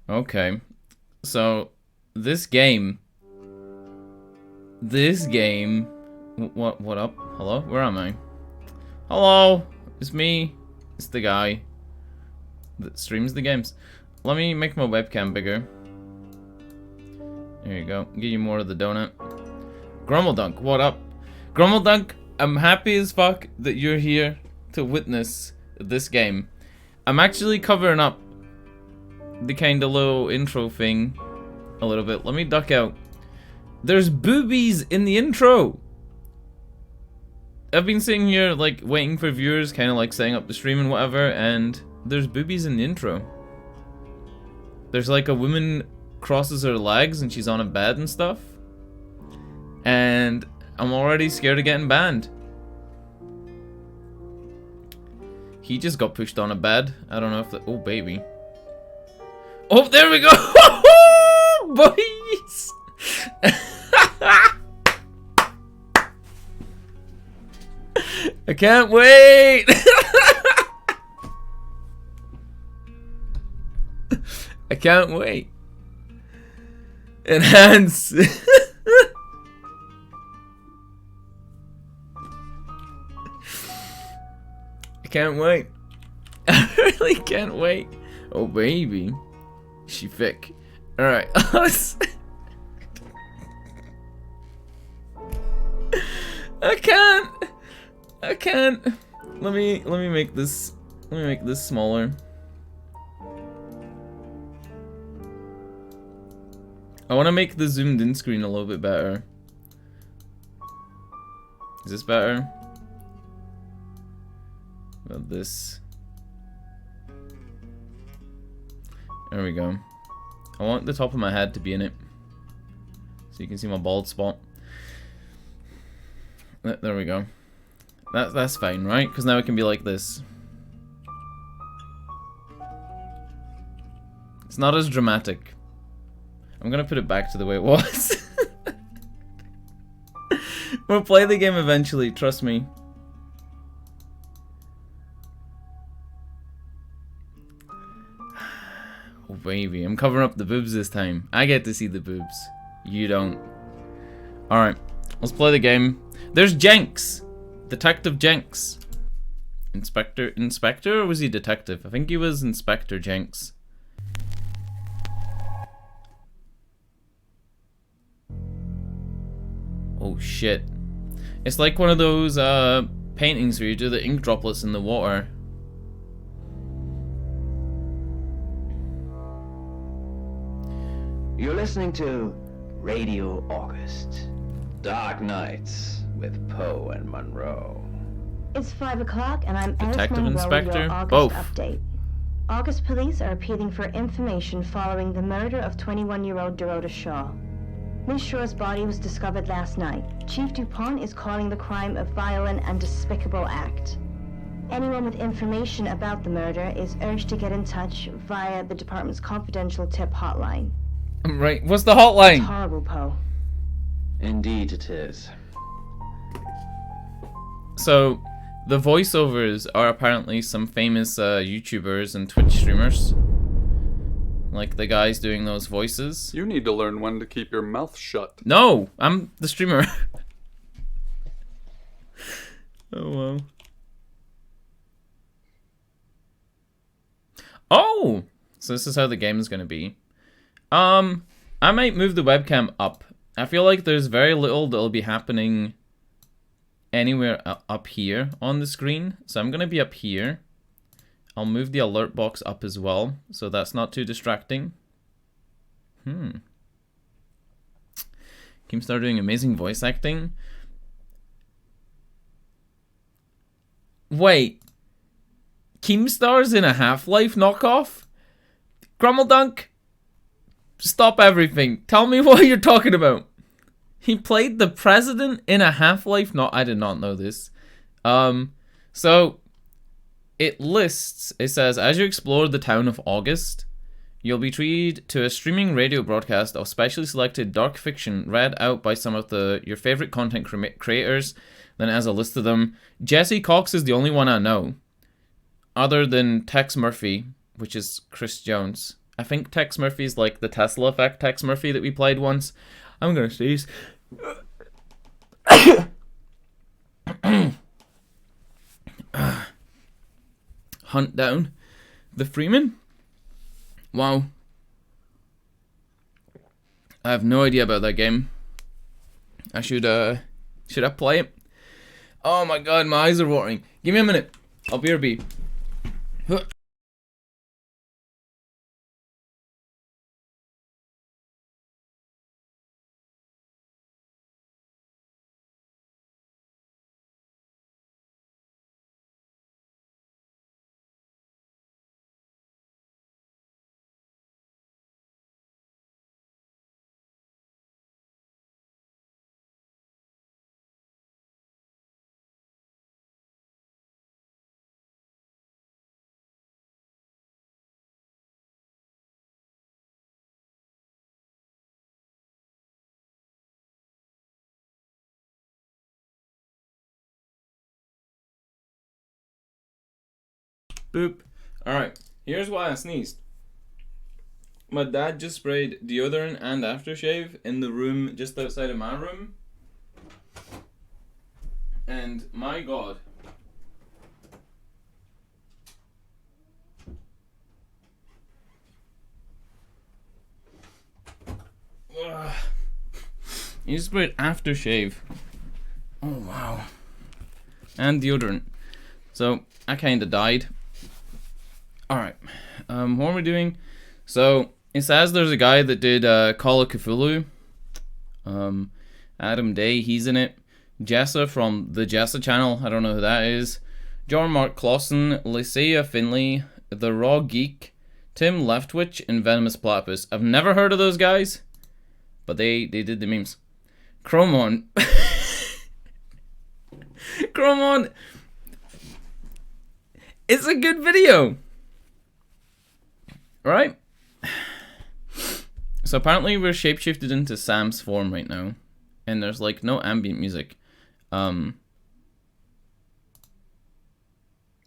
Okay. So, this game... What up? Hello? Where am I? Hello? It's me. It's the guy that streams the games. Let me make my webcam bigger. There you go. Give you more of the donut. Grumbledunk, what up? Grumbledunk, I'm happy as fuck that you're here to witness this game. I'm actually covering up the kind of little intro thing a little bit. Let me duck out. There's boobies in the intro! I've been sitting here, like, waiting for viewers, kind of like setting up the stream and whatever, and there's boobies in the intro. There's like a woman crosses her legs and she's on a bed and stuff. And I'm already scared of getting banned. He just got pushed on a bed. I don't know if the... Oh, baby. Oh, there we go! Boys! I can't wait! I can't wait. Enhance. I can't wait. I really can't wait. Oh, baby. She thick. Alright. I can't. Let me make this smaller. I want to make the zoomed in screen a little bit better. Is this better? About this. There we go. I want the top of my head to be in it, so you can see my bald spot. There we go. That's fine, right? Because now it can be like this. It's not as dramatic. I'm gonna put it back to the way it was. We'll play the game eventually, trust me. Oh baby, I'm covering up the boobs this time. I get to see the boobs. You don't. Alright, let's play the game. There's Jenks! Detective Jenks. Inspector or was he detective? I think he was Inspector Jenks. Oh shit. It's like one of those paintings where you do the ink droplets in the water. You're listening to Radio August. Dark Nights with Poe and Monroe. It's 5 o'clock and I'm Detective Alice Monroe, Inspector? your August Both. update. August police are appealing for information following the murder of 21-year-old Dorota Shaw. Miss Shaw's body was discovered last night. Chief DuPont is calling the crime a violent and despicable act. Anyone with information about the murder is urged to get in touch via the department's confidential tip hotline. Right, what's the hotline? It's horrible, Poe. Indeed it is. So, the voiceovers are apparently some famous YouTubers and Twitch streamers. Like the guys doing those voices. You need to learn when to keep your mouth shut. No, I'm the streamer. Oh well. Oh! So this is how the game is gonna be. I might move the webcam up. I feel like there's very little that'll be happening anywhere up here on the screen. So I'm gonna be up here. I'll move the alert box up as well, so that's not too distracting. Keemstar doing amazing voice acting. Wait. Keemstar's in a Half-Life knockoff? Grumbledunk? Stop everything. Tell me what you're talking about. He played the president in a Half-Life I did not know this. So it lists, it says, as you explore the town of August, you'll be treated to a streaming radio broadcast of specially selected dark fiction read out by some of your favorite content creators. Then it has a list of them. Jesse Cox is the only one I know, other than Tex Murphy, which is Chris Jones. I think Tex Murphy's like the Tesla effect Tex Murphy that we played once. I'm gonna sneeze. Hunt down the Freeman. Wow. I have no idea about that game. I should I play it? Oh my god, my eyes are watering. Give me a minute. I'll be RB. Boop. Alright, here's why I sneezed. My dad just sprayed deodorant and aftershave in the room just outside of my room. And my god. Ugh. You sprayed aftershave. Oh wow. And deodorant. So I kinda died. Alright, what are we doing? So, it says there's a guy that did Call of Cthulhu. Adam Day, he's in it. Jessa from the Jessa channel, I don't know who that is. John Mark Clausen, Lycia Finley, The Raw Geek, Tim Leftwich, and Venomous Platypus. I've never heard of those guys, but they did the memes. Chromon. Chromon. It's a good video. Right? So apparently we're shapeshifted into Sam's form right now. And there's like no ambient music.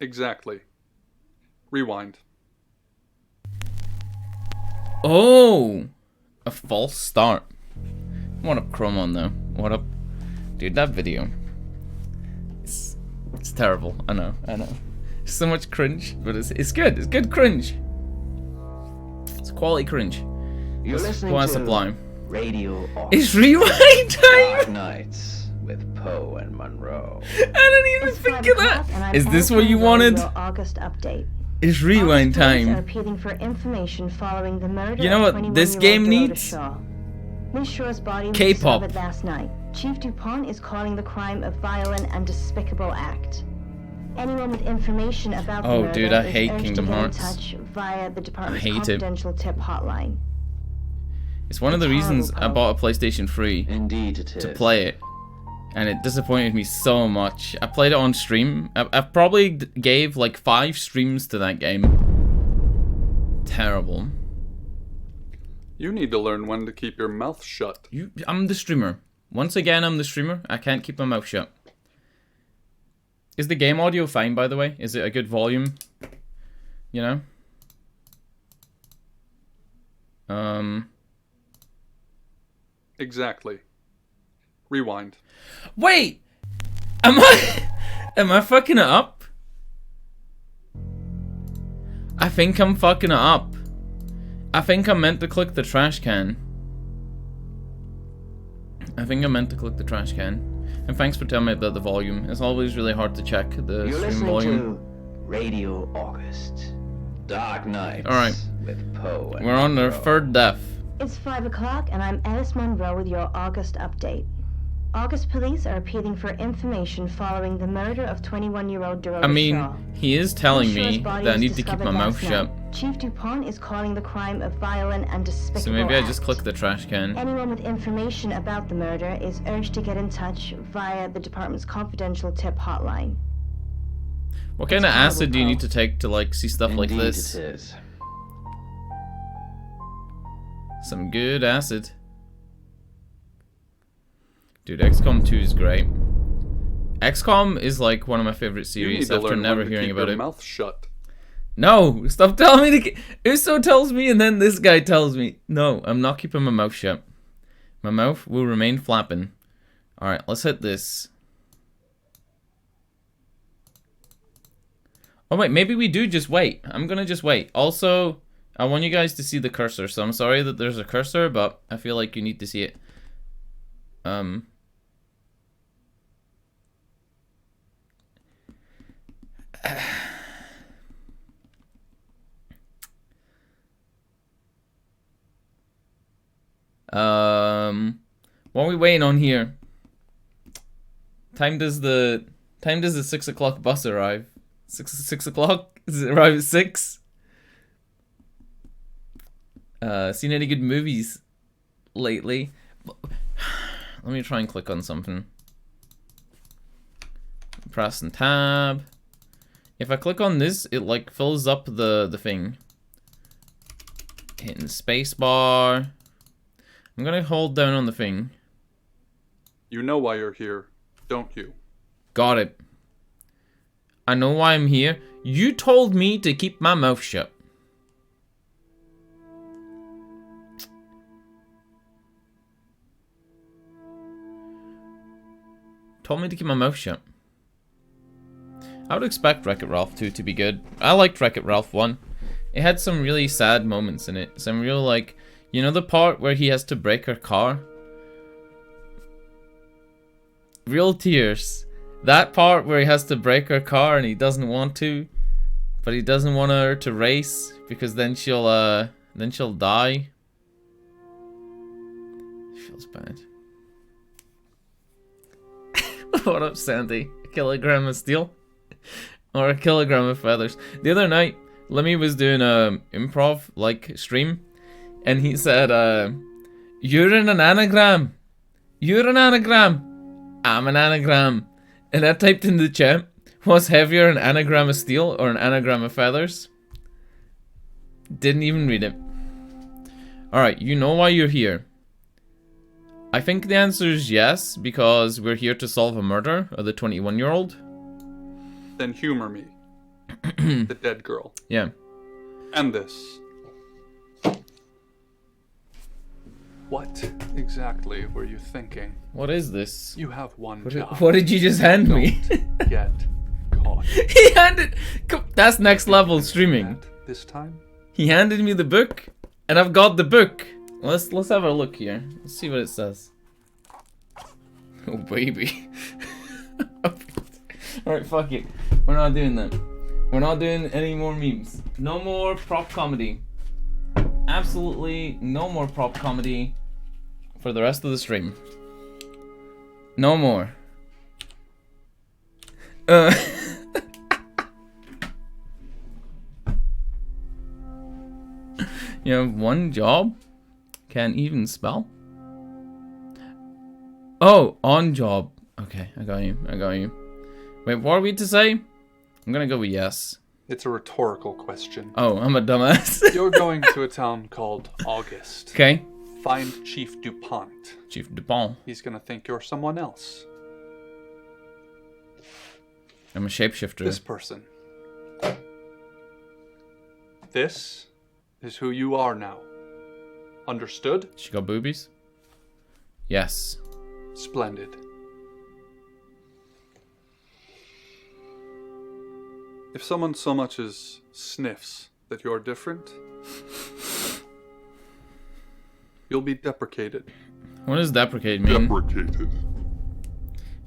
Exactly. Rewind. Oh! A false start. What up, Chromon, though? What up? Dude, that video. It's terrible. I know. So much cringe, but it's good. It's good cringe. It's quality cringe. You're listening Why to Sublime? Radio It's rewind Dark time! Nights with Poe and Monroe. I didn't even think of that! Is this what you wanted? August update. It's rewind August police are time. appealing for information following the murder You know of what this 21-year-old game Dorota needs? Shaw. Miss Shaw's body was K-pop. discovered last night. Chief DuPont is calling the crime a violent and despicable act. Anyone with information about the Oh, murder dude, I is hate urged Kingdom to get Hearts. in touch via the department's hate it. confidential tip hotline. It's one of the reasons I bought a PlayStation 3 Indeed it is. to play it. And it disappointed me so much. I played it on stream. I've probably gave like 5 streams to that game. Terrible. You need to learn when to keep your mouth shut. I'm the streamer. Once again, I'm the streamer. I can't keep my mouth shut. Is the game audio fine, by the way? Is it a good volume? You know? Exactly. Rewind. Wait! Am I fucking it up? I think I'm fucking it up. I think I meant to click the trash can. And thanks for telling me about the volume. It's always really hard to check the You're stream listening volume. to Radio August. Dark Nights Alright. with Poe and We're on our Monroe. third death. It's 5 o'clock and I'm Alice Monroe with your August update. August police are appealing for information following the murder of 21-year-old Dorota I mean, Shaw. he is telling Shaw's me body that I was need to keep discovered my mouth last shut. night. Chief DuPont is calling the crime a violent and despicable So maybe I act. just click the trash can. Anyone with information about the murder is urged to get in touch via the department's confidential tip hotline. What kind of It's horrible, acid do you Paul. need to take to like see stuff like Indeed this? it is. Some good acid. Dude, XCOM 2 is great. XCOM is like one of my favorite You need series to after learn never when to hearing keep about your it. mouth shut. No, stop telling me to. Uso tells me, and then this guy tells me. No, I'm not keeping my mouth shut. My mouth will remain flapping. All right, let's hit this. Oh wait, maybe we do just wait. I'm gonna just wait. Also, I want you guys to see the cursor, so I'm sorry that there's a cursor, but I feel like you need to see it. What are we waiting on here? Time does the 6 o'clock bus arrive? 6 o'clock? Does it arrive at 6? Seen any good movies lately? Let me try and click on something. Press and tab. If I click on this, it like fills up the thing. Hitting spacebar. I'm gonna hold down on the thing. You know why you're here, don't you? Got it. I know why I'm here. You told me to keep my mouth shut. Told me to keep my mouth shut. I would expect Wreck-It Ralph 2 to be good. I liked Wreck-It Ralph 1. It had some really sad moments in it. Some real, like, you know the part where he has to break her car? Real tears. That part where he has to break her car and he doesn't want to. But he doesn't want her to race because then she'll die. Feels bad. What up, Sandy? A kilogram of steel? Or a kilogram of feathers? The other night, Lemmy was doing a improv like stream, and he said, "You're an anagram. You're an anagram. I'm an anagram." And I typed in the chat, "What's heavier, an anagram of steel or an anagram of feathers?" Didn't even read it. Alright, you know why you're here. I think the answer is yes, because we're here to solve a murder of the 21-year-old. Then humor me. The dead girl. Yeah. And this. What exactly were you thinking? What is this? You have one job. What did you just hand me? Don't get caught. He handed... That's next level streaming. This time? He handed me the book, and I've got the book. Let's have a look here. Let's see what it says. Oh baby. Alright, fuck it. We're not doing that. We're not doing any more memes. No more prop comedy. Absolutely no more prop comedy for the rest of the stream. No more. You have one job? Can't even spell? Oh, on job. Okay, I got you. I got you. Wait, what are we to say? I'm gonna go with yes. It's a rhetorical question. Oh, I'm a dumbass. You're going to a town called August. Okay. Find Chief DuPont. Chief DuPont. He's gonna think you're someone else. I'm a shapeshifter. This person. This is who you are now. Understood? She got boobies? Yes. Splendid. If someone so much as sniffs that you're different, you'll be deprecated. What does deprecate mean? Deprecated.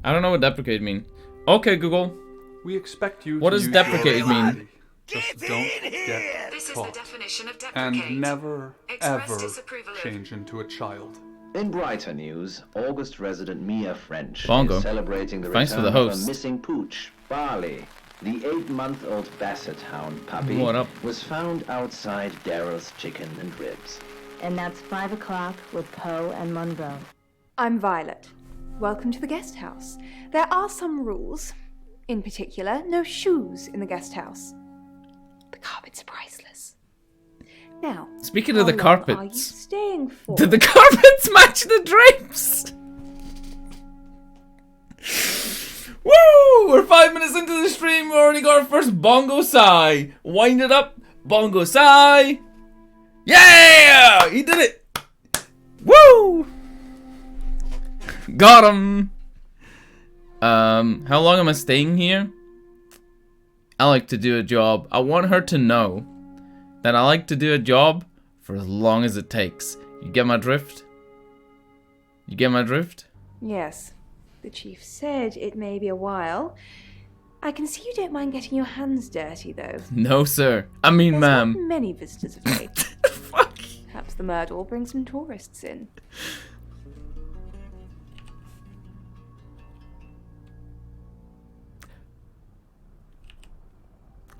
I don't know what deprecate mean. Okay, Google. We expect you What to does use deprecate your mean? ability. Just don't get This is the caught. definition of deprecate. And never, Express ever disapproval of- change into a child. In brighter news, August resident Mia French Bongo. is celebrating the Thanks for return the of host. a missing pooch, Barley. The 8-month-old basset hound puppy What up? was found outside Daryl's Chicken and Ribs. And that's 5 o'clock with Poe and Monroe. I'm Violet. Welcome to the guest house. There are some rules. In particular, no shoes in the guest house. The carpets are priceless. Now, Speaking of the how long are you carpets, staying for? did the carpets match the drapes? Woo! We're 5 minutes into the stream. We already got our first bongo sigh. Wind it up. Bongo sigh. Yeah! He did it. Woo! Got him. How long am I staying here? I like to do a job. I want her to know that I like to do a job for as long as it takes. You get my drift? You get my drift? Yes. The chief said it may be a while. I can see you don't mind getting your hands dirty, though. No, sir. I mean, There's ma'am. not many visitors of late. Fuck. Perhaps the murder will bring some tourists in.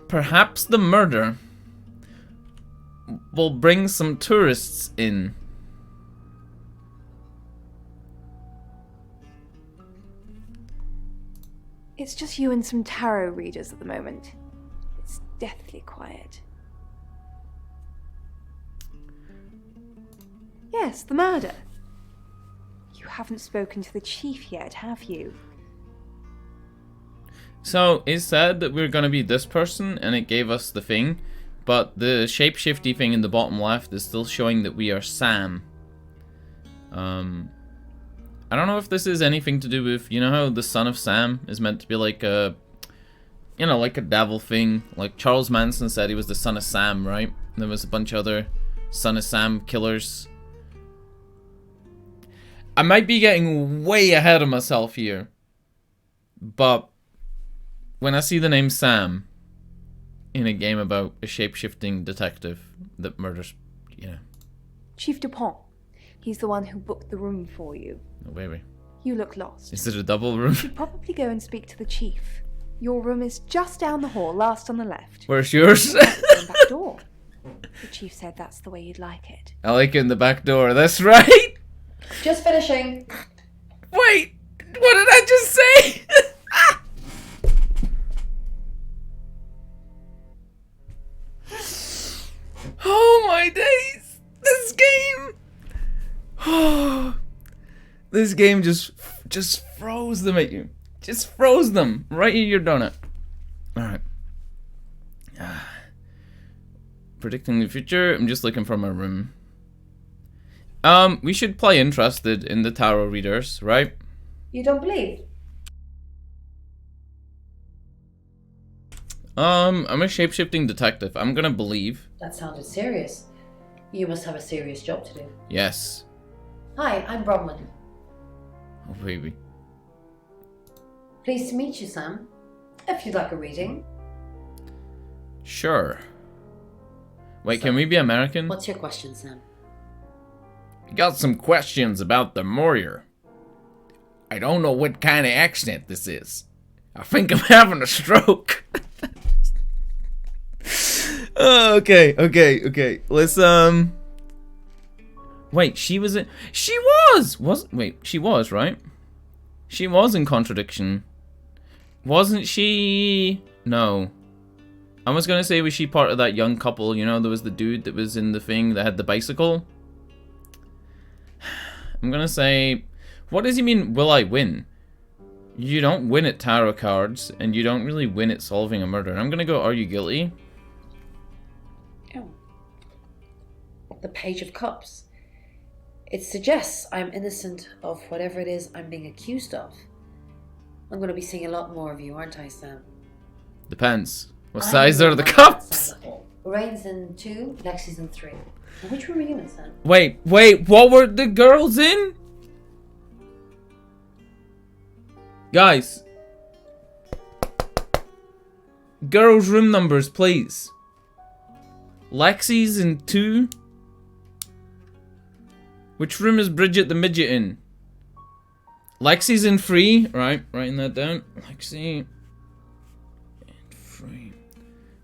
Perhaps the murder will bring some tourists in. It's just you and some tarot readers at the moment. It's deathly quiet. Yes, the murder. You haven't spoken to the chief yet, have you? So, it said that we were gonna be this person, and it gave us the thing, but the shapeshifty thing in the bottom left is still showing that we are Sam. I don't know if this is anything to do with, you know how the son of Sam is meant to be like a, you know, like a devil thing. Like Charles Manson said he was the son of Sam, right? And there was a bunch of other son of Sam killers. I might be getting way ahead of myself here, but when I see the name Sam in a game about a shape-shifting detective that murders, you know. Chief Dupont. He's the one who booked the room for you. Oh, baby. You look lost. Is it a double room? You should probably go and speak to the chief. Your room is just down the hall, last on the left. Where's yours? The back door. The chief said that's the way you'd like it. I like it in the back door, that's right! Just finishing. Wait! What did I just say? Oh my days! This game! This game just froze them at you. Just froze them right in your donut. Alright. Predicting the future. I'm just looking for my room. We should play interested in the tarot readers, right? You don't believe? I'm a shape-shifting detective. I'm gonna believe. That sounded serious. You must have a serious job to do. Yes. Hi, I'm Bronwyn. Oh, baby. Pleased to meet you, Sam. If you'd like a reading. Sure. Wait, So, can we be American? What's your question, Sam? Got some questions about the murder. I don't know what kind of accent this is. I think I'm having a stroke. Okay. Let's, wait, she was in... She was! Wait, she was, right? She was in contradiction. Wasn't she... No. I was gonna say, was she part of that young couple? You know, there was the dude that was in the thing that had the bicycle. I'm gonna say... What does he mean, will I win? You don't win at tarot cards, and you don't really win at solving a murder. I'm gonna go, are you guilty? Oh. The Page of Cups. It suggests I'm innocent of whatever it is I'm being accused of. I'm going to be seeing a lot more of you, aren't I, Sam? Depends. What I'm size in are the one cups? side of the hall. Rain's in 2, Lexi's in 3. Now, which room are you in, Sam? Wait, what were the girls in? Guys. Girls' room numbers, please. Lexi's in 2. Which room is Bridget the midget in? Lexi's in 3. Right, writing that down. Lexi in 3.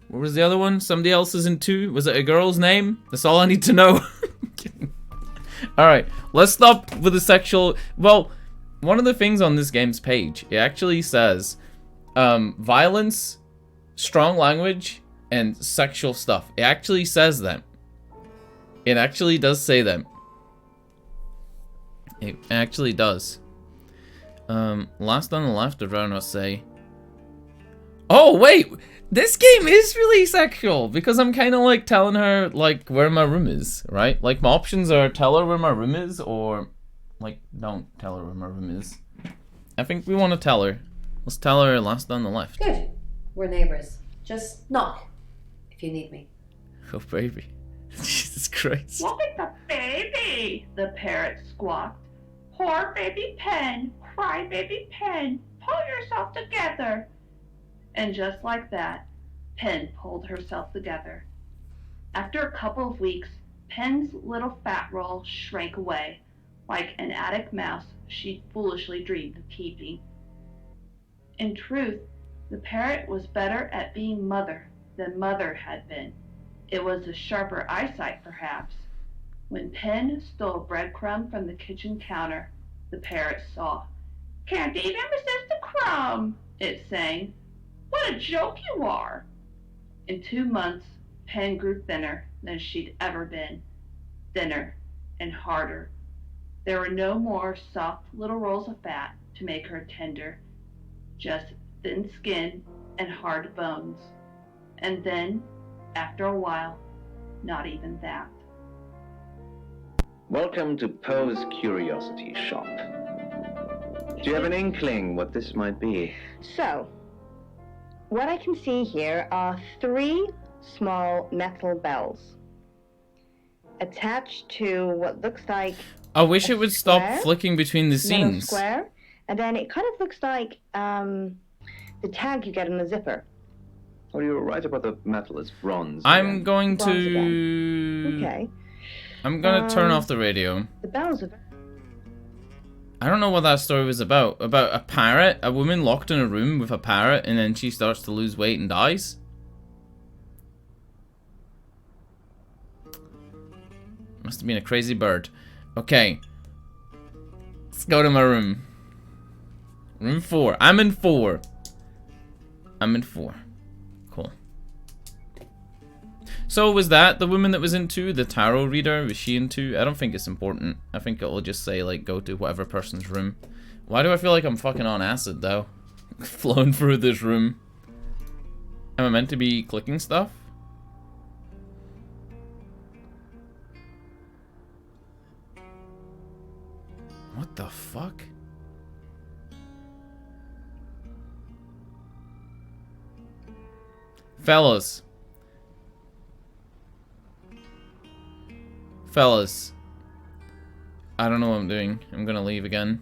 What was the other one? Somebody else is in 2. Was it a girl's name? That's all I need to know. Alright, let's stop with the sexual... Well, one of the things on this game's page, it actually says violence, strong language, and sexual stuff. It actually says that. It actually does say that. It actually does. Last on the left, I'd rather not say. Oh, wait! This game is really sexual, because I'm kind of like telling her, like, where my room is, right? Like, my options are tell her where my room is, or, like, don't tell her where my room is. I think we want to tell her. Let's tell her last on the left. Good. We're neighbors. Just knock if you need me. Oh, baby. Jesus Christ. Look at the baby, the parrot squawked. Poor baby Pen, cry baby Pen, pull yourself together. And just like that, Pen pulled herself together. After a couple of weeks, Pen's little fat roll shrank away, like an attic mouse she'd foolishly dreamed of keeping. In truth, the parrot was better at being mother than Mother had been. It was a sharper eyesight, perhaps. When Pen stole a breadcrumb from the kitchen counter, the parrot saw. "Can't even resist a crumb," it sang. "What a joke you are!" In 2 months, Pen grew thinner than she'd ever been. Thinner and harder. There were no more soft little rolls of fat to make her tender. Just thin skin and hard bones. And then, after a while, not even that. Welcome to Poe's Curiosity Shop. Do you have an inkling what this might be? So, what I can see here are 3 small metal bells attached to what looks like I wish it would stop square, flicking between the metal scenes. square, and then it kind of looks like the tag you get in the zipper. Oh, you were right about the metal. It's bronze. I'm again. going Bronze to... Okay. I'm gonna turn off the radio. The bells are... I don't know what that story was about. About a parrot? A woman locked in a room with a parrot and then she starts to lose weight and dies? Must have been a crazy bird. Okay. Let's go to my room. Room 4. I'm in 4. I'm in 4. Cool. So was that the woman that was in 2? The tarot reader? Was she in 2? I don't think it's important. I think it'll just say, like, go to whatever person's room. Why do I feel like I'm fucking on acid, though? Flowing through this room. Am I meant to be clicking stuff? What the fuck? Fellas. Fellas. I don't know what I'm doing. I'm gonna leave again.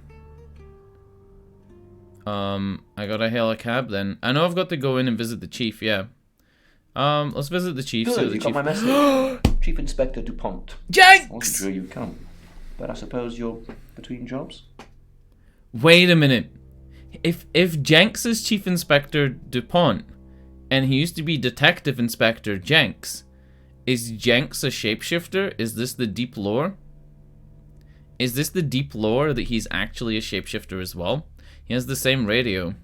I gotta hail a cab then. I know I've got to go in and visit the chief, yeah. Let's visit the chief. Good, The you chief... got my message. Chief Inspector DuPont. I wasn't Jenks! sure you'd come, but I suppose you're between jobs? Wait a minute. If Jenks is Chief Inspector DuPont, and he used to be Detective Inspector Jenks, is Jenks a shapeshifter? Is this the deep lore? Is this the deep lore that he's actually a shapeshifter as well? He has the same radio.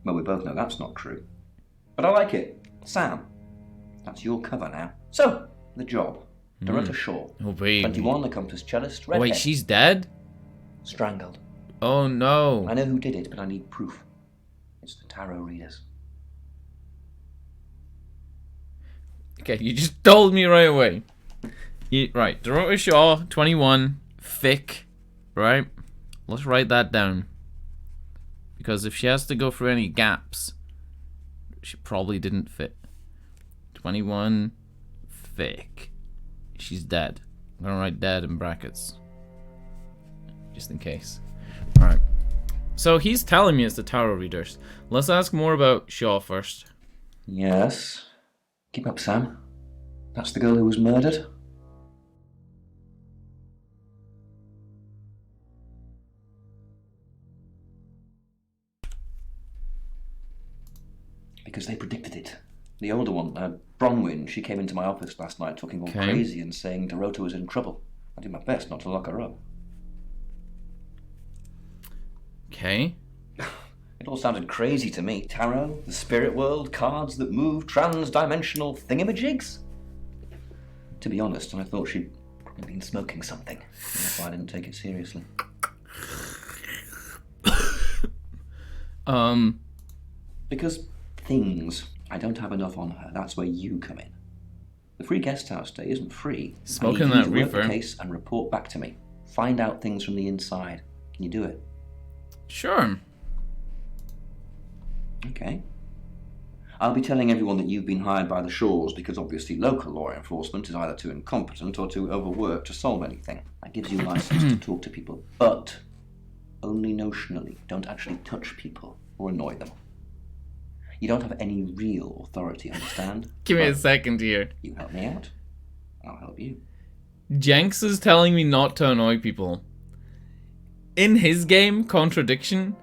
Well, we both know that's not true. But I like it. Sam, that's your cover now. So, the job. Deppresso Shaw. Oh, baby. 21, accomplished cellist, Oh, redhead. wait, she's dead? Strangled. Oh, no. I know who did it, but I need proof. It's the tarot readers. Okay, you just told me right away. Right, Deppresso Shaw, 21, thick, right? Let's write that down. Because if she has to go through any gaps, she probably didn't fit. 21, thick. She's dead. I'm gonna write dead in brackets. Just in case. Alright. So he's telling me it's the tarot readers. Let's ask more about Shaw first. Yes. Keep up, Sam. That's the girl who was murdered? Because they predicted it. The older one, Bronwyn, she came into my office last night talking all crazy and saying Deppresso was in trouble. I did my best not to lock her up. Okay. It all sounded crazy to me. Tarot, the spirit world, cards that move, trans-dimensional thingamajigs. To be honest, I thought she'd probably been smoking something. That's why I didn't take it seriously. Because things. I don't have enough on her. That's where you come in. The free guest house day isn't free. Smoking I need that you to work reefer. the case and report back to me. Find out things from the inside. Can you do it? Sure. Okay. I'll be telling everyone that you've been hired by the Shaws because obviously local law enforcement is either too incompetent or too overworked to solve anything. That gives you license to talk to people, but only notionally. Don't actually touch people or annoy them. You don't have any real authority, understand? Give me a But second here. you help me out, I'll help you. Jenks is telling me not to annoy people. In his game, Contradiction,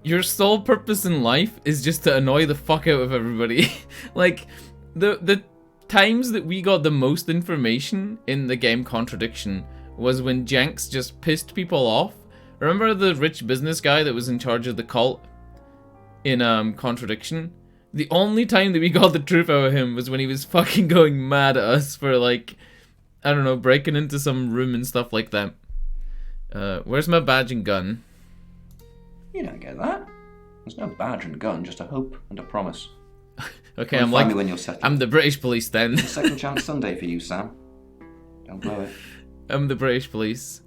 your sole purpose in life is just to annoy the fuck out of everybody. Like, the times that we got the most information in the game Contradiction was when Jenks just pissed people off. Remember the rich business guy that was in charge of the cult in Contradiction? The only time that we got the truth out of him was when he was fucking going mad at us for, like, I don't know, breaking into some room and stuff like that. Where's my badge and gun? You don't get that. There's no badge and gun, just a hope and a promise. Okay, Come I'm find like, me when you're settled. I'm the British police then. It's a second chance Sunday for you, Sam. Don't blow it. I'm the British police.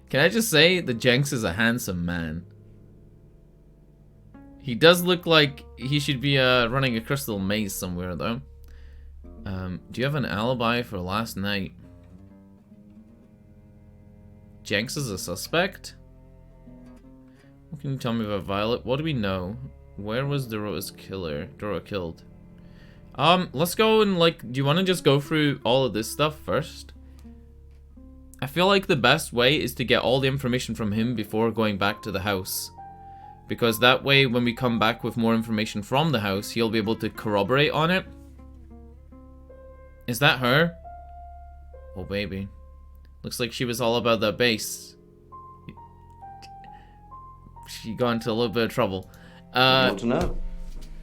Can I just say that Jenks is a handsome man? He does look like he should be running a crystal maze somewhere though. Do you have an alibi for last night? Jenks is a suspect? What can you tell me about Violet? What do we know? Where was Dora killed? Let's go and, like, do you want to just go through all of this stuff first? I feel like the best way is to get all the information from him before going back to the house. Because that way, when we come back with more information from the house, he'll be able to corroborate on it. Is that her? Oh, baby. Looks like she was all about that bass. She got into a little bit of trouble. You want to know?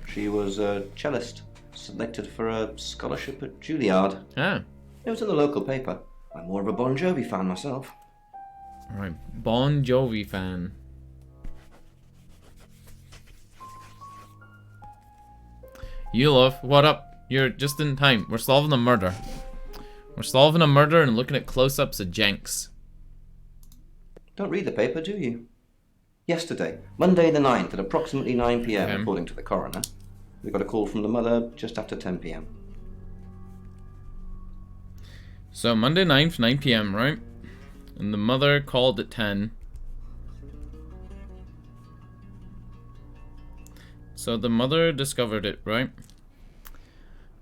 She was a cellist, selected for a scholarship at Juilliard. Ah. It was in the local paper. I'm more of a Bon Jovi fan myself. Alright, Bon Jovi fan. You love, what up? You're just in time. We're solving a murder. We're solving a murder and looking at close-ups of Jenks. Don't read the paper, do you? Yesterday, Monday the 9th at approximately 9 p.m, Okay. according to the coroner. We got a call from the mother just after 10 p.m. So Monday 9th, 9 p.m, right? And the mother called at 10. So the mother discovered it, right?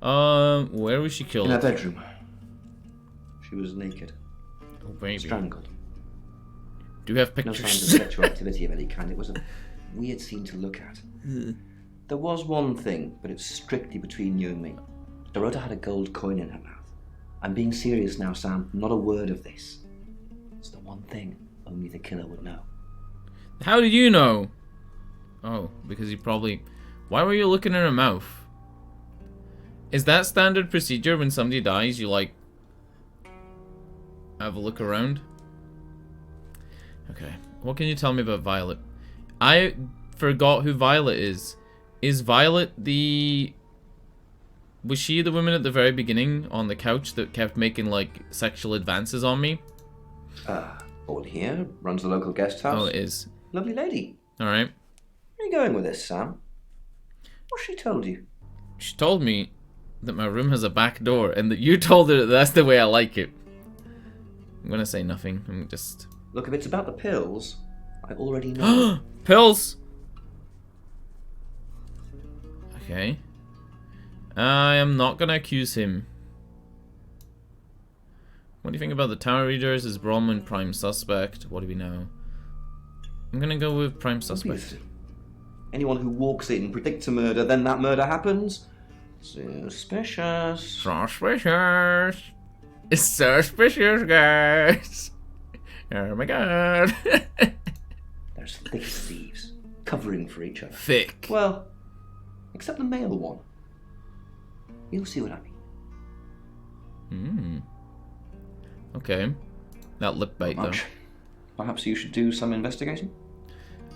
Where was she killed? In her bedroom. She was naked. Oh, baby. Strangled. Do you have No signs of pictures? sexual activity of any kind. It was a weird scene to look at. There was one thing, but it's strictly between you and me. Dorota had a gold coin in her mouth. I'm being serious now, Sam. Not a word of this. It's the one thing only the killer would know. How did you know? Oh, because you probably... Why were you looking in her mouth? Is that standard procedure when somebody dies, you, like, have a look around? Okay. What can you tell me about Violet? I forgot who Violet is. Is Violet the... Was she the woman at the very beginning on the couch that kept making, like, sexual advances on me? All here, runs the local guest house. Oh, it is. Lovely lady. Alright. Where are you going with this, Sam? What's she told you? She told me that my room has a back door and that you told her that that's the way I like it. I'm gonna say nothing. I'm just... Look, if it's about the pills, I already know. Pills! Okay. I am not gonna accuse him. What do you think about the tower readers? Is Bronwyn prime suspect? What do we know? I'm gonna go with prime suspect. Obviously. Anyone who walks in, predicts a murder, then that murder happens. Suspicious. Suspicious! It's suspicious, guys! Oh my god! There's thick thieves, covering for each other. Thick. Well, except the male one. You'll see what I mean. Okay. That lip bite, though. Much. Perhaps you should do some investigating?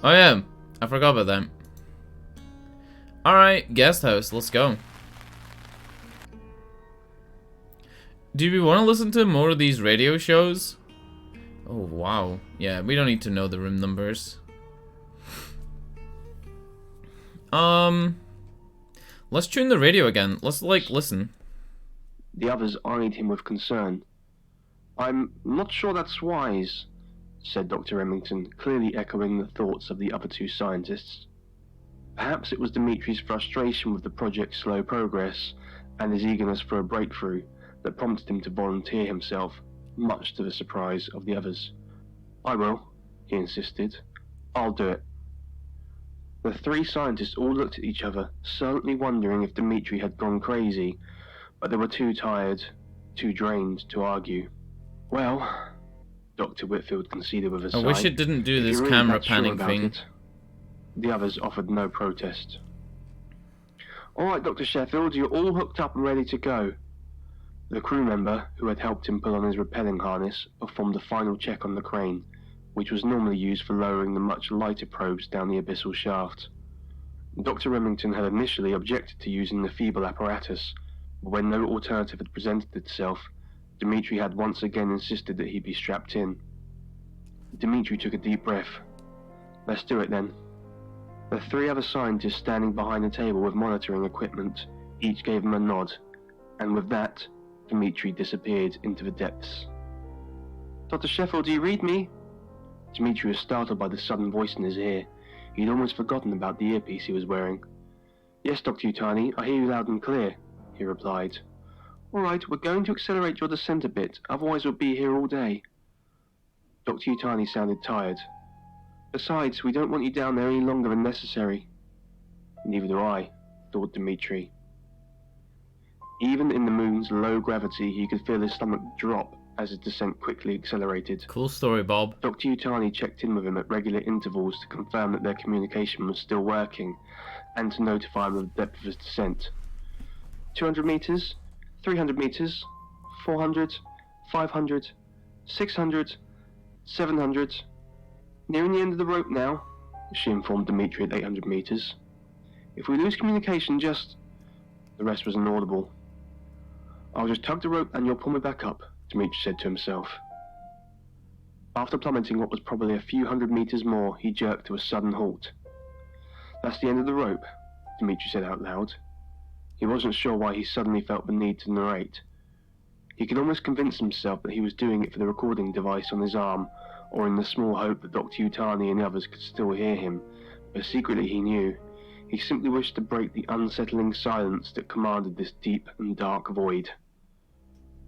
I am. I forgot about that. Alright, guest house, let's go. Do we want to listen to more of these radio shows? Oh, wow. Yeah, we don't need to know the room numbers. Let's tune the radio again. Let's, like, listen. The others eyed him with concern. "I'm not sure that's wise," said Dr. Remington, clearly echoing the thoughts of the other two scientists. Perhaps it was Dimitri's frustration with the project's slow progress and his eagerness for a breakthrough that prompted him to volunteer himself, much to the surprise of the others. "I will," he insisted. "I'll do it." The three scientists all looked at each other, silently wondering if Dimitri had gone crazy, but they were too tired, too drained to argue. "Well," Dr. Whitfield conceded with a sigh, I wish it didn't do "if this you're really camera that sure panning about thing. it." The others offered no protest. "All right, Dr. Sheffield, you're all hooked up and ready to go." The crew member, who had helped him pull on his rappelling harness, performed a final check on the crane, which was normally used for lowering the much lighter probes down the abyssal shaft. Dr. Remington had initially objected to using the feeble apparatus, but when no alternative had presented itself, Dimitri had once again insisted that he be strapped in. Dimitri took a deep breath. "Let's do it then." The three other scientists standing behind the table with monitoring equipment each gave him a nod, and with that, Dimitri disappeared into the depths. "Dr. Sheffield, do you read me?" Dimitri was startled by the sudden voice in his ear. He'd almost forgotten about the earpiece he was wearing. "Yes, Dr. Utani, I hear you loud and clear," he replied. "All right, we're going to accelerate your descent a bit, otherwise we'll be here all day." Dr. Utani sounded tired. "Besides, we don't want you down there any longer than necessary." "Neither do I," thought Dimitri. Even in the moon's low gravity, he could feel his stomach drop as his descent quickly accelerated. Cool story, Bob. Dr. Utani checked in with him at regular intervals to confirm that their communication was still working, and to notify him of the depth of his descent. 200 meters, 300 meters, 400, 500, 600, 700. "Nearing the end of the rope now," she informed Dimitri at 800 meters. "If we lose communication, just..." The rest was inaudible. "I'll just tug the rope and you'll pull me back up," Dimitri said to himself. After plummeting what was probably a few hundred meters more, he jerked to a sudden halt. "That's the end of the rope," Dimitri said out loud. He wasn't sure why he suddenly felt the need to narrate. He could almost convince himself that he was doing it for the recording device on his arm, or in the small hope that Dr. Utani and the others could still hear him, but secretly he knew. He simply wished to break the unsettling silence that commanded this deep and dark void.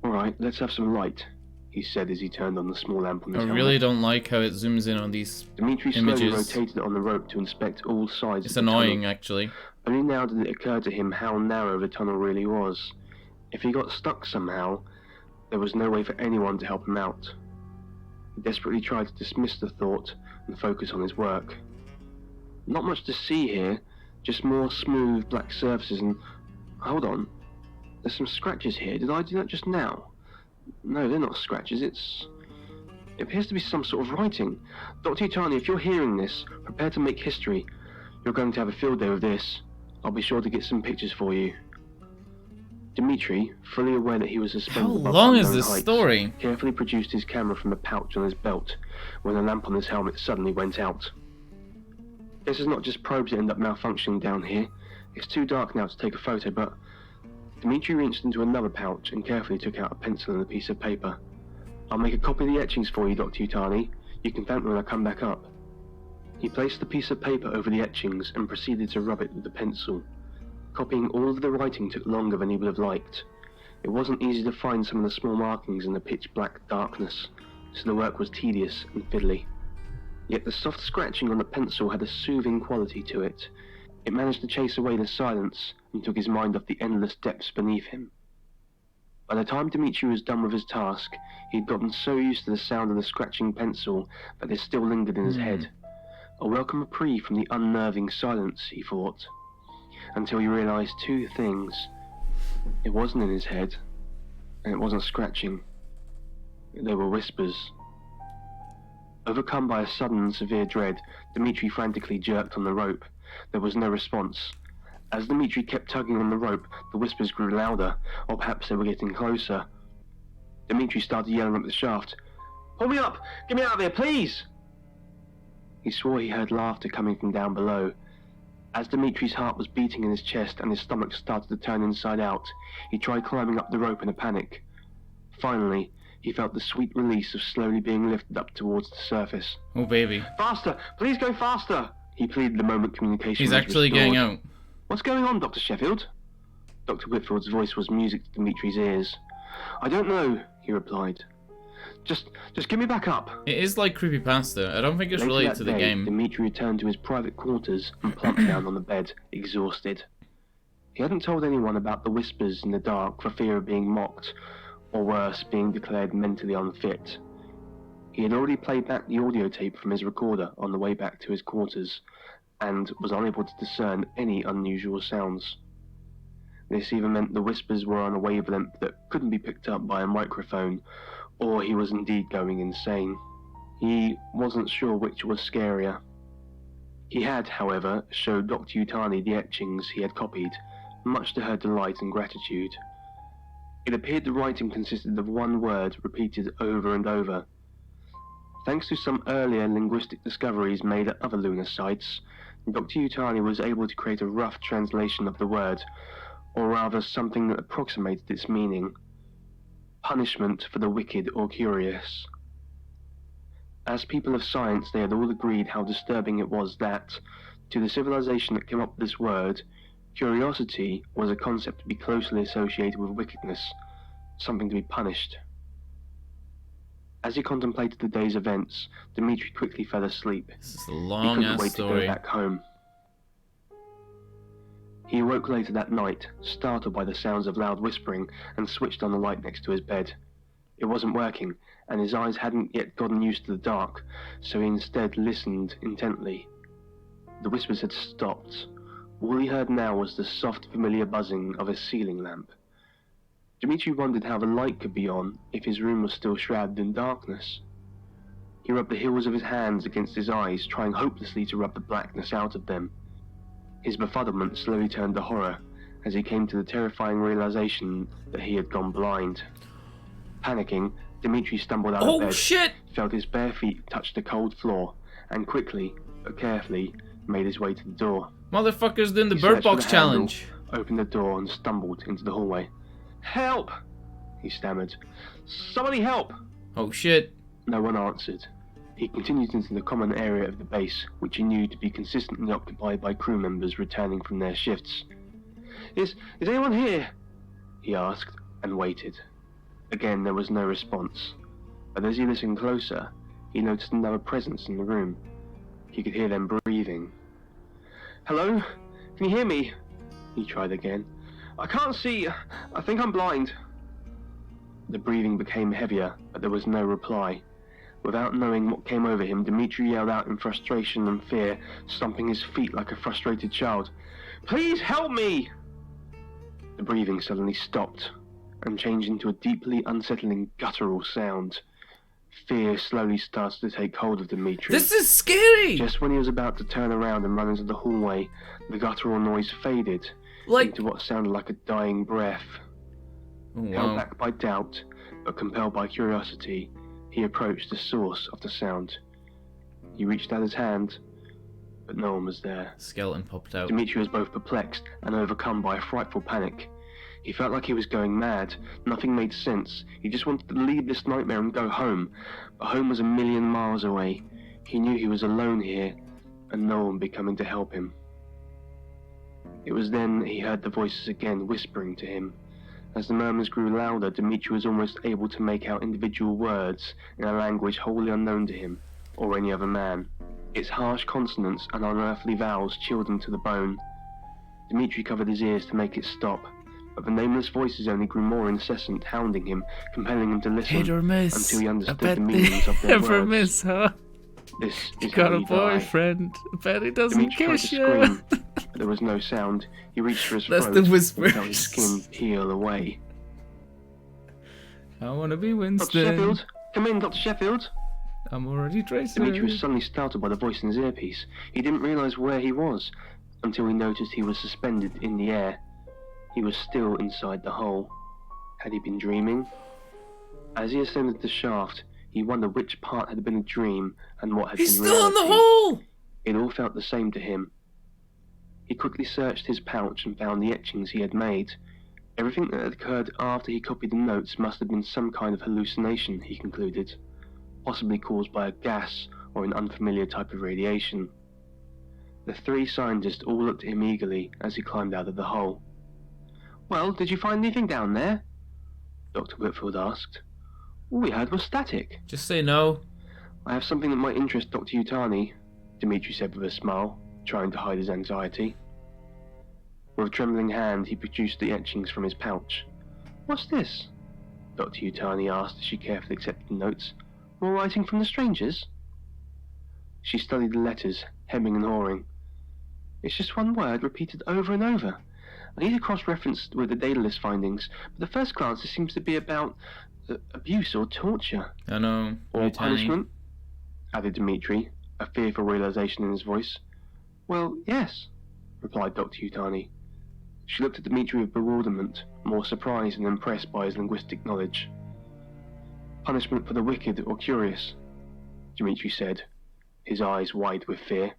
"All right, let's have some light," he said as he turned on the small lamp on his I helmet. really don't like how it zooms in on these Dimitri slowly images. rotated it on the rope to inspect all sides It's of the annoying, tunnel. actually. Only now did it occur to him how narrow the tunnel really was. If he got stuck somehow, there was no way for anyone to help him out. He desperately tried to dismiss the thought and focus on his work. Not much to see here, just more smooth black surfaces and... Hold on. There's some scratches here. Did I do that just now? No, they're not scratches. It appears to be some sort of writing. Dr. Utani, if you're hearing this, prepare to make history. You're going to have a field day with this. I'll be sure to get some pictures for you. Dimitri, fully aware that he was suspended How above long is unknown this heights, story? carefully produced his camera from a pouch on his belt when the lamp on his helmet suddenly went out. This is not just probes that end up malfunctioning down here. It's too dark now to take a photo, but... Dimitri reached into another pouch and carefully took out a pencil and a piece of paper. "I'll make a copy of the etchings for you, Dr. Utani. You can thank me when I come back up." He placed the piece of paper over the etchings and proceeded to rub it with the pencil. Copying all of the writing took longer than he would have liked. It wasn't easy to find some of the small markings in the pitch-black darkness, so the work was tedious and fiddly. Yet the soft scratching on the pencil had a soothing quality to it. It managed to chase away the silence and took his mind off the endless depths beneath him. By the time Dimitri was done with his task, he had gotten so used to the sound of the scratching pencil that it still lingered in his head. A welcome reprieve from the unnerving silence, he thought, until he realized two things. It wasn't in his head, and it wasn't scratching. They were whispers. Overcome by a sudden and severe dread, Dimitri frantically jerked on the rope. There was no response. As Dimitri kept tugging on the rope, the whispers grew louder, or perhaps they were getting closer. Dimitri started yelling up the shaft. "Pull me up! Get me out of here, please!" He swore he heard laughter coming from down below. As Dimitri's heart was beating in his chest and his stomach started to turn inside out, he tried climbing up the rope in a panic. Finally, he felt the sweet release of slowly being lifted up towards the surface. Oh, baby. "Faster! Please go faster!" he pleaded the moment communication He's was actually restored. getting out. "What's going on, Dr. Sheffield?" Dr. Whitfield's voice was music to Dimitri's ears. "I don't know," he replied. Just get me back up." It is like creepypasta. I don't think it's Later related that to the day, game. Dimitri returned to his private quarters and plumped down on the bed, exhausted. He hadn't told anyone about the whispers in the dark for fear of being mocked, or worse, being declared mentally unfit. He had already played back the audio tape from his recorder on the way back to his quarters, and was unable to discern any unusual sounds. This either meant the whispers were on a wavelength that couldn't be picked up by a microphone, or he was indeed going insane. He wasn't sure which was scarier. He had, however, showed Dr. Yutani the etchings he had copied, much to her delight and gratitude. It appeared the writing consisted of one word repeated over and over. Thanks to some earlier linguistic discoveries made at other lunar sites, Dr. Yutani was able to create a rough translation of the word, or rather something that approximated its meaning. Punishment for the wicked or curious. As people of science, they had all agreed how disturbing it was that, to the civilization that came up with this word, curiosity was a concept to be closely associated with wickedness, something to be punished. As he contemplated the day's events, Dimitri quickly fell asleep. This is a He long couldn't ass wait to story. go back home. He awoke later that night, startled by the sounds of loud whispering, and switched on the light next to his bed. It wasn't working, and his eyes hadn't yet gotten used to the dark, so he instead listened intently. The whispers had stopped. All he heard now was the soft, familiar buzzing of a ceiling lamp. Dimitri wondered how the light could be on if his room was still shrouded in darkness. He rubbed the heels of his hands against his eyes, trying hopelessly to rub the blackness out of them. His befuddlement slowly turned to horror as he came to the terrifying realization that he had gone blind. Panicking, Dimitri stumbled out of bed, Shit! felt his bare feet touch the cold floor, and quickly, but carefully, made his way to the door. Motherfucker's doing the He Bird searched for Box the handle, challenge. opened the door and stumbled into the hallway. "Help!" he stammered. "Somebody help!" Oh shit. No one answered. He continued into the common area of the base, which he knew to be consistently occupied by crew members returning from their shifts. Is anyone here?" he asked, and waited. Again there was no response, but as he listened closer, he noticed another presence in the room. He could hear them breathing. "Hello? Can you hear me?" he tried again. "I can't see. I think I'm blind." The breathing became heavier, but there was no reply. Without knowing what came over him, Dimitri yelled out in frustration and fear, stomping his feet like a frustrated child. "Please help me!" The breathing suddenly stopped and changed into a deeply unsettling guttural sound. Fear slowly started to take hold of Dimitri. This is scary! Just when he was about to turn around and run into the hallway, the guttural noise faded into what sounded like a dying breath. Oh, Held wow. back by doubt, but compelled by curiosity, he approached the source of the sound. He reached out his hand, but no one was there. Skeleton popped out. Dimitri was both perplexed and overcome by a frightful panic. He felt like he was going mad. Nothing made sense. He just wanted to leave this nightmare and go home. But home was a million miles away. He knew he was alone here, and no one would be coming to help him. It was then he heard the voices again whispering to him. As the murmurs grew louder, Dimitri was almost able to make out individual words in a language wholly unknown to him, or any other man. Its harsh consonants and unearthly vowels chilled him to the bone. Dimitri covered his ears to make it stop, but the nameless voices only grew more incessant, hounding him, compelling him to listen Hit or miss. until he I understood bet the meanings of their ever words. miss, huh? This You is got how a you die. boyfriend. I bet he doesn't Dimitri tried kiss to you. scream, but there was no sound. He reached for his That's throat the and whispers. felt his skin peel away. I wanna be "Dr. Winston. Sheffield? Come in, Dr. Sheffield?" I'm already tracing. Dimitri was suddenly startled by the voice in his earpiece. He didn't realise where he was until he noticed he was suspended in the air. He was still inside the hole. Had he been dreaming? As he ascended the shaft, he wondered which part had been a dream and what had He's been still reality. in the hole! It all felt the same to him. He quickly searched his pouch and found the etchings he had made. Everything that had occurred after he copied the notes must have been some kind of hallucination, he concluded, possibly caused by a gas or an unfamiliar type of radiation. The three scientists all looked at him eagerly as he climbed out of the hole. "Well, did you find anything down there?" Dr. Whitfield asked. "All we heard was static." Just say no. "I have something that might interest Dr. Yutani," Dimitri said with a smile, trying to hide his anxiety. With a trembling hand, he produced the etchings from his pouch. "What's this?" Dr. Yutani asked as she carefully accepted the notes. "More writing from the strangers?" She studied the letters, hemming and hawing. "It's just one word repeated over and over. I need a cross-reference with the Daedalus findings, but at first glance it seems to be about abuse or torture." I know. "Or Yutani. punishment," added Dimitri, a fearful realization in his voice. "Well, yes," replied Dr. Yutani. She looked at Dimitri with bewilderment, more surprised and impressed by his linguistic knowledge. "Punishment for the wicked or curious," Dimitri said, his eyes wide with fear.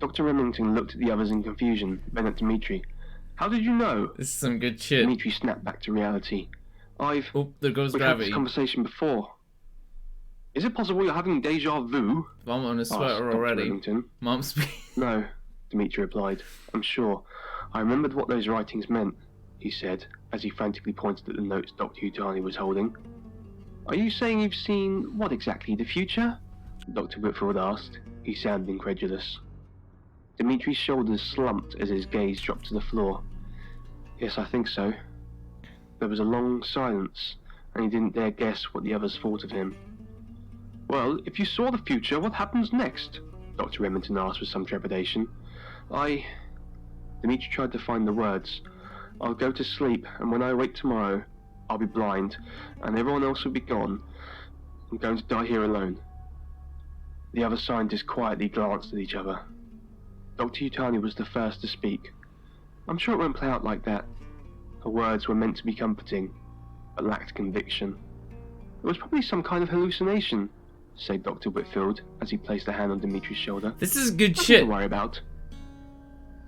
Dr. Remington looked at the others in confusion, then at Dimitri. "How did you know?" This is some good shit. Dimitri snapped back to reality. Oh, there goes We've had gravity. this conversation before. "Is it possible you're having deja vu?" Mom on his asked sweater Dr. already. Remington. Mom's. "No," Dimitri replied. "I'm sure. I remembered what those writings meant," he said, as he frantically pointed at the notes Dr. Yutani was holding. "Are you saying you've seen what exactly? The future?" Dr. Whitfield asked. He sounded incredulous. Dimitri's shoulders slumped as his gaze dropped to the floor. "Yes, I think so." There was a long silence, and he didn't dare guess what the others thought of him. "Well, if you saw the future, what happens next?" Dr. Remington asked with some trepidation. Dimitri tried to find the words. "I'll go to sleep, and when I wake tomorrow, I'll be blind, and everyone else will be gone. I'm going to die here alone." The other scientists quietly glanced at each other. Dr. Yutani was the first to speak. "I'm sure it won't play out like that." Her words were meant to be comforting, but lacked conviction. "It was probably some kind of hallucination," said Dr. Whitfield as he placed a hand on Dimitri's shoulder. This is good "Nothing shit. to worry about."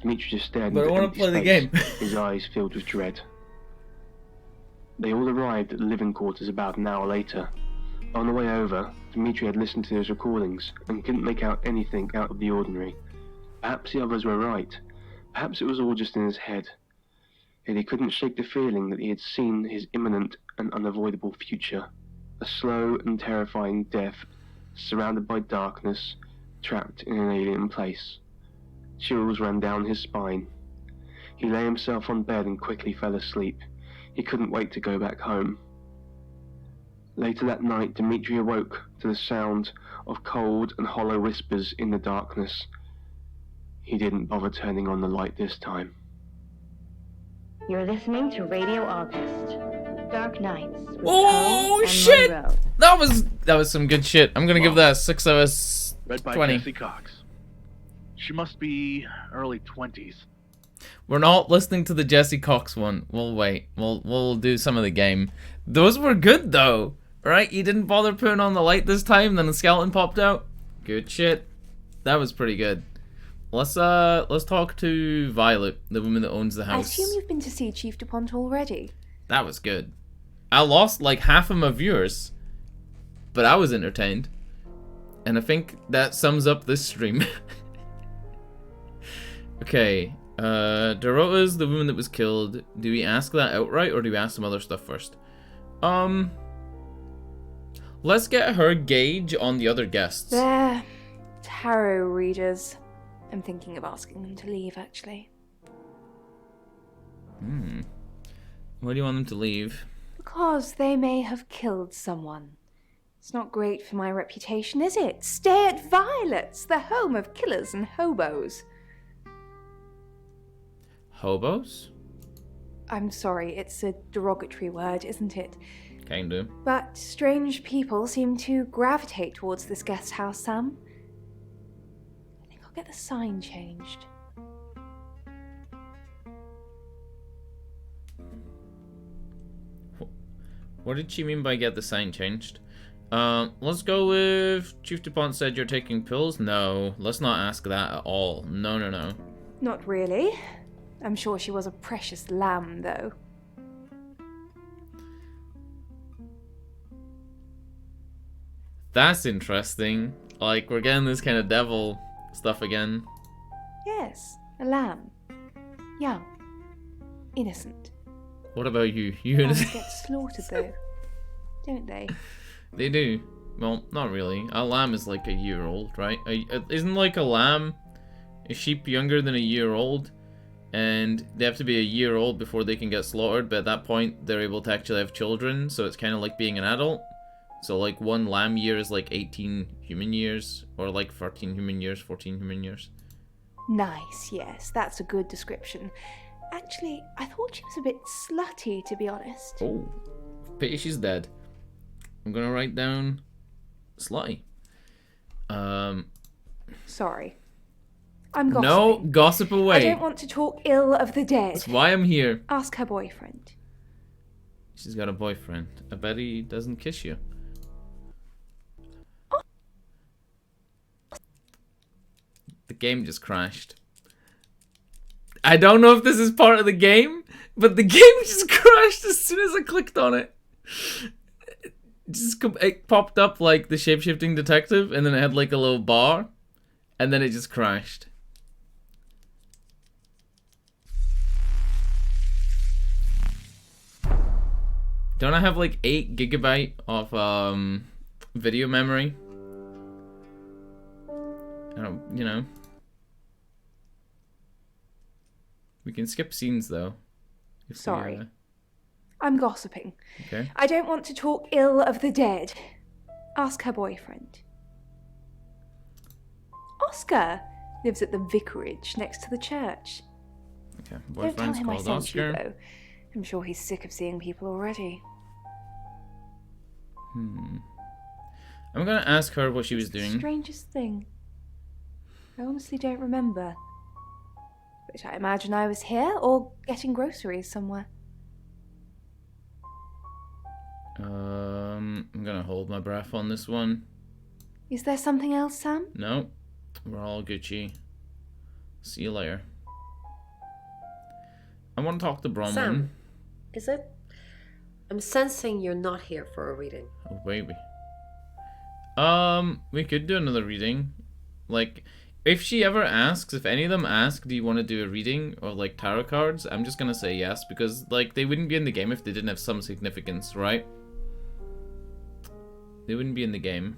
Dimitri just stared But I into wanna empty play the space, game. his eyes filled with dread. They all arrived at the living quarters about an hour later. On the way over, Dimitri had listened to those recordings and couldn't make out anything out of the ordinary. Perhaps the others were right. Perhaps it was all just in his head. Yet he couldn't shake the feeling that he had seen his imminent and unavoidable future. A slow and terrifying death, surrounded by darkness, trapped in an alien place. Chills ran down his spine. He lay himself on bed and quickly fell asleep. He couldn't wait to go back home. Later that night, Dimitri awoke to the sound of cold and hollow whispers in the darkness. He didn't bother turning on the light this time. You're listening to Radio August. Dark Nights. With Oh, Poe and shit! Monroe. That was some good shit. I'm gonna give that a 6 out of Read by 20. Jessie Cox. She must be early 20s. We're not listening to the Jesse Cox one. We'll wait. We'll do some of the game. Those were good though, right? You didn't bother putting on the light this time, then the skeleton popped out. Good shit. That was pretty good. Let's talk to Violet, the woman that owns the I house. assume you've been to see Chief DuPont already. That was good. I lost like half of my viewers, but I was entertained. And I think that sums up this stream. Okay, Dorota's the woman that was killed. Do we ask that outright, or do we ask some other stuff first? Let's get her gauge on the other guests. They're tarot readers. I'm thinking of asking them to leave, actually. Why do you want them to leave? Because they may have killed someone. It's not great for my reputation, is it? Stay at Violet's, the home of killers and hobos. Hobos? I'm sorry, it's a derogatory word, isn't it? Kinda. But strange people seem to gravitate towards this guest house, Sam. I think I'll get the sign changed. What did she mean by get the sign changed? Let's go with Chief DuPont said you're taking pills? No, let's not ask that at all. No, no, no. Not really. I'm sure she was a precious lamb, though. That's interesting. Like, we're getting this kind of devil stuff again. Yes, a lamb. Young. Innocent. What about you? You Lambs innocent? get slaughtered, though. Don't they? They do. Well, not really. A lamb is like a year old, right? Isn't like a lamb a sheep younger than a year old? And they have to be a year old before they can get slaughtered, but at that point they're able to actually have children, so it's kind of like being an adult. So like one lamb year is like 18 human years, or like 13 human years, 14 human years. Nice, yes, that's a good description. Actually, I thought she was a bit slutty, to be honest. Oh, pity she's dead. I'm gonna write down slutty. Sorry. I'm gossiping. No, gossip away. I don't want to talk ill of the dead. That's why I'm here. Ask her boyfriend. She's got a boyfriend. I bet he doesn't kiss you. The game just crashed. I don't know if this is part of the game, but the game just crashed as soon as I clicked on it. It popped up like the shape-shifting detective, and then it had like a little bar, and then it just crashed. Don't I have like 8 GB of video memory? I don't, you know. We can skip scenes though. Sorry. I'm gossiping. Okay. I don't want to talk ill of the dead. Ask her boyfriend. Oscar lives at the vicarage next to the church. Okay. Don't tell Boyfriend's him I called sent you, Oscar. though. I'm sure he's sick of seeing people already. I'm gonna ask her what she was The doing. strangest thing. I honestly don't remember. But I imagine I was here or getting groceries somewhere. I'm gonna hold my breath on this one. Is there something else, Sam? No, we're all Gucci. See you later. I want to talk to Bronwyn. Sam, is it? I'm sensing you're not here for a reading. Oh baby. We could do another reading. Like, if she ever asks, if any of them ask, do you want to do a reading or like tarot cards? I'm just gonna say yes, because like they wouldn't be in the game if they didn't have some significance, right? They wouldn't be in the game.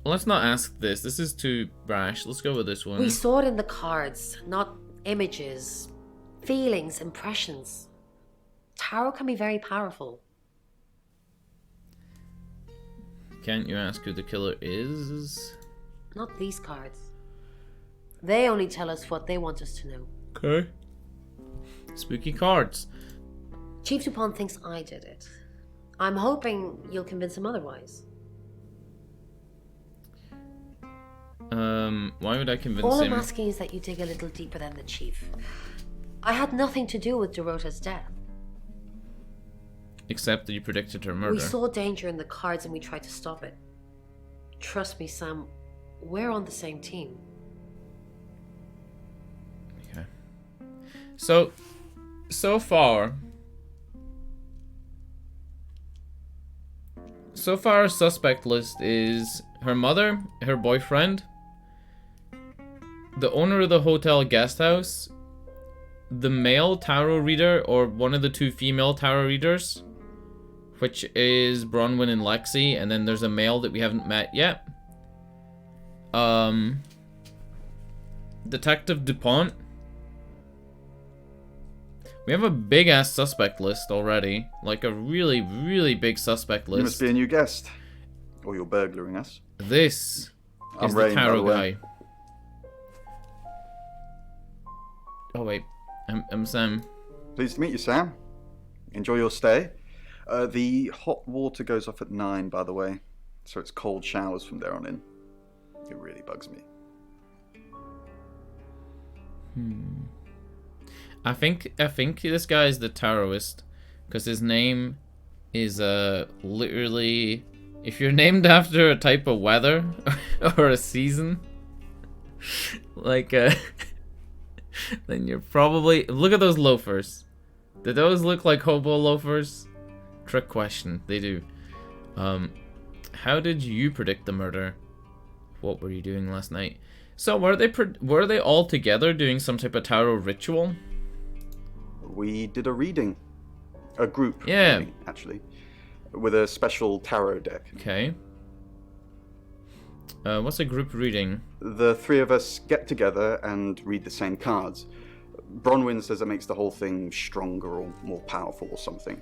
Let's not ask this. This is too brash. Let's go with this one. We saw it in the cards, not images, feelings, impressions. Tarot can be very powerful. Can't you ask who the killer is? Not these cards. They only tell us what they want us to know. Okay. Spooky cards. Chief DuPont thinks I did it. I'm hoping you'll convince him otherwise. Why would I convince All him? I'm asking is that you dig a little deeper than the chief. I had nothing to do with Dorota's death. Except that you predicted her murder. We saw danger in the cards and we tried to stop it. Trust me, Sam, we're on the same team. Okay. So far, our suspect list is her mother, her boyfriend, the owner of the hotel guest house, the male tarot reader, or one of the 2 female tarot readers, which is Bronwyn and Lexi, and then there's a male that we haven't met yet. Detective DuPont. We have a big ass suspect list already. Like a really, really big suspect list. You must be a new guest. Or you're burglaring us. This I'm is Rain, the by tarot the way. guy. Oh wait, I'm Sam. Pleased to meet you, Sam. Enjoy your stay. The hot water goes off at 9, by the way, so it's cold showers from there on in. It really bugs me. I think this guy is the tarotist, because his name is literally, if you're named after a type of weather or a season, like then you're probably, look at those loafers. Do those look like hobo loafers? Trick question. They do. How did you predict the murder? What were you doing last night? So were they all together doing some type of tarot ritual? We did a reading. A group Yeah. reading, actually. With a special tarot deck. Okay. What's a group reading? The three of us get together and read the same cards. Bronwyn says it makes the whole thing stronger or more powerful or something.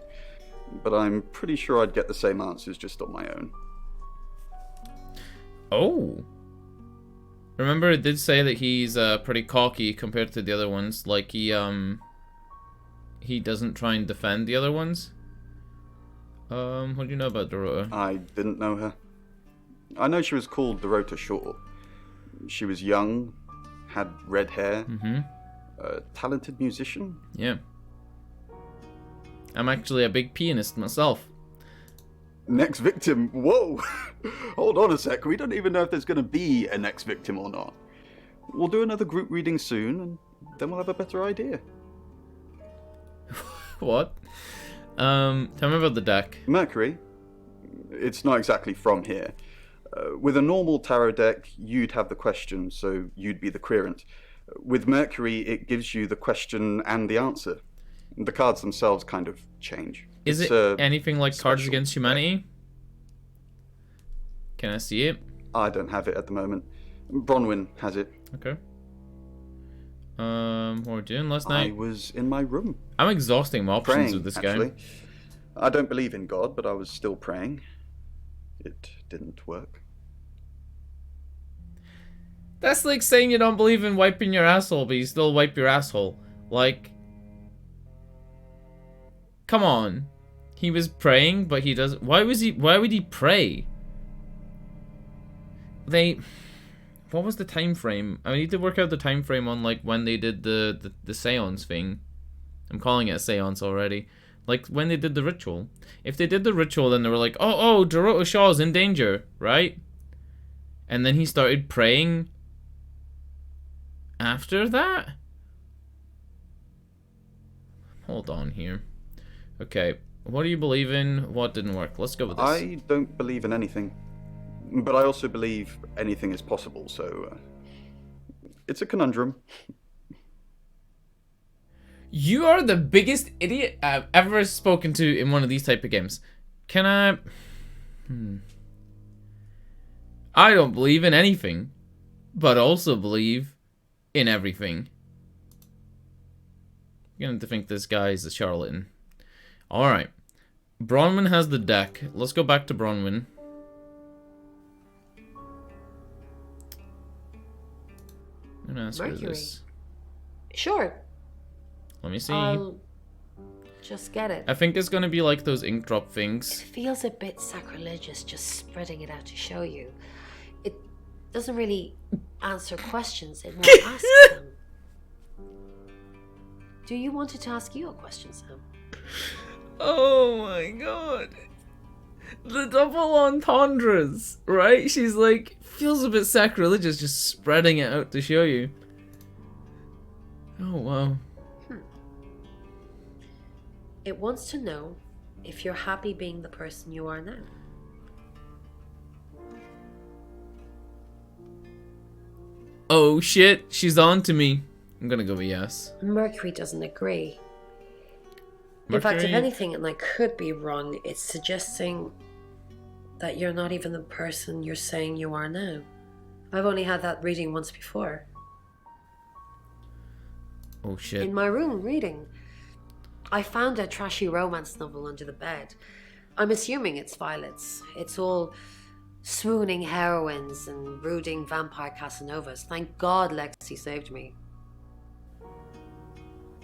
But I'm pretty sure I'd get the same answers just on my own. Oh. Remember it did say that he's pretty cocky compared to the other ones. Like he doesn't try and defend the other ones. What do you know about Dorota? I didn't know her. I know she was called Dorota Shaw. She was young, had red hair, a talented musician. Yeah. I'm actually a big pianist myself. Next victim? Whoa! Hold on a sec, we don't even know if there's going to be a next victim or not. We'll do another group reading soon, and then we'll have a better idea. What? Tell me about the deck. Mercury? It's not exactly from here. With a normal tarot deck, you'd have the question, so you'd be the querent. With Mercury, it gives you the question and the answer. The cards themselves kind of change. Is It's it anything like Cards special Against Humanity? Can I see it? I don't have it at the moment. Bronwyn has it. Okay. What were we doing last I night? was in my room. I'm exhausting my options Praying, with this actually. game. I don't believe in God, but I was still praying. It didn't work. That's like saying you don't believe in wiping your asshole, but you still wipe your asshole. Like, come on. He was praying, but he doesn't. Why would he pray? What was the time frame? I need to work out the time frame on like when they did the seance thing. I'm calling it a seance already. Like when they did the ritual. If they did the ritual, then they were like, oh, Dorota Shaw's in danger, right? And then he started praying after that? Hold on here. Okay, what do you believe in? What didn't work? Let's go with this. I don't believe in anything. But I also believe anything is possible, so it's a conundrum. You are the biggest idiot I've ever spoken to in one of these type of games. Can I... I don't believe in anything, but also believe in everything. I'm going to think this guy is a charlatan. Alright. Bronwyn has the deck. Let's go back to Bronwyn. I'm gonna ask her Mercury. this. Sure. Let me see. I'll just get it. I think it's gonna be like those ink drop things. It feels a bit sacrilegious just spreading it out to show you. It doesn't really answer questions, it more asks them. Do you want it to ask you a question, Sam? Oh my god. The double entendres, right? She's like, feels a bit sacrilegious just spreading it out to show you. Oh wow. It wants to know if you're happy being the person you are now. Oh shit, she's on to me. I'm gonna go with yes. Mercury doesn't agree. In fact, if Mercury- anything, and I could be wrong, it's suggesting that you're not even the person you're saying you are now. I've only had that reading once before. Oh shit. In my room, reading. I found a trashy romance novel under the bed. I'm assuming it's Violet's. It's all swooning heroines and brooding vampire Casanovas. Thank God Lexi saved me.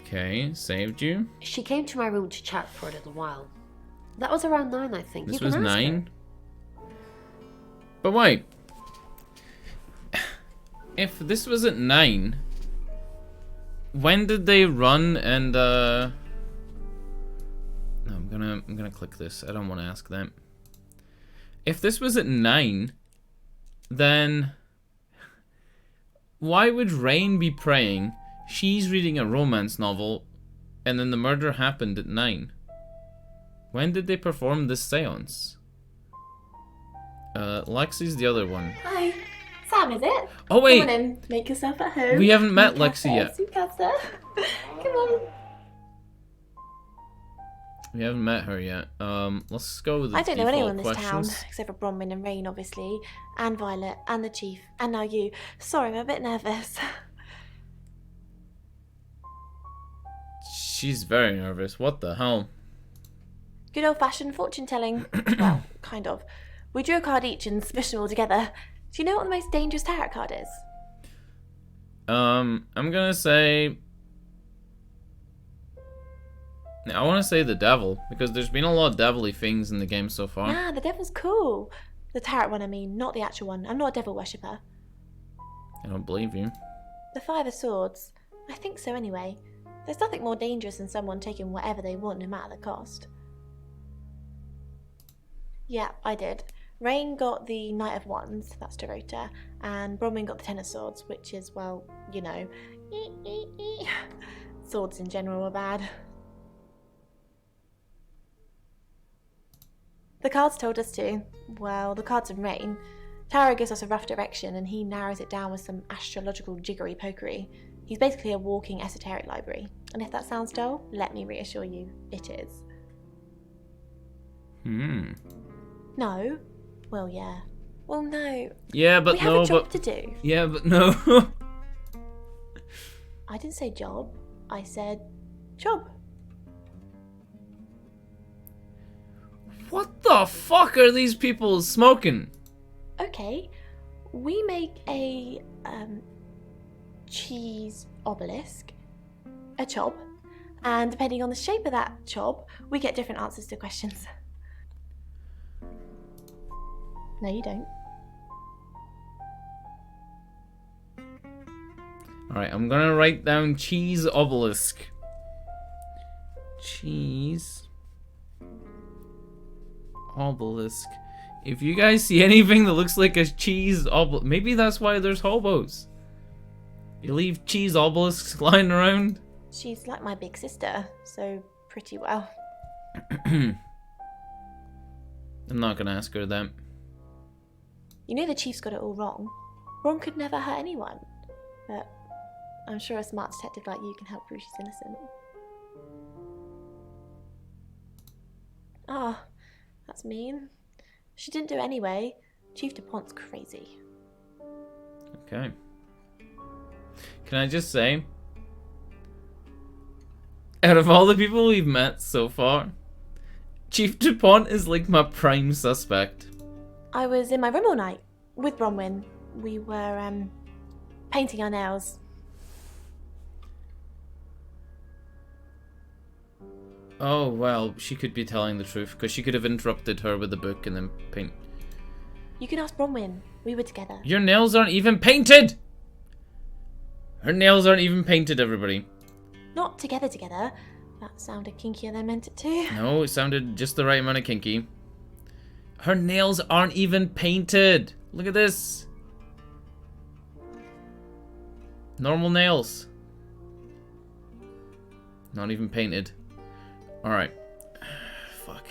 Okay, saved you. She came to my room to chat for a little while. That was around 9, I think. This You was can ask 9? her. But wait. If this was at 9, when did they run and No, I'm gonna click this. I don't want to ask them. If this was at 9, then why would Rain be praying? She's reading a romance novel, and then the murder happened at 9. When did they perform this seance? Lexi's the other one. Hi, Sam, is it? Oh wait, Come on in, make yourself at home. we haven't met You Lexi yet. Come on. We haven't met her yet. Let's go with the I don't know default anyone in this town, questions. except for Bronwyn and Rain, obviously, and Violet, and the Chief, and now you. Sorry, I'm a bit nervous. She's very nervous. What the hell? Good old-fashioned fortune-telling. Well, kind of. We drew a card each and smushed them all together. Do you know what the most dangerous tarot card is? I'm gonna say... I want to say the devil, because there's been a lot of devilly things in the game so far. Nah, the devil's cool. The tarot one, I mean, not the actual one. I'm not a devil worshipper. I don't believe you. The 5 of Swords. I think so anyway. There's nothing more dangerous than someone taking whatever they want, no matter the cost. Yeah, I did. Rain got the Knight of Wands, that's Dorota, and Bronwyn got the Ten of Swords, which is, well, you know, swords in general are bad. The cards told us to. Well, the cards of Rain. Tarot gives us a rough direction, and he narrows it down with some astrological jiggery-pokery. He's basically a walking esoteric library. And if that sounds dull, let me reassure you, it is. No? Well, yeah. Well, no. Yeah, but we have no, a job but... to do. Yeah, but no. I didn't say job. I said job. What the fuck are these people smoking? Okay. We make a cheese obelisk, a chob, and depending on the shape of that chob, we get different answers to questions. No, you don't. Alright, I'm gonna write down cheese obelisk. Cheese obelisk. If you guys see anything that looks like a cheese obelisk, maybe that's why there's hobos. You leave cheese obelisks lying around? She's like my big sister, so pretty well. I'm not gonna ask her that. You know the Chief's got it all wrong. Ron could never hurt anyone. But I'm sure a smart detective like you can help prove she's innocent. Ah, that's mean. She didn't do it anyway. Chief DuPont's crazy. Okay. Can I just say, out of all the people we've met so far, Chief DuPont is like my prime suspect. I was in my room all night with Bronwyn. We were painting our nails. Oh, well, she could be telling the truth, because she could have interrupted her with the book and then paint. You can ask Bronwyn. We were together. Your nails aren't even painted! Her nails aren't even painted, everybody. Not together. That sounded kinkier than I meant it to. No, it sounded just the right amount of kinky. Her nails aren't even painted! Look at this! Normal nails. Not even painted. Alright. Fuck.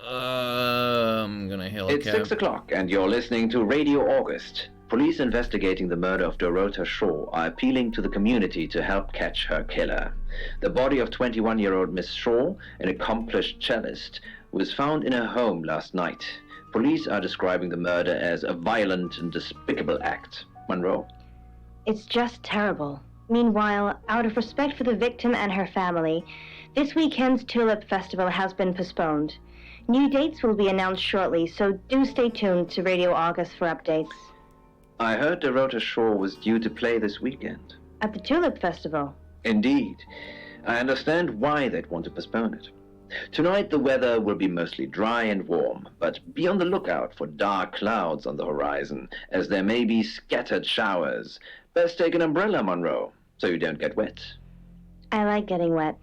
I'm gonna hail a It's cab. 6 o'clock and you're listening to Radio August. Police investigating the murder of Dorota Shaw are appealing to the community to help catch her killer. The body of 21-year-old Miss Shaw, an accomplished cellist, was found in her home last night. Police are describing the murder as a violent and despicable act. Monroe. It's just terrible. Meanwhile, out of respect for the victim and her family, this weekend's Tulip Festival has been postponed. New dates will be announced shortly, so do stay tuned to Radio August for updates. I heard Dorota Shaw was due to play this weekend. At the Tulip Festival. Indeed. I understand why they'd want to postpone it. Tonight the weather will be mostly dry and warm, but be on the lookout for dark clouds on the horizon, as there may be scattered showers. Best take an umbrella, Monroe, so you don't get wet. I like getting wet.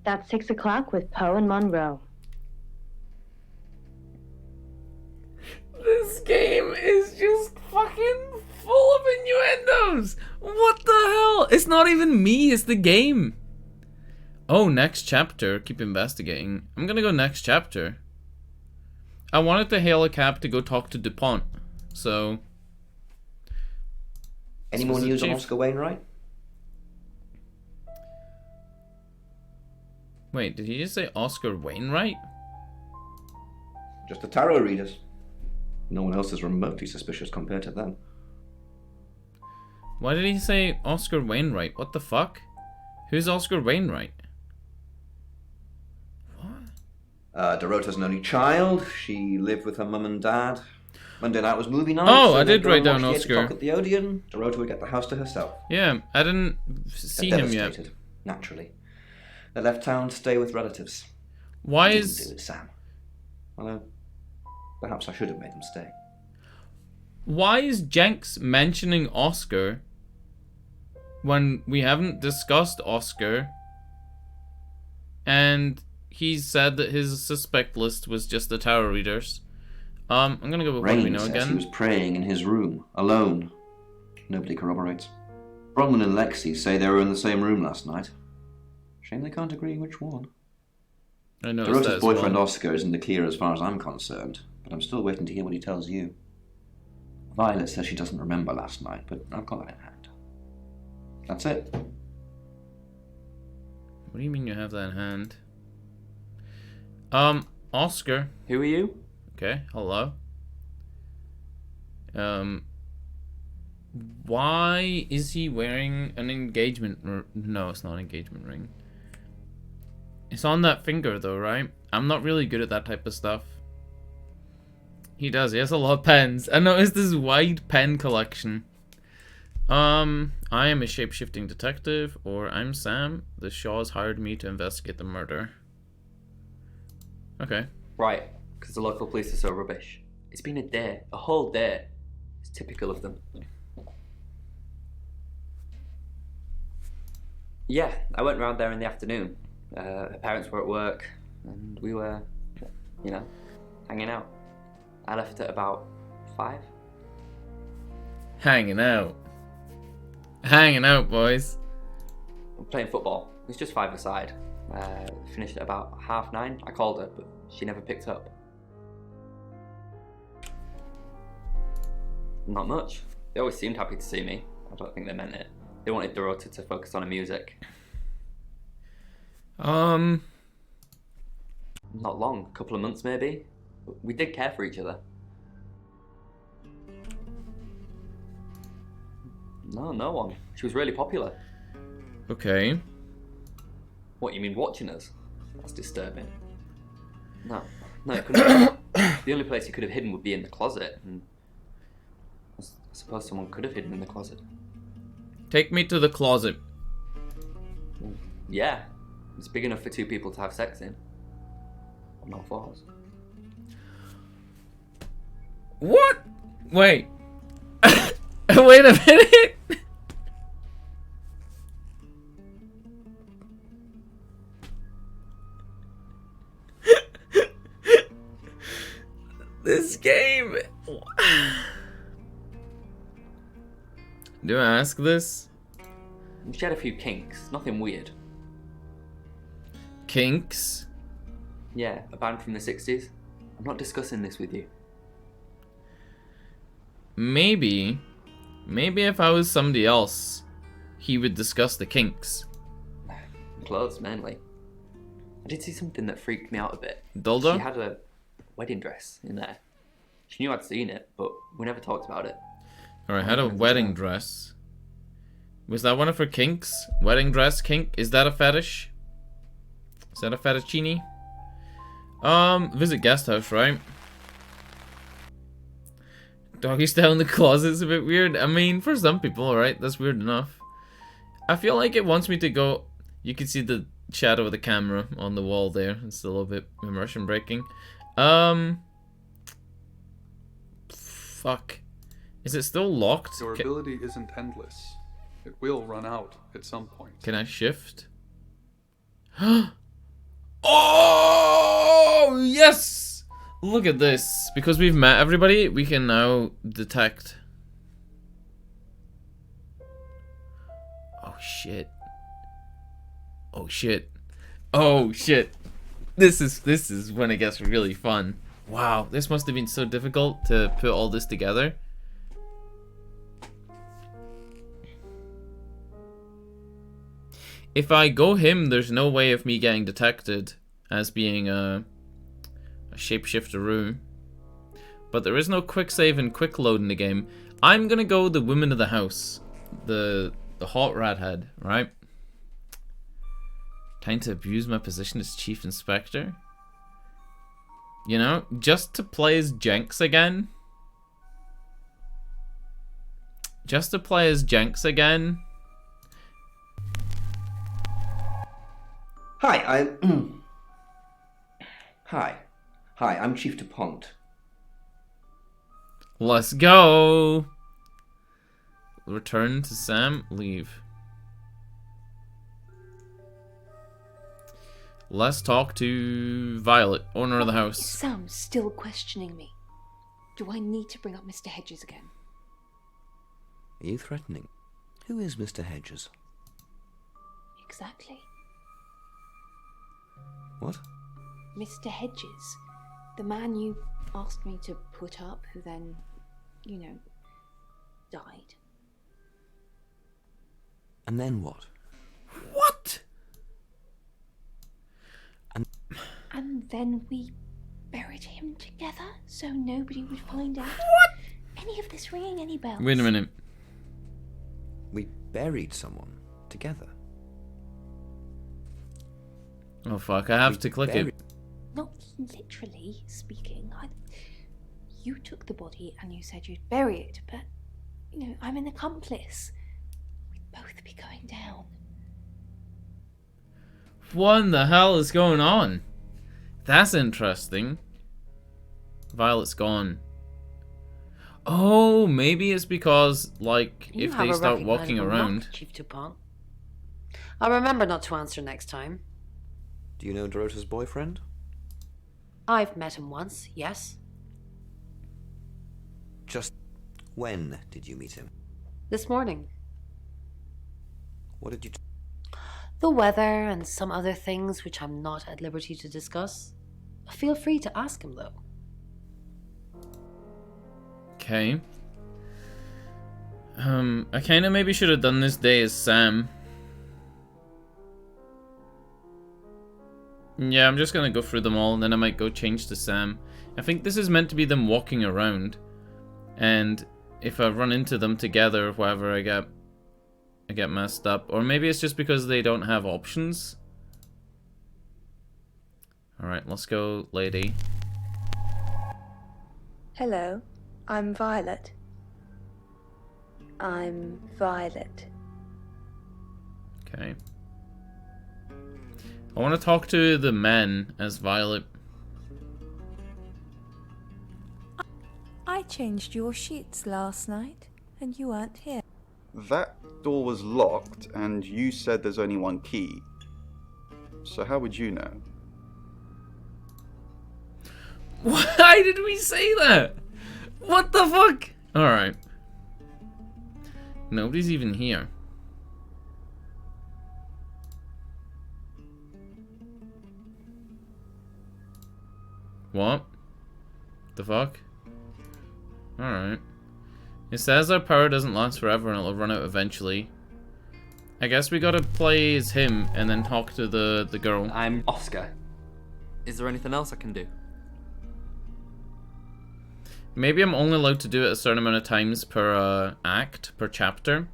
That's 6 o'clock with Poe and Monroe. This game is just fucking full of innuendos. What the hell? It's not even me, it's the game. Oh, next chapter. Keep investigating. I'm gonna go next chapter. I wanted to hail a cab to go talk to DuPont, so... Any more news on Oscar Wainwright? Wait, did he just say Oscar Wainwright? Just the tarot readers. No one else is remotely suspicious compared to them. Why did he say Oscar Wainwright? What the fuck? Who's Oscar Wainwright? Dorota's an only child. She lived with her mum and dad. Monday night was movie night. Oh, so I they'd did go write and down watch Oscar. 8 o'clock at the Odeon. Dorota would get the house to herself. Yeah, I didn't see him yet. Devastated, naturally. They left town to stay with relatives. Why Didn't is... do it, Sam. Well, perhaps I should have made them stay. Why is Jenks mentioning Oscar when we haven't discussed Oscar? And he said that his suspect list was just the tarot readers. I'm gonna go with what we Rain know says again. he was praying in his room, alone. Nobody corroborates. Bronwyn and Lexi say they were in the same room last night. Shame they can't agree which one. I noticed that Dorota's as boyfriend well. Oscar isn't the clear as far as I'm concerned, but I'm still waiting to hear what he tells you. Violet says she doesn't remember last night, but I've got that in hand. That's it. What do you mean you have that in hand? Oscar. Who are you? Okay, hello. Why is he wearing an engagement no, it's not an engagement ring. It's on that finger though, right? I'm not really good at that type of stuff. He does, he has a lot of pens. I noticed this wide pen collection. I am a shape-shifting detective, or I'm Sam. The Shaws hired me to investigate the murder. Okay. Right, because the local police are so rubbish. It's been a day, a whole day. It's typical of them. Yeah, I went round there in the afternoon. Her parents were at work, and we were, you know, hanging out. I left at about 5. Hanging out. Hanging out, boys. I'm playing football. It was just 5-a-side. Finished at about 9:30. I called her, but she never picked up. Not much. They always seemed happy to see me. I don't think they meant it. They wanted Dorota to focus on her music. Not long, a couple of months maybe. But we did care for each other. No one. She was really popular. Okay. What, you mean watching us? That's disturbing. No, it couldn't be. The only place you could have hidden would be in the closet, and I suppose someone could have hidden in the closet. Take me to the closet. Yeah, it's big enough for 2 people to have sex in. I'm not forced. What? Wait. Wait a minute. This game. Do I ask this? She had a few kinks, nothing weird. Kinks? Yeah, a band from the 60s. I'm not discussing this with you. Maybe if I was somebody else, he would discuss the kinks. Clothes, mainly. I did see something that freaked me out a bit. Dildo? She had a wedding dress in there. She knew I'd seen it, but we never talked about it. Alright, had a wedding dress. Was that one of her kinks? Wedding dress kink? Is that a fetish? Is that a fettuccine? Visit guest house, right? Doggy style in the closet is a bit weird. I mean, for some people, alright, that's weird enough. I feel like it wants me to go... You can see the shadow of the camera on the wall there. It's a little bit immersion breaking. Fuck. Is it still locked? Your ability isn't endless. It will run out at some point. Can I shift? Oh, yes! Look at this. Because we've met everybody, we can now detect. Oh, shit. Oh, shit. Oh, shit. This is when it gets really fun. Wow, this must have been so difficult to put all this together. If I go him, there's no way of me getting detected as being a shapeshifter-oo. But there is no quick save and quick load in the game. I'm gonna go the woman of the house. The hot redhead, right? Time to abuse my position as chief inspector. You know, just to play as Jenks again. Just to play as Jenks again. Hi, Hi, I'm Chief DuPont. Let's go. Return to Sam. Leave. Let's talk to Violet, owner of the house. Is Sam still questioning me? Do I need to bring up Mr. Hedges again? Are you threatening? Who is Mr. Hedges? Exactly. What? Mr. Hedges. The man you asked me to put up, who then, you know, died. And then what? What? And then we buried him together, so nobody would find out. What? Any of this ringing any bells? Wait a minute. We buried someone together. Oh fuck, I have to click it. Not literally speaking. You took the body and you said you'd bury it, but, you know, I'm an accomplice. We'd both be going down. What in the hell is going on? That's interesting. Violet's gone. Oh, maybe it's because, like, You if have they a start walking recognizable around. knock, Chief DuPont. I'll remember not to answer next time. Do you know Dorota's boyfriend? I've met him once, yes. Just when did you meet him? This morning. What did you... The weather and some other things which I'm not at liberty to discuss. Feel free to ask him, though. Okay. I kinda maybe should have done this day as Sam. Yeah, I'm just gonna go through them all, and then I might go change to Sam. I think this is meant to be them walking around. And if I run into them together or whatever, I get messed up. Or maybe it's just because they don't have options. Alright, let's go, lady. Hello, I'm Violet. I'm Violet. Okay. I want to talk to the men as Violet. I changed your sheets last night, and you weren't here. That door was locked, and you said there's only one key. So how would you know? Why did we say that? What the fuck? Alright. Nobody's even here. What? The fuck? Alright. It says our power doesn't last forever and it'll run out eventually. I guess we gotta play as him and then talk to the girl. I'm Oscar. Is there anything else I can do? Maybe I'm only allowed to do it a certain amount of times per act, per chapter.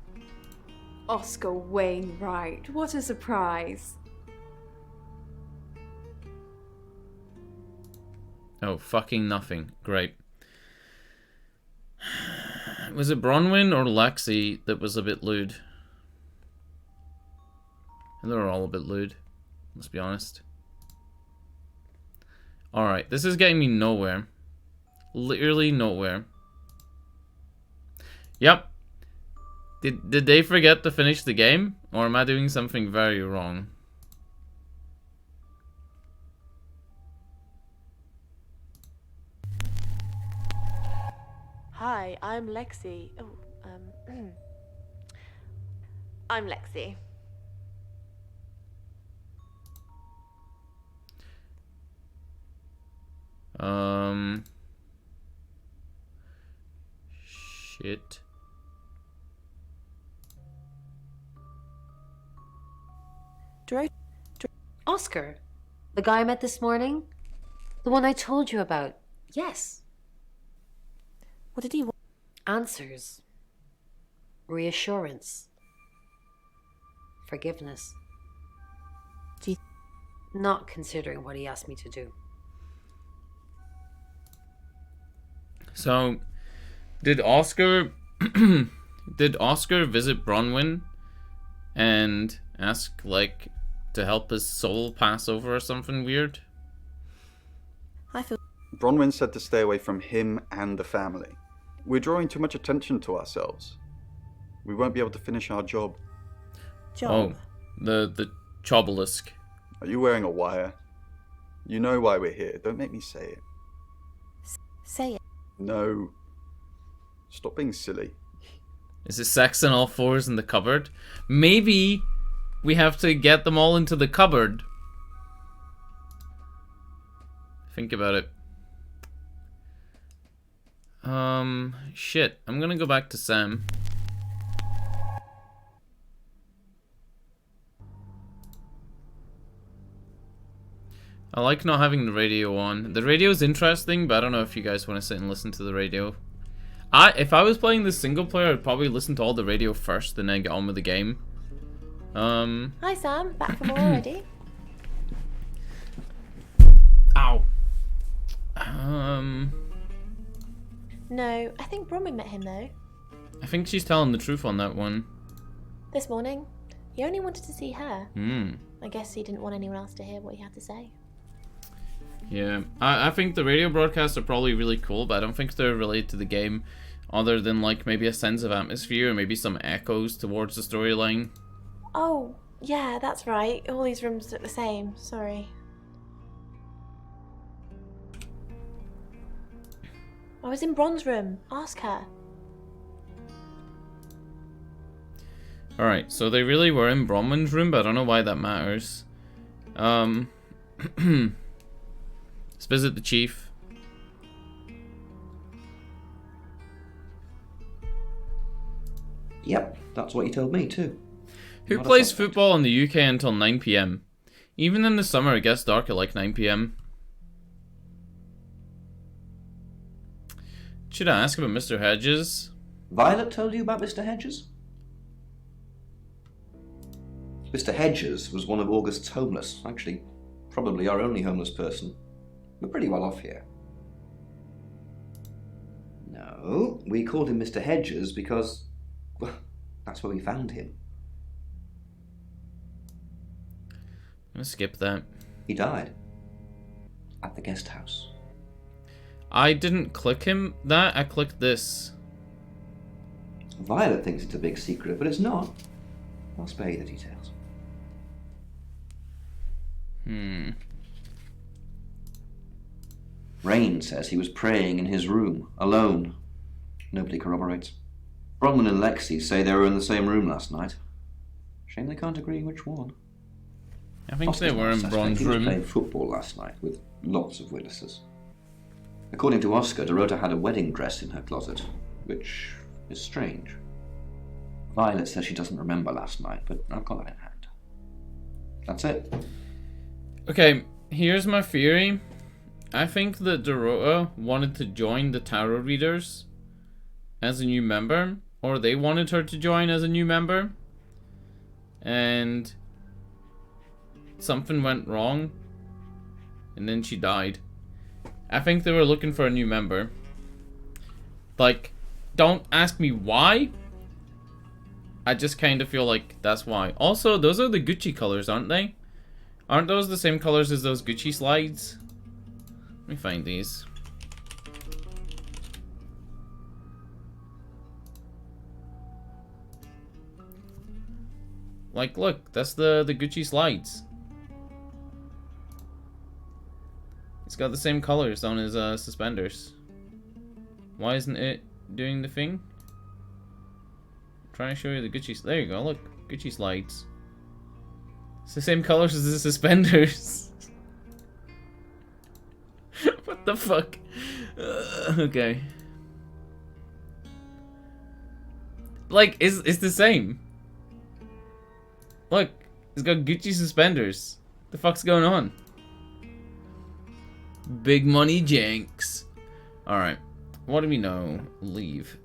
Oscar Wainwright, what a surprise. Oh, fucking nothing. Great. Was it Bronwyn or Lexi that was a bit lewd? And they were all a bit lewd, let's be honest. Alright, this is getting me nowhere. Literally nowhere. Yep. Did they forget to finish the game? Or am I doing something very wrong? Hi, I'm Lexi. Oh, I'm Lexi. Shit. Oscar, the guy I met this morning, the one I told you about. Yes. What did he want? Answers. Reassurance. Forgiveness. Not considering what he asked me to do. So, did Oscar visit Bronwyn and ask, like, to help his soul pass over or something weird? I feel... Bronwyn said to stay away from him and the family. We're drawing too much attention to ourselves. We won't be able to finish our job. Oh, the chobelisk. Are you wearing a wire? You know why we're here. Don't make me say it. Say it. No. Stop being silly. Is it sex on all fours in the cupboard? Maybe we have to get them all into the cupboard. Think about it. Shit. I'm gonna go back to Sam. I like not having the radio on. The radio is interesting, but I don't know if you guys want to sit and listen to the radio. If I was playing this single player, I'd probably listen to all the radio first and then get on with the game. Hi Sam, back from already? Ow. No, I think Bronwyn met him though. I think she's telling the truth on that one. This morning. He only wanted to see her. Hmm. I guess he didn't want anyone else to hear what he had to say. Yeah, I think the radio broadcasts are probably really cool, but I don't think they're related to the game, other than like maybe a sense of atmosphere or maybe some echoes towards the storyline. Oh, yeah, that's right. All these rooms look the same. Sorry. I was in Bron's room. Ask her. Alright, so they really were in Bronwyn's room, but I don't know why that matters. Let's visit the chief. Yep, that's what he told me too. Who Not a plays suspect. football in the UK until 9 PM? Even in the summer, it gets dark at like 9 PM. Should I ask about Mr. Hedges? Violet told you about Mr. Hedges? Mr. Hedges was one of August's homeless. Actually, probably our only homeless person. We're pretty well off here. No, we called him Mr. Hedges because, well, that's where we found him. I'm gonna skip that. He died. At the guest house. I didn't click him that, I clicked this. Violet thinks it's a big secret, but it's not. I'll spare you the details. Rain says he was praying in his room, alone. Nobody corroborates. Bronwyn and Lexi say they were in the same room last night. Shame they can't agree which one. I think they were in Suspect Bron's he was room. playing football last night with lots of witnesses. According to Oscar, Dorota had a wedding dress in her closet, which is strange. Violet says she doesn't remember last night, but I've got that in hand. That's it. Okay, here's my theory. I think that Dorota wanted to join the tarot readers as a new member, or they wanted her to join as a new member, and something went wrong, and then she died. I think they were looking for a new member. Like, Don't ask me why. I just kind of feel like that's why. Also, those are the Gucci colors, aren't they? Aren't those the same colors as those Gucci slides? Let me find these. Like, look, that's the Gucci slides. It's got the same colors on his suspenders. Why isn't it doing the thing? I'm trying to show you the Gucci. There you go. Look, Gucci slides. It's the same colors as the suspenders. What the fuck? Okay. Like, it's the same. Look, it's got Gucci suspenders. The fuck's going on? Big money janks. Alright. What do we know? Leave.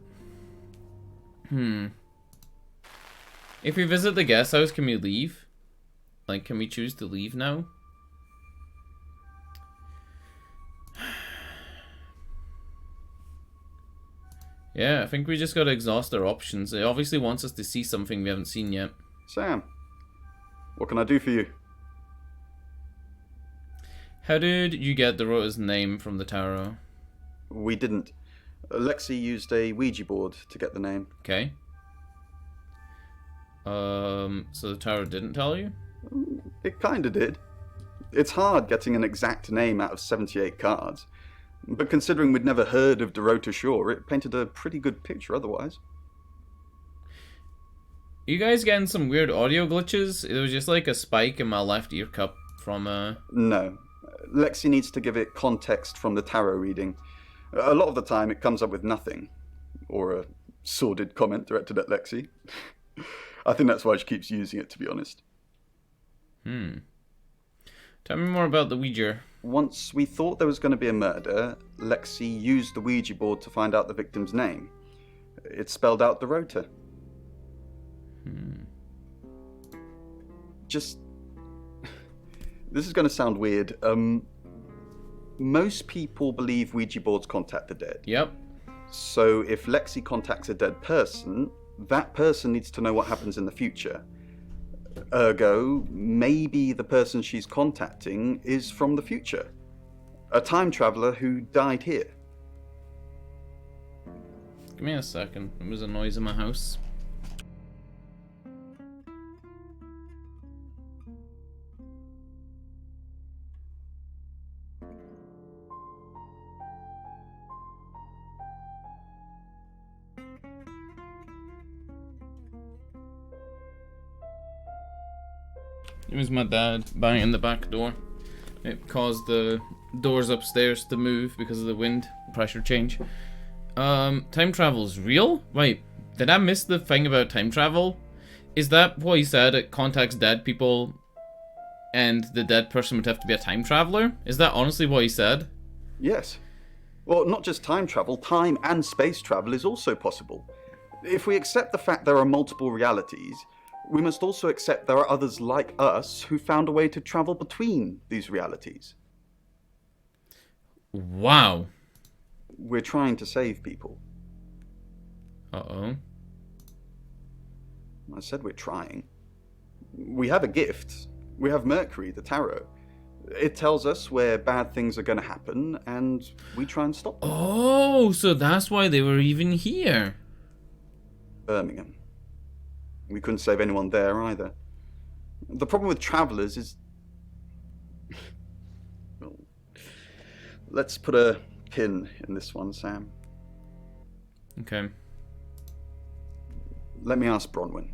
If we visit the guest house, can we leave? Like, can we choose to leave now? Yeah, I think we just gotta exhaust our options. It obviously wants us to see something we haven't seen yet. Sam, what can I do for you? How did you get Dorota's name from the tarot? We didn't. Lexi used a Ouija board to get the name. Okay. So the tarot didn't tell you? It kinda did. It's hard getting an exact name out of 78 cards. But considering we'd never heard of Dorota Shaw, it painted a pretty good picture otherwise. You guys getting some weird audio glitches? It was just like a spike in my left ear cup from No. Lexi needs to give it context from the tarot reading. A lot of the time it comes up with nothing. Or a sordid comment directed at Lexi. I think that's why she keeps using it, to be honest. Tell me more about the Ouija. Once we thought there was going to be a murder, Lexi used the Ouija board to find out the victim's name. It spelled out Dorota. Just... This is going to sound weird. Most people believe Ouija boards contact the dead. Yep. So if Lexi contacts a dead person, that person needs to know what happens in the future. Ergo, maybe the person she's contacting is from the future. A time traveler who died here. Give me a second. There was a noise in my house. It was my dad banging the back door. It caused the doors upstairs to move because of the wind pressure change. Time travel's real? Wait, did I miss the thing about time travel? Is that what he said? It contacts dead people and the dead person would have to be a time traveler? Is that honestly what he said? Yes. Well, not just time travel, time and space travel is also possible. If we accept the fact there are multiple realities, we must also accept there are others like us who found a way to travel between these realities. Wow. We're trying to save people. Uh-oh. I said we're trying. We have a gift. We have Mercury, the tarot. It tells us where bad things are going to happen, and we try and stop them. Oh, so that's why they were even here. Birmingham. We couldn't save anyone there either. The problem with travellers is... Well, let's put a pin in this one, Sam. Okay. Let me ask Bronwyn.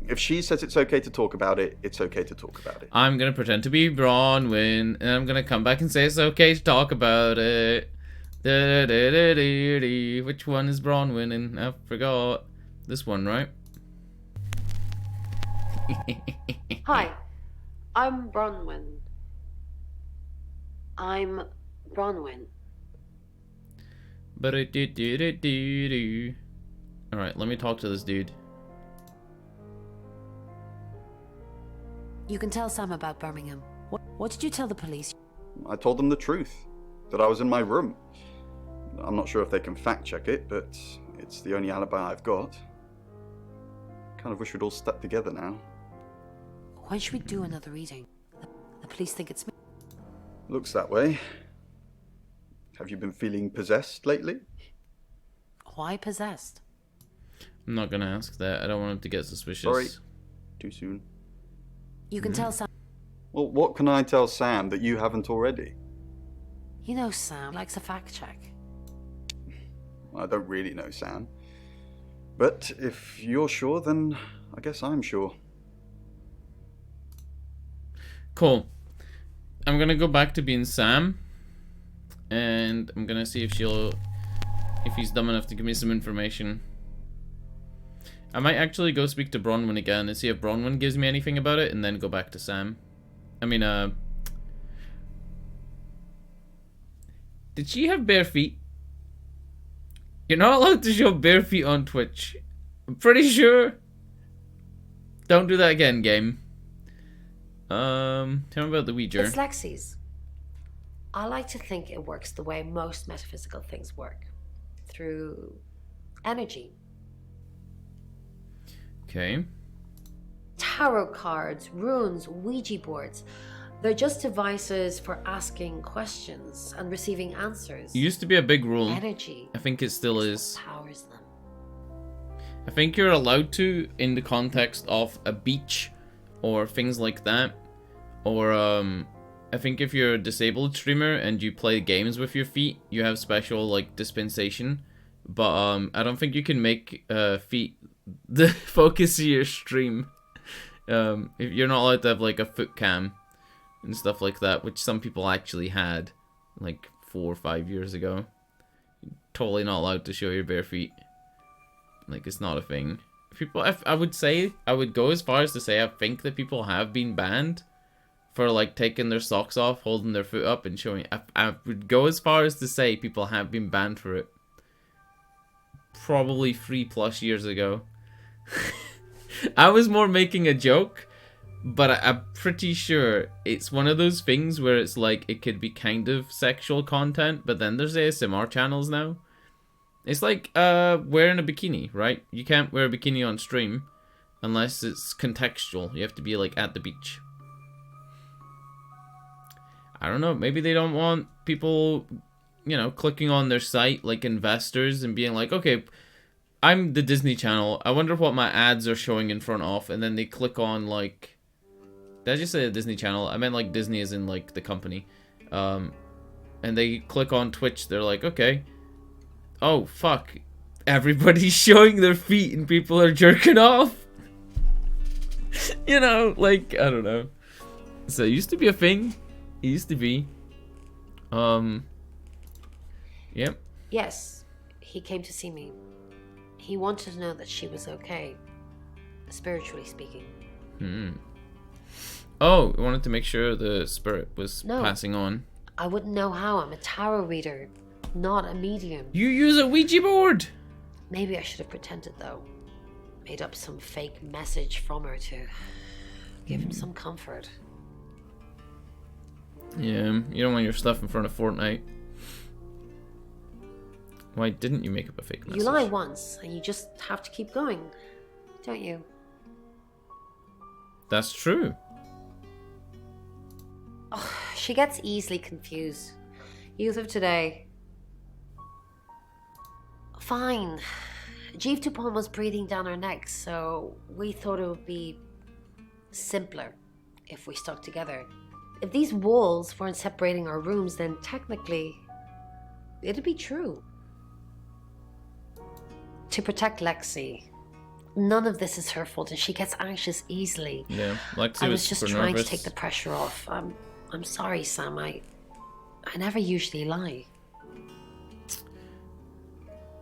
If she says it's okay to talk about it, it's okay to talk about it. I'm gonna pretend to be Bronwyn, and I'm gonna come back and say it's okay to talk about it. Which one is Bronwyn? And I forgot. This one, right? Hi, I'm Bronwyn. Alright, let me talk to this dude. You can tell Sam about Birmingham. What did you tell the police? I told them the truth. That I was in my room. I'm not sure if they can fact check it, but It's the only alibi I've got. Kind of wish we'd all stuck together now. When should we do another reading? The police think it's me. Looks that way. Have you been feeling possessed lately? Why possessed? I'm not gonna ask that. I don't want him to get suspicious. Sorry. Too soon. You can tell Sam. Well, what can I tell Sam that you haven't already? You know Sam likes a fact check. I don't really know Sam. But if you're sure, then I guess I'm sure. Cool. I'm gonna go back to being Sam. And I'm gonna see if he's dumb enough to give me some information. I might actually go speak to Bronwyn again and see if Bronwyn gives me anything about it, and then go back to Sam. I mean, did she have bare feet? You're not allowed to show bare feet on Twitch. I'm pretty sure. Don't do that again, game. Tell me about the Ouija. It's Lexi's. I like to think it works the way most metaphysical things work. Through energy. Okay. Tarot cards, runes, Ouija boards. They're just devices for asking questions and receiving answers. It used to be a big rule. Energy. I think it still is. Powers them. I think you're allowed to in the context of a beach or things like that. Or I think if you're a disabled streamer and you play games with your feet, you have special like dispensation. But I don't think you can make feet the focus of your stream. If you're not allowed to have like a foot cam and stuff like that, which some people actually had like 4 or 5 years ago. You're totally not allowed to show your bare feet. Like, it's not a thing. People, I would go as far as to say I think that people have been banned for like taking their socks off, holding their foot up and showing. I would go as far as to say people have been banned for it. Probably 3+ years ago. I was more making a joke, but I'm pretty sure it's one of those things where it's like it could be kind of sexual content, but then there's ASMR channels now. It's like wearing a bikini, right? You can't wear a bikini on stream unless it's contextual. You have to be like at the beach. I don't know, maybe they don't want people, you know, clicking on their site like investors and being like, okay, I'm the Disney Channel. I wonder what my ads are showing in front of, and then they click on like, did I just say the Disney Channel? I meant like Disney as in like the company. And they click on Twitch. They're like, okay, oh fuck, everybody's showing their feet and people are jerking off. You know, like, I don't know. So it used to be a thing. It used to be. Yep. Yes, he came to see me. He wanted to know that she was okay, spiritually speaking. Oh, I wanted to make sure the spirit was passing on. I wouldn't know how. I'm a tarot reader, not a medium. You use a Ouija board! Maybe I should have pretended, though. Made up some fake message from her to give him some comfort. Yeah, you don't want your stuff in front of Fortnite. Why didn't you make up a fake message? You lie once, and you just have to keep going, don't you? That's true. Oh, she gets easily confused. Youth of today. Fine. Jeeve Dupont was breathing down her neck, so we thought it would be simpler if we stuck together. If these walls weren't separating our rooms, then technically it'd be true. To protect Lexi. None of this is her fault, and she gets anxious easily. Yeah, Lexi I was just trying nervous. to take the pressure off. I'm sorry, Sam. I never usually lie.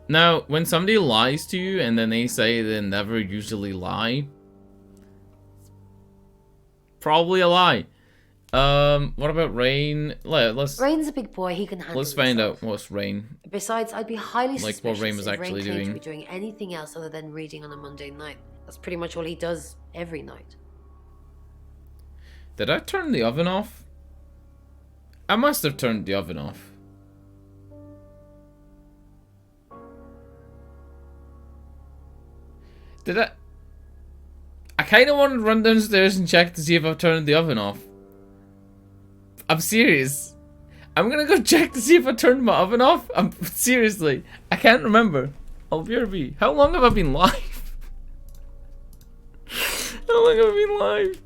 Now, when somebody lies to you and then they say they never usually lie, probably a lie. What about Rain? Rain's a big boy. He can handle Let's find out what's Rain. Besides, I'd be highly Like suspicious what Rain was if actually Rain claimed doing. to be doing anything else other than reading on a Monday night. That's pretty much all he does every night. Did I turn the oven off? I must have turned the oven off. Did I kind of want to run downstairs and check to see if I've turned the oven off. I'm serious. I'm gonna go check to see if I turned my oven off. Seriously. I can't remember. I'll BRB. How long have I been live? How long have I been live?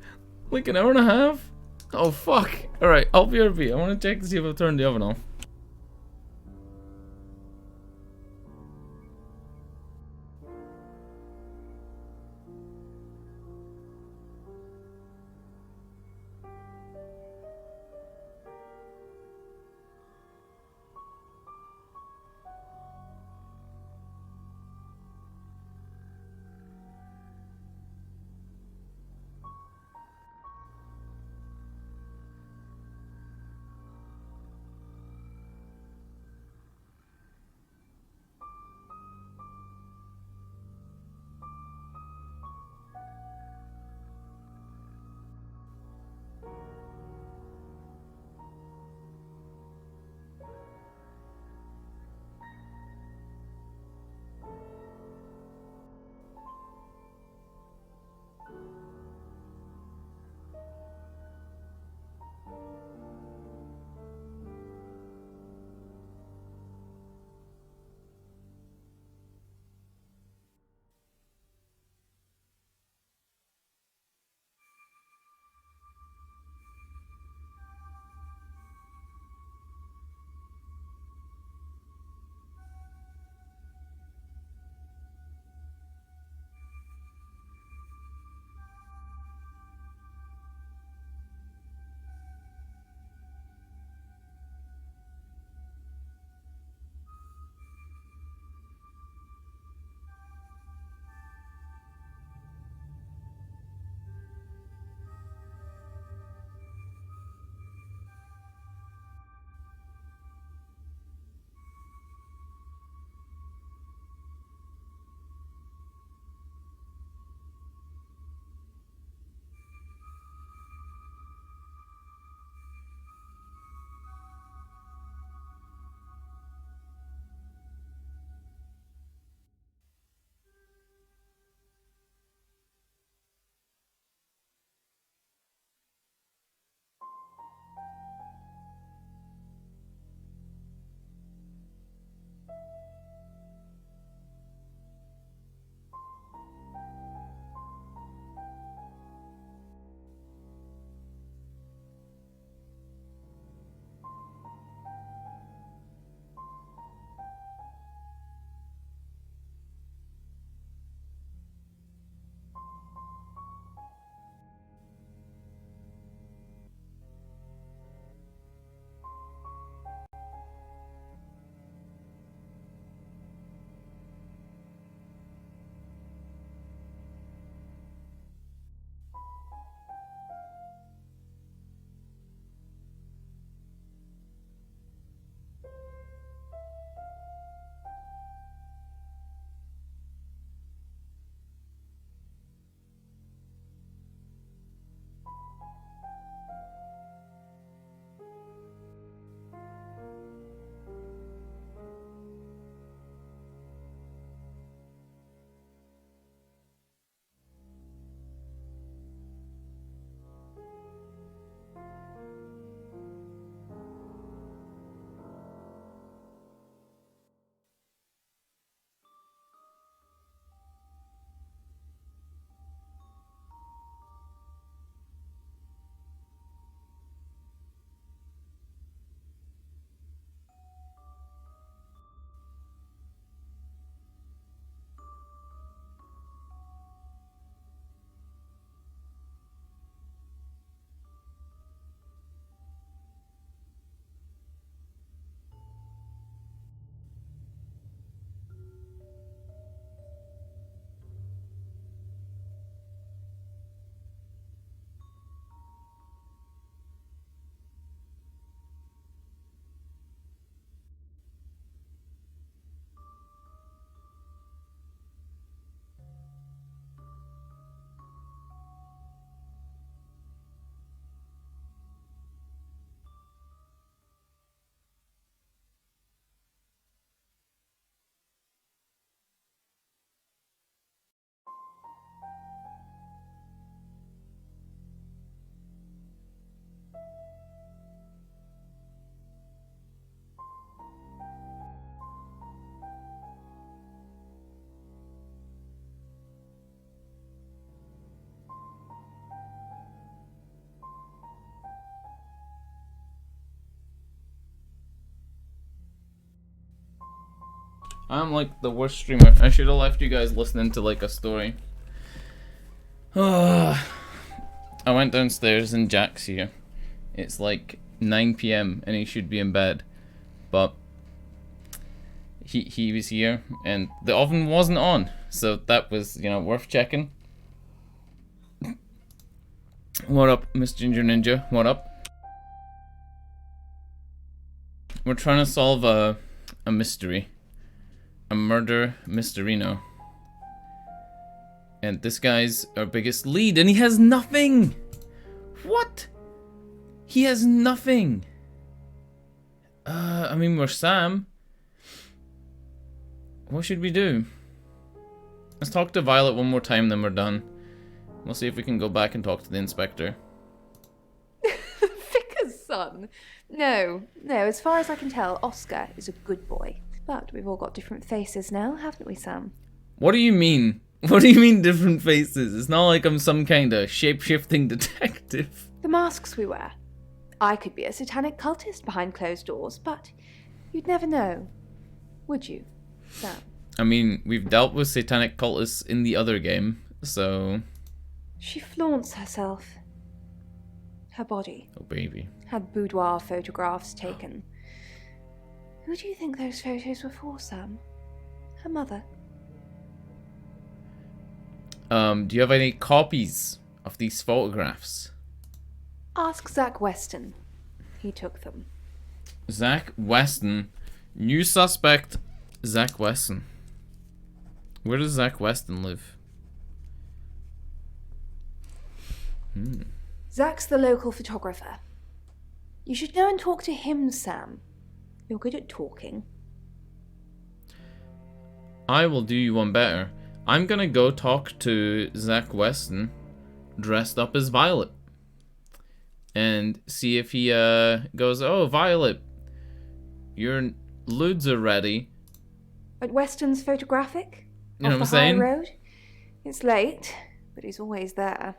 Like an hour and a half? Oh fuck. Alright, I'll BRB. I want to check to see if I've turned the oven off. I'm like the worst streamer. I should have left you guys listening to like a story. I went downstairs and Jack's here. It's like 9 PM and he should be in bed. But he was here and the oven wasn't on. So that was, you know, worth checking. What up, Miss Ginger Ninja? What up? We're trying to solve a mystery. A murder mysterino. And this guy's our biggest lead, and he has nothing! What? He has nothing! I mean, we're Sam. What should we do? Let's talk to Violet one more time, then we're done. We'll see if we can go back and talk to the inspector. Vicar's son? No, as far as I can tell, Oscar is a good boy. But we've all got different faces now, haven't we, Sam? What do you mean? What do you mean different faces? It's not like I'm some kind of shape-shifting detective. The masks we wear. I could be a satanic cultist behind closed doors, but you'd never know, would you, Sam? I mean, we've dealt with satanic cultists in the other game, so... She flaunts herself. Her body. Oh, baby. Had boudoir photographs taken. Who do you think those photos were for, Sam? Her mother? Do you have any copies of these photographs? Ask Zach Weston. He took them. Zach Weston. New suspect, Zach Weston. Where does Zach Weston live? Zach's the local photographer. You should go and talk to him, Sam. You're good at talking. I will do you one better. I'm gonna go talk to Zach Weston dressed up as Violet. And see if he goes, oh, Violet, your ludes are ready. At Weston's Photographic? You know what I'm off the High saying? Road? It's late, but he's always there.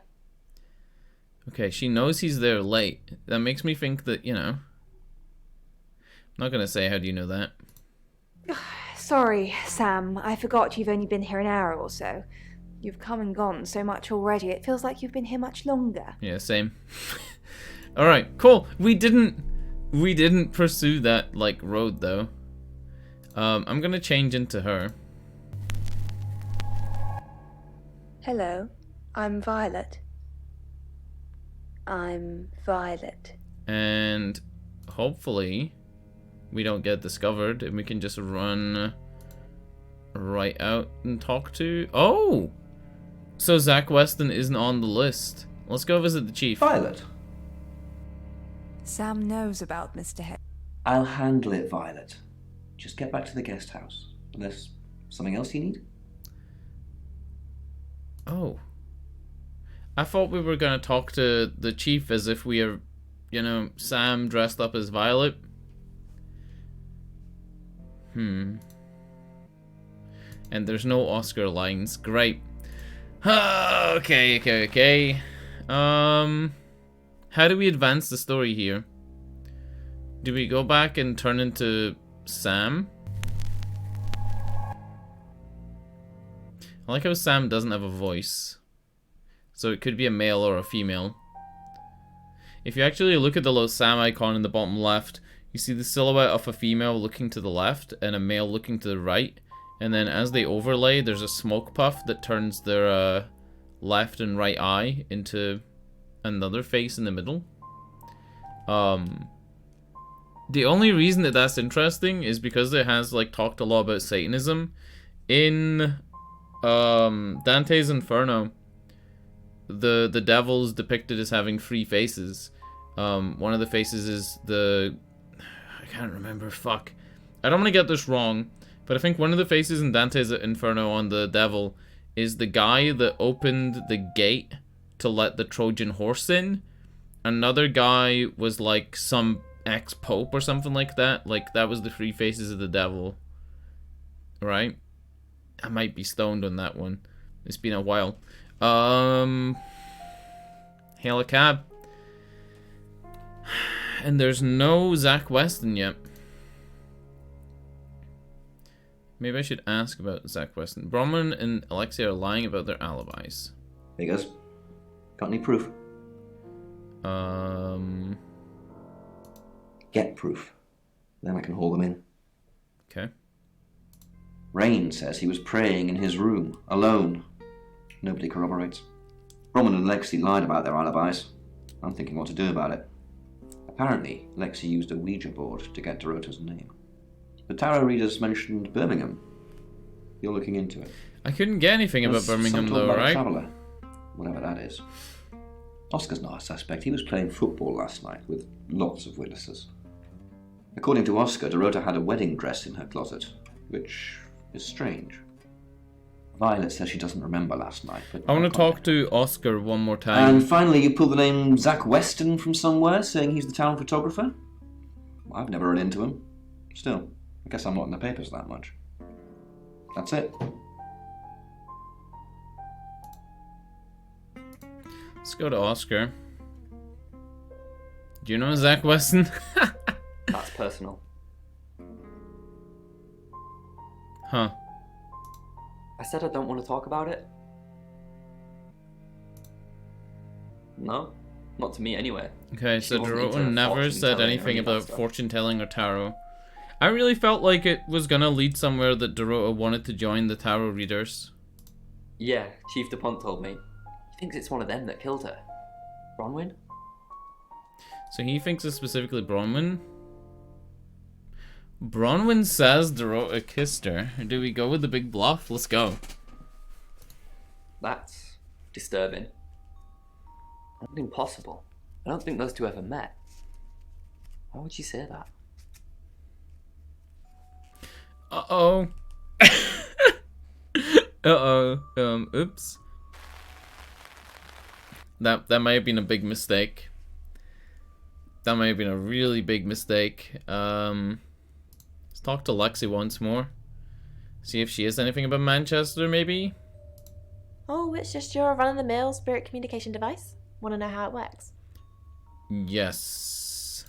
Okay, she knows he's there late. That makes me think that, you know... I'm not gonna say, how do you know that? Sorry, Sam. I forgot you've only been here an hour or so. You've come and gone so much already, it feels like you've been here much longer. Yeah, same. Alright, cool. We didn't pursue that, like, road, though. I'm gonna change into her. Hello, I'm Violet. I'm Violet. And hopefully we don't get discovered and we can just run right out and talk to... Oh! So Zach Weston isn't on the list. Let's go visit the chief. Violet. Sam knows about Mr. Hedge. I'll handle it, Violet. Just get back to the guest house. Unless something else you need? Oh. I thought we were gonna talk to the chief as if we are, you know, Sam dressed up as Violet. And there's no Oscar lines. Great. Okay. How do we advance the story here? Do we go back and turn into Sam? I like how Sam doesn't have a voice. So it could be a male or a female. If you actually look at the little Sam icon in the bottom left, you see the silhouette of a female looking to the left and a male looking to the right. And then as they overlay, there's a smoke puff that turns their left and right eye into another face in the middle. The only reason that that's interesting is because it has like talked a lot about Satanism. In Dante's Inferno, the devil's depicted as having 3 faces. One of the faces is the... I can't remember, fuck. I don't want to get this wrong, but I think one of the faces in Dante's Inferno on the devil is the guy that opened the gate to let the Trojan horse in. Another guy was like some ex-pope or something like that. Like, that was the 3 faces of the devil. Right? I might be stoned on that one. It's been a while. Hail a cab. And there's no Zach Weston yet. Maybe I should ask about Zach Weston. Bronwyn and Lexi are lying about their alibis. There he goes. Got any proof? Get proof. Then I can haul them in. Okay. Rain says he was praying in his room, alone. Nobody corroborates. Bronwyn and Lexi lied about their alibis. I'm thinking what to do about it. Apparently, Lexi used a Ouija board to get Dorota's name. The tarot readers mentioned Birmingham. You're looking into it. I couldn't get anything about Birmingham though, right? Traveller, whatever that is. Oscar's not a suspect. He was playing football last night with lots of witnesses. According to Oscar, Dorota had a wedding dress in her closet, which is strange. Violet says she doesn't remember last night. But I want to talk to Oscar one more time. And finally, you pull the name Zach Weston from somewhere, saying he's the town photographer? I've never run into him. Still, I guess I'm not in the papers that much. That's it. Let's go to Oscar. Do you know Zach Weston? That's personal. Huh. I said I don't want to talk about it. No, not to me anyway. Okay, so She wasn't into Dorota never fortune said telling or anything any of that about stuff. fortune telling or tarot. I really felt like it was gonna lead somewhere that Dorota wanted to join the tarot readers. Yeah, Chief DuPont told me. He thinks it's one of them that killed her. Bronwyn? So he thinks it's specifically Bronwyn. Bronwyn says Dorota kissed her. Do we go with the big bluff? Let's go. That's disturbing. Not impossible. I don't think those two ever met. Why would she say that? Uh-oh. Uh-oh. Oops. That might have been a big mistake. That might have been a really big mistake. Let's talk to Lexi once more. See if she has anything about Manchester, maybe? Oh, it's just your run-of-the-mill spirit communication device. Want to know how it works? Yes.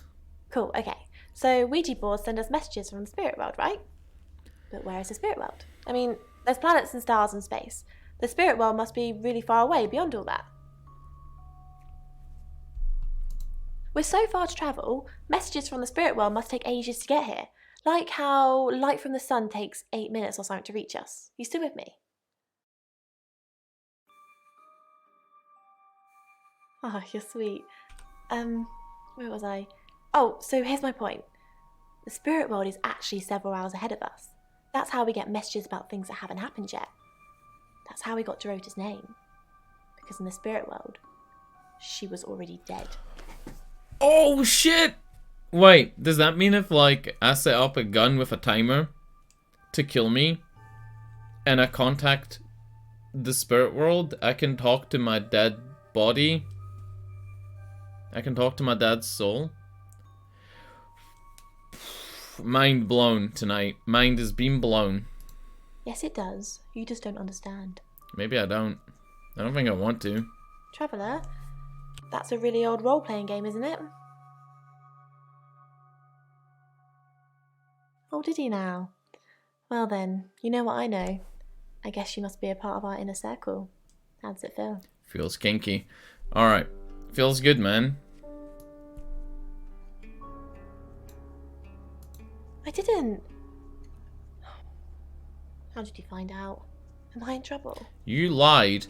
Cool, okay. So Ouija boards send us messages from the spirit world, right? But where is the spirit world? I mean, there's planets and stars in space. The spirit world must be really far away beyond all that. We're so far to travel, messages from the spirit world must take ages to get here. Like how light from the sun takes 8 minutes or something to reach us. You still with me? Oh, you're sweet. Where was I? Oh, so here's my point. The spirit world is actually several hours ahead of us. That's how we get messages about things that haven't happened yet. That's how we got Dorota's name. Because in the spirit world, she was already dead. Oh, shit! Wait, does that mean if, like, I set up a gun with a timer to kill me, and I contact the spirit world, I can talk to my dead body? I can talk to my dad's soul? Mind blown tonight. Mind has been blown. Yes, it does. You just don't understand. Maybe I don't. I don't think I want to. Traveller, that's a really old role-playing game, isn't it? Oh, did he now? Well then, you know what I know. I guess you must be a part of our inner circle. How does it feel? Feels kinky. Alright. Feels good, man. I didn't. How did you find out? Am I in trouble? You lied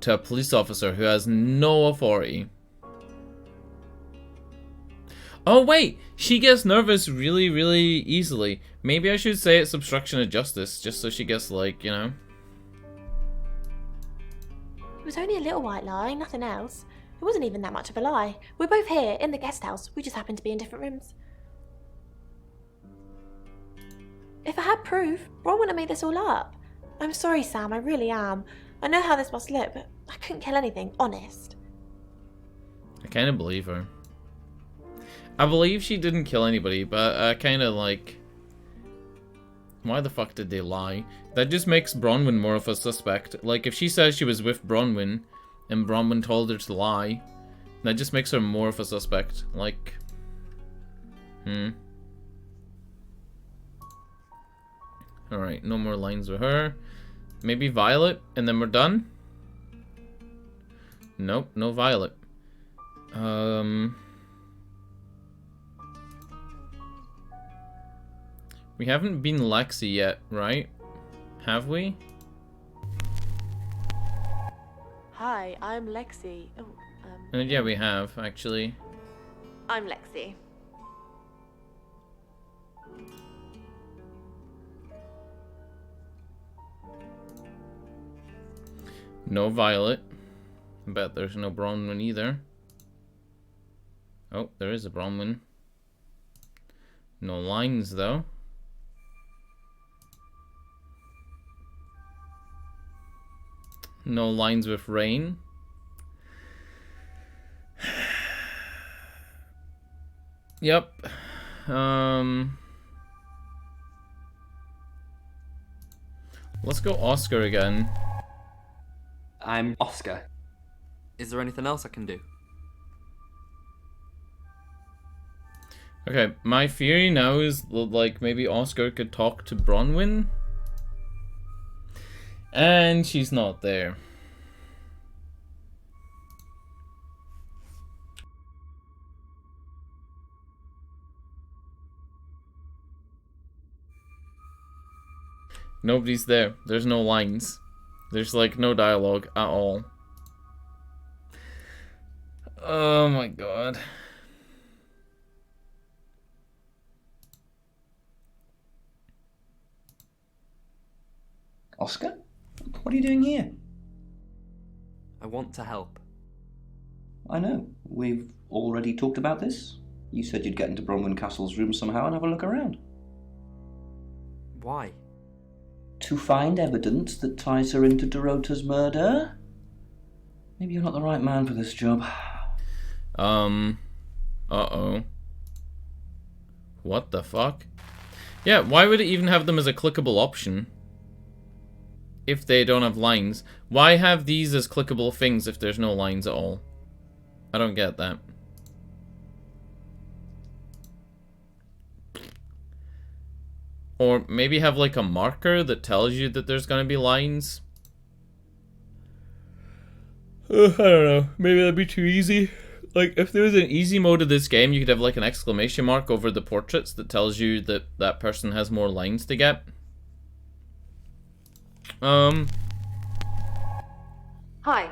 to a police officer who has no authority. Oh wait, she gets nervous really, really easily. Maybe I should say it's obstruction of justice, just so she gets, like, you know. It was only a little white lie, nothing else. It wasn't even that much of a lie. We're both here, in the guest house. We just happen to be in different rooms. If I had proof, Ron wouldn't have made this all up. I'm sorry, Sam, I really am. I know how this must look, but I couldn't kill anything, honest. I kind of believe her. I believe she didn't kill anybody, but I kind of like... Why the fuck did they lie? That just makes Bronwyn more of a suspect. Like, if she says she was with Bronwyn, and Bronwyn told her to lie, that just makes her more of a suspect. Like... Alright, no more lines with her. Maybe Violet, and then we're done? Nope, no Violet. We haven't been Lexi yet, right? Have we? Hi, I'm Lexi. Yeah, we have, actually. I'm Lexi. No Violet. I bet there's no Bronwyn either. Oh, there is a Bronwyn. No lines, though. No lines with Rain. Yep. Let's go Oscar again. I'm Oscar. Is there anything else I can do? Okay, my theory now is like maybe Oscar could talk to Bronwyn. And she's not there. Nobody's there. There's no lines. There's like no dialogue at all. Oh my god. Oscar? What are you doing here? I want to help. I know. We've already talked about this. You said you'd get into Bronwyn Castle's room somehow and have a look around. Why? To find evidence that ties her into Dorota's murder? Maybe you're not the right man for this job. Uh-oh. What the fuck? Yeah, why would it even have them as a clickable option? If they don't have lines. Why have these as clickable things if there's no lines at all? I don't get that. Or maybe have like a marker that tells you that there's gonna be lines. I don't know. Maybe that'd be too easy. Like, if there was an easy mode of this game, you could have like an exclamation mark over the portraits that tells you that that person has more lines to get. Hi,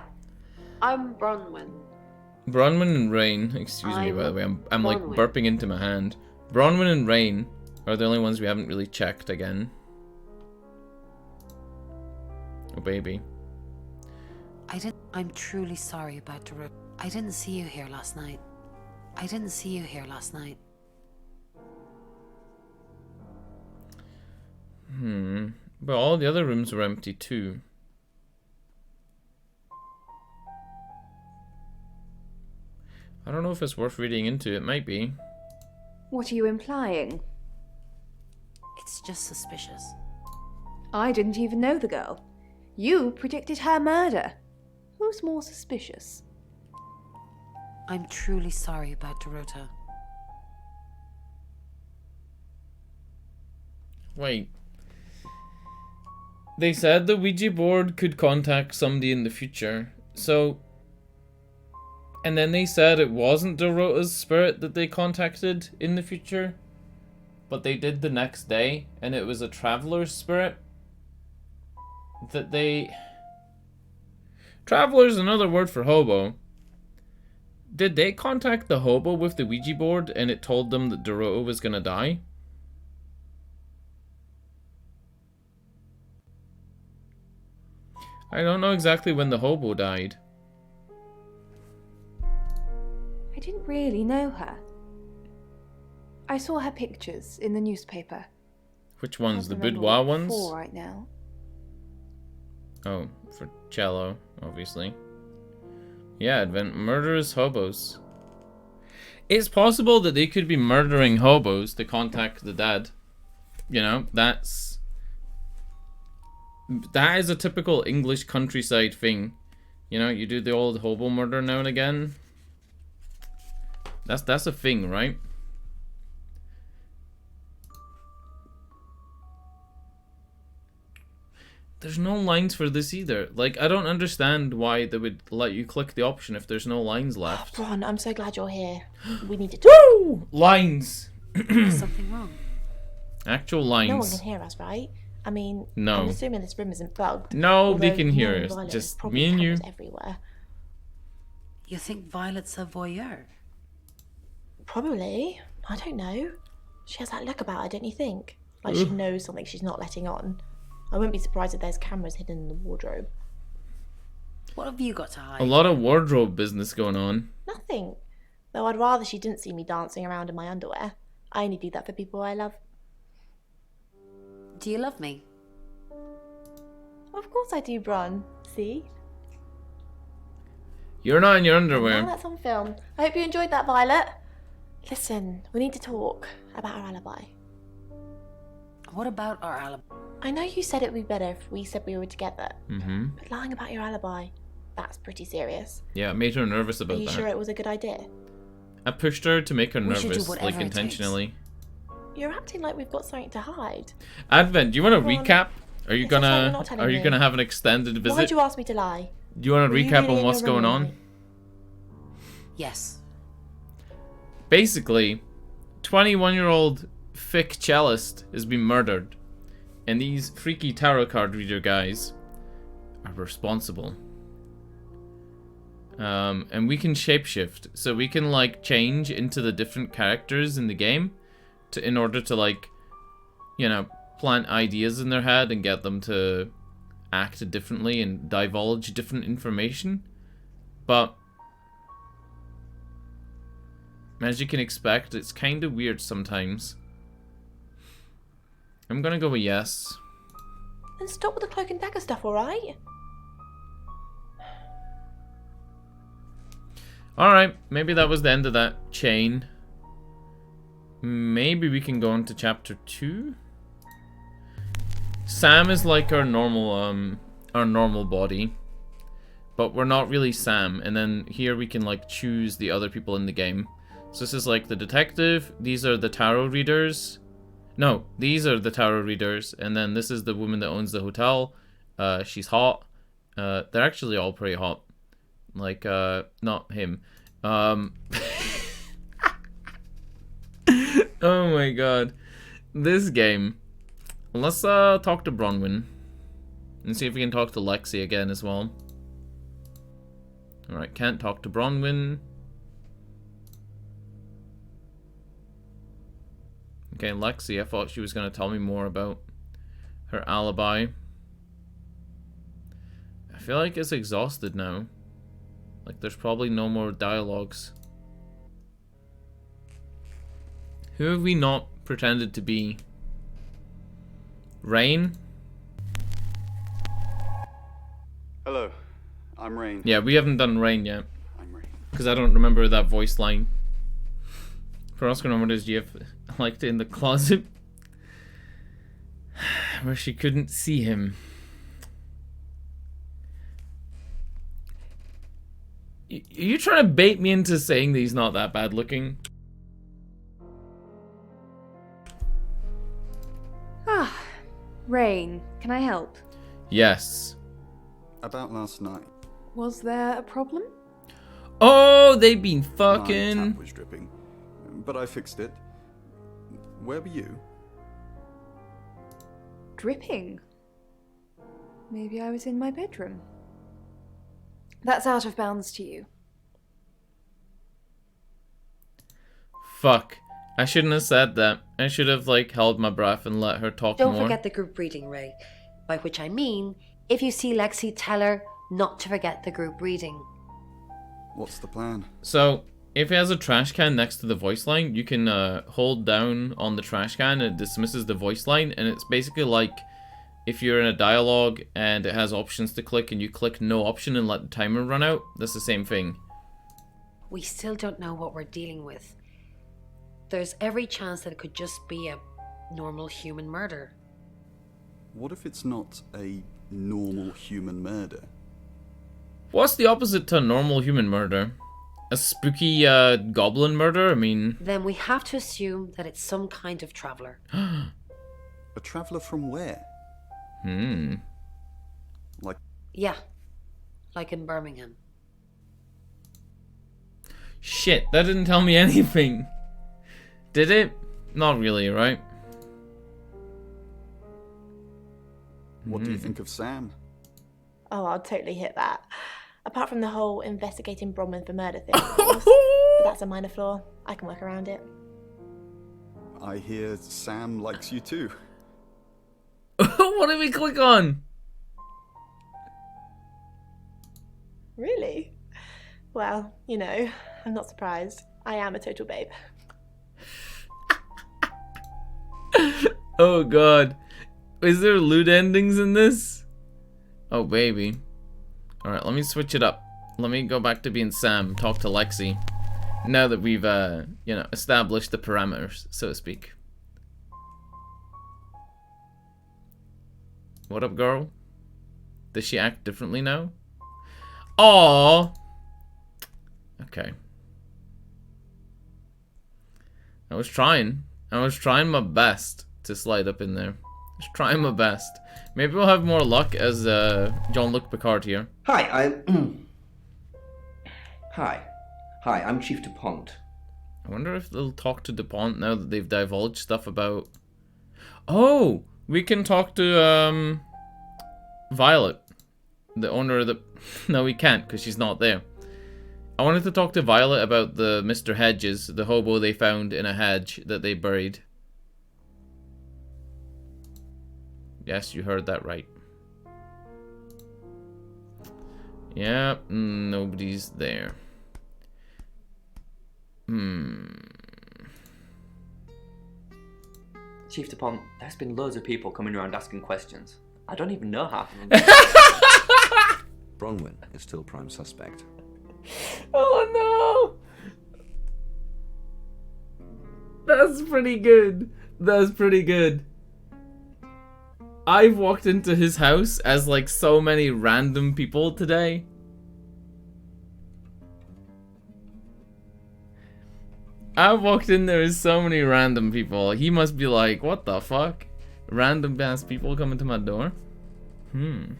I'm Bronwyn. Bronwyn and Rain, excuse me by the way, I'm like burping into my hand. Bronwyn and Rain are the only ones we haven't really checked again. Oh baby. I'm truly sorry about Dorota. I didn't see you here last night. But all the other rooms were empty too. I don't know if it's worth reading into. It might be. What are you implying? It's just suspicious. I didn't even know the girl. You predicted her murder. Who's more suspicious? I'm truly sorry about Dorota. Wait. They said the Ouija board could contact somebody in the future. So... And then they said it wasn't Dorota's spirit that they contacted in the future. But they did the next day. And it was a traveler's spirit. That they... Traveler's another word for hobo. Did they contact the hobo with the Ouija board and it told them that Dorota was gonna die? I don't know exactly when the hobo died. I didn't really know her. I saw her pictures in the newspaper. Which ones? The Can't remember boudoir what ones? for right now. Oh, for cello, obviously. Yeah, murderous hobos. It's possible that they could be murdering hobos to contact the dead. You know, that is a typical English countryside thing. You know, you do the old hobo murder now and again. That's a thing, right? There's no lines for this either. Like, I don't understand why they would let you click the option if there's no lines left. Bron, I'm so glad you're here. We need to talk. Woo! Lines! Is something wrong? Actual lines. No one can hear us, right? I mean, No. I'm assuming this room isn't bugged. Nobody although can hear knowing us. Violet, Just there's me and probably you. cameras everywhere. You think Violet's a voyeur? Probably. I don't know. She has that look about her, don't you think? Like she knows something she's not letting on. I wouldn't be surprised if there's cameras hidden in the wardrobe. What have you got to hide? A lot of wardrobe business going on. Nothing. Though I'd rather she didn't see me dancing around in my underwear. I only do that for people I love. Do you love me? Of course I do, Bron. See? You're not in your Now underwear. that's on film. I hope you enjoyed that, Violet. Listen, we need to talk about our alibi. What about our alibi? I know you said it would be better if we said we were together. Mm-hmm. But lying about your alibi, that's pretty serious. Yeah, it made her nervous Are about you that. sure it was a good idea? I pushed her to make her We should do nervous, whatever like it takes. intentionally. You're acting like we've got something to hide. Advent, do you want to Come on. recap? Are you It sounds like you're gonna not telling are you me. gonna have an extended Why'd visit? you ask me to lie? Do you want to Were you recap really on in what's your going room on? with me? Yes. Basically, 21-year-old Fick cellist has been murdered, and these freaky tarot card reader guys are responsible. And we can shapeshift, so we can like change into the different characters in the game, in order to like, you know, plant ideas in their head and get them to act differently and divulge different information. But as you can expect, it's kind of weird sometimes. I'm gonna go with yes. Then stop with the cloak and dagger stuff, alright? Alright, maybe that was the end of that chain. Maybe we can go into chapter 2? Sam is like our normal body. But we're not really Sam. And then here we can like choose the other people in the game. So this is like the detective. These are the tarot readers. No, these are the tarot readers. And then this is the woman that owns the hotel. She's hot. They're actually all pretty hot. Like, not him. Oh my god. This game. Let's talk to Bronwyn. And see if we can talk to Lexi again as well. Alright, can't talk to Bronwyn. Okay, Lexi, I thought she was going to tell me more about her alibi. I feel like it's exhausted now. Like, there's probably no more dialogues. Who have we not pretended to be? Rain? Hello, I'm Rain. Yeah, we haven't done Rain yet. I'm Rain. Because I don't remember that voice line. For Oscar, what is GF liked in the closet? Where she couldn't see him. Are you trying to bait me into saying that he's not that bad looking? Ah, Rain, can I help? Yes. About last night. Was there a problem? Oh, they've been My fucking. tap was dripping, but I fixed it. Where were you? Dripping? Maybe I was in my bedroom. That's out of bounds to you. Fuck. I shouldn't have said that. I should have, like, held my breath and let her talk Don't more. forget the group reading, Ray. By which I mean, if you see Lexi, tell her not to forget the group reading. What's the plan? So, if it has a trash can next to the voice line, you can hold down on the trash can and it dismisses the voice line. And it's basically like if you're in a dialogue and it has options to click and you click no option and let the timer run out, that's the same thing. We still don't know what we're dealing with. There's every chance that it could just be a normal human murder. What if it's not a normal human murder? What's the opposite to normal human murder? A spooky goblin murder? I mean... Then we have to assume that it's some kind of traveller. A traveller from where? Yeah, like in Birmingham. Shit, that didn't tell me anything. Did it? Not really, right? What do you think of Sam? Oh, I'll totally hit that. Apart from the whole investigating Bronwyn for murder thing, of course. But that's a minor flaw. I can work around it. I hear Sam likes you too. What did we click on? Really? Well, you know, I'm not surprised. I am a total babe. Oh god. Is there lewd endings in this? Oh baby. Alright, let me switch it up. Let me go back to being Sam, talk to Lexi. Now that we've, you know, established the parameters, so to speak. What up, girl? Does she act differently now? Aww. Okay. I was trying my best to slide up in there. Just trying my best. Maybe we'll have more luck as Jean-Luc Picard here. Hi, Hi, I'm Chief DuPont. I wonder if they'll talk to DuPont now that they've divulged stuff about... Oh! We can talk to, Violet. The owner of the... No, we can't, because she's not there. I wanted to talk to Violet about the Mr. Hedges, the hobo they found in a hedge that they buried. Yes, you heard that right. Yeah, nobody's there. Chief DuPont, there's been loads of people coming around asking questions. I don't even know half of them. Bronwyn is still prime suspect. Oh no! That's pretty good. That's pretty good. I've walked into his house as like so many random people today. I've walked in there as so many random people. He must be like, what the fuck? Random ass people coming to my door? You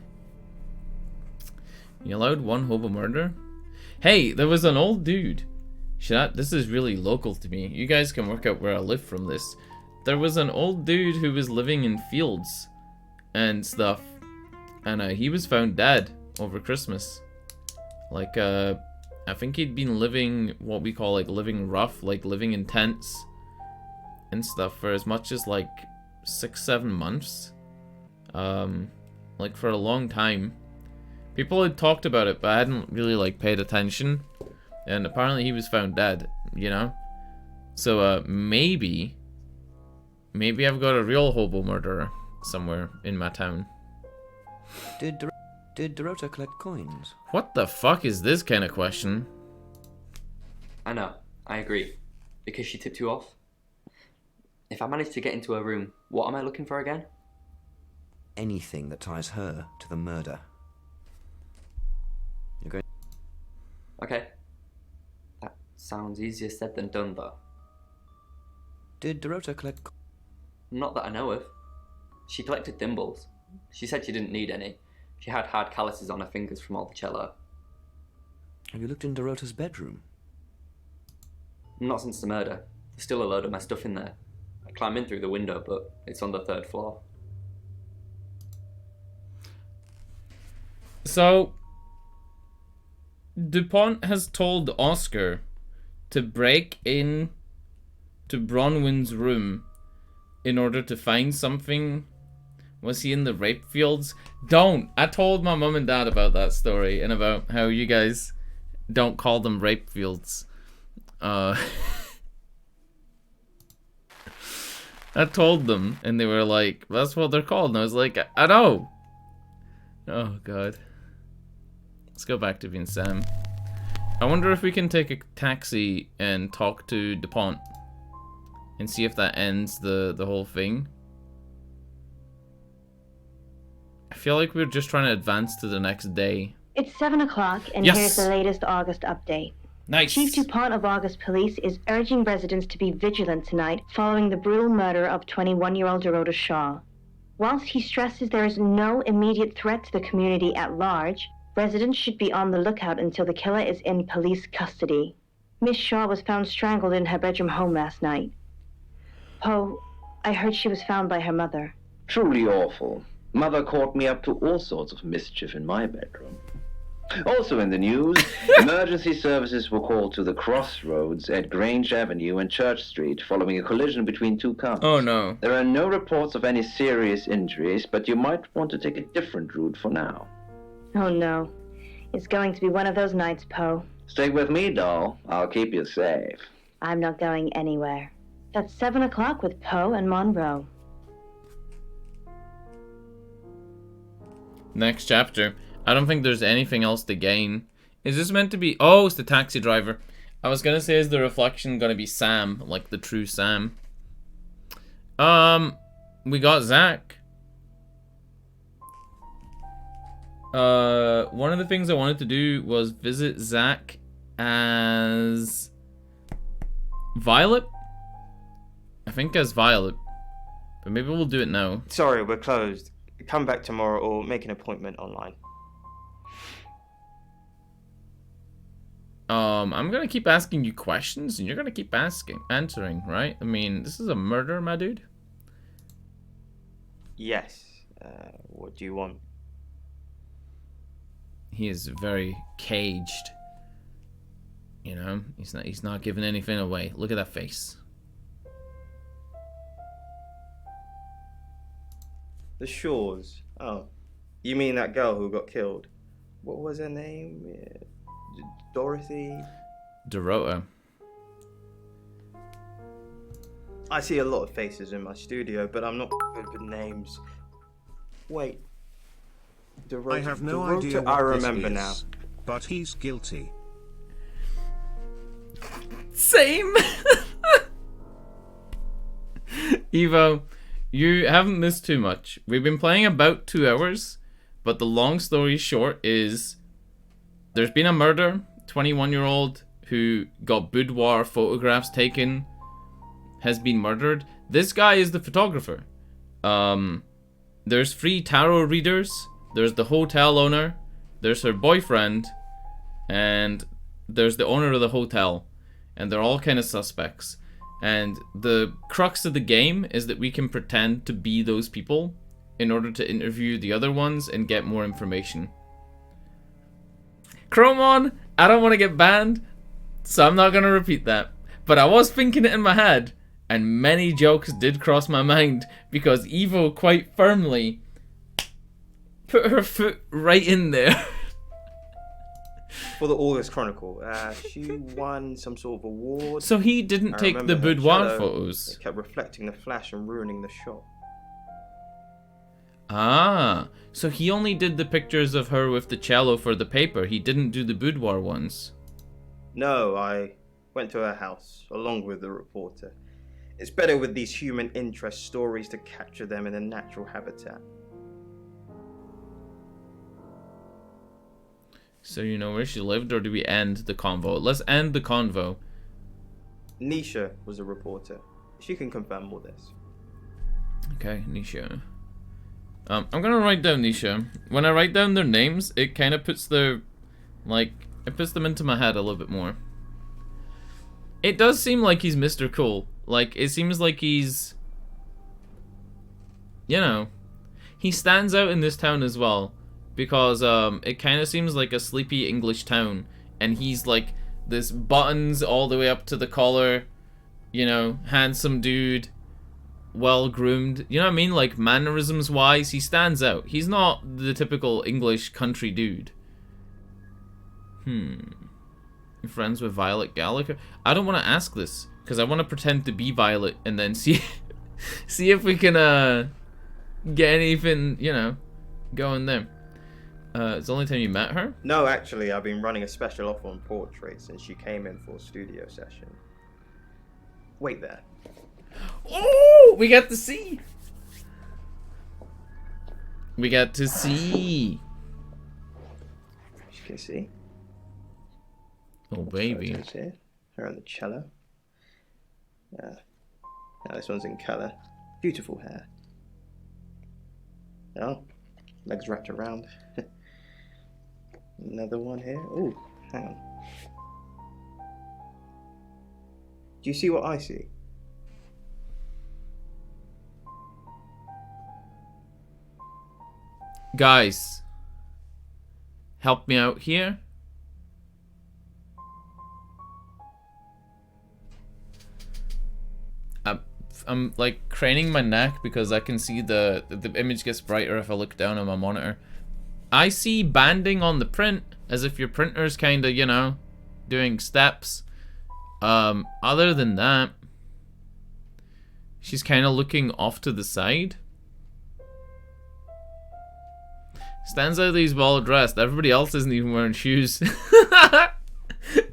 allowed one hobo murder? Hey, there was an old dude. This is really local to me. You guys can work out where I live from this. There was an old dude who was living in fields and stuff. And he was found dead over Christmas. Like, I think he'd been living what we call like living rough, like living in tents and stuff for as much as like 6-7 months. Like for a long time. People had talked about it, but I hadn't really like paid attention. And apparently he was found dead, you know? So maybe I've got a real hobo murderer somewhere in my town. Did Dorota collect coins? What the fuck is this kind of question? I know, I agree. Because she tipped you off. If I manage to get into her room, what am I looking for again? Anything that ties her to the murder. You're going... Okay. That sounds easier said than done, though. Did Dorota collect... Not that I know of. She collected thimbles. She said she didn't need any. She had hard calluses on her fingers from all the cello. Have you looked in Dorota's bedroom? Not since the murder. There's still a load of my stuff in there. I climb in through the window, but it's on the 3rd floor. So, DuPont has told Oscar to break in to Bronwyn's room in order to find something. Was he in the rape fields? Don't! I told my mum and dad about that story and about how you guys don't call them rape fields. I told them and they were like, that's what they're called. And I was like, I know! Oh god. Let's go back to being Sam. I wonder if we can take a taxi and talk to DuPont and see if that ends the whole thing. I feel like we're just trying to advance to the next day. It's 7 o'clock, and Yes! here's the latest August update. Nice. Chief DuPont of August Police is urging residents to be vigilant tonight following the brutal murder of 21-year-old Dorota Shaw. Whilst he stresses there is no immediate threat to the community at large, residents should be on the lookout until the killer is in police custody. Miss Shaw was found strangled in her bedroom home last night. Poe, I heard she was found by her mother. Truly awful. Mother caught me up to all sorts of mischief in my bedroom. Also in the news, emergency services were called to the crossroads at Grange Avenue and Church Street following a collision between two cars. Oh no. There are no reports of any serious injuries, but you might want to take a different route for now. Oh no. It's going to be one of those nights, Poe. Stay with me, doll. I'll keep you safe. I'm not going anywhere. That's 7 o'clock with Poe and Monroe. Next chapter. I don't think there's anything else to gain. Is this meant to be... Oh, it's the taxi driver. I was gonna say, is the reflection gonna be Sam? Like the true Sam? We got Zach. One of the things I wanted to do was visit Zach as... Violet? I think as Violet. But maybe we'll do it now. Sorry, we're closed. Come back tomorrow or make an appointment online. I'm gonna keep asking you questions, and you're gonna keep answering, right? I mean, this is a murder, my dude. Yes. What do you want? He is very caged. You know, he's not giving anything away. Look at that face. The Shaws. Oh, you mean that girl who got killed? What was her name? Dorothy? Dorota. I see a lot of faces in my studio, but I'm not good with names. Wait. Dorota, I have no Dorota, idea what I remember this is, now. But he's guilty. Same! Evo, you haven't missed too much. We've been playing about 2 hours, but the long story short is there's been a murder. 21-year-old who got boudoir photographs taken has been murdered. This guy is the photographer. There's 3 tarot readers. There's the hotel owner. There's her boyfriend. And there's the owner of the hotel. And they're all kind of suspects. And the crux of the game is that we can pretend to be those people in order to interview the other ones and get more information. Chromon, I don't want to get banned, so I'm not going to repeat that. But I was thinking it in my head, and many jokes did cross my mind because Evo quite firmly put her foot right in there. For the August Chronicle, she won some sort of award. So he didn't take the boudoir photos. It kept reflecting the flash and ruining the shot. Ah, so he only did the pictures of her with the cello for the paper. He didn't do the boudoir ones. No, I went to her house along with the reporter. It's better with these human interest stories to capture them in a natural habitat. So you know where she lived, or do we end the convo? Let's end the convo. Nisha was a reporter. She can confirm all this. Okay, Nisha. I'm gonna write down Nisha. When I write down their names, it kind of puts their, like, it puts them into my head a little bit more. It does seem like he's Mr. Cool. Like, it seems like he's, you know, he stands out in this town as well. Because it kind of seems like a sleepy English town. And he's like this buttons all the way up to the collar. You know, handsome dude. Well groomed. You know what I mean? Like mannerisms wise, he stands out. He's not the typical English country dude. You're friends with Violet Gallagher? I don't want to ask this. Because I want to pretend to be Violet. And then see if we can get anything, you know, going there. It's the only time you met her? No, actually, I've been running a special offer on portraits since she came in for a studio session. Wait there. Oh, we got to see. We got to see. You can see. Oh, baby. Here. Her on the cello. Yeah. Now this one's in colour. Beautiful hair. Oh, legs wrapped around. Another one here. Ooh, hang on. Do you see what I see? Guys, help me out here. I'm like craning my neck because I can see the image gets brighter if I look down on my monitor. I see banding on the print as if your printer's kind of, you know, doing steps. Other than that, she's kind of looking off to the side. Stands out that he's well dressed. Everybody else isn't even wearing shoes.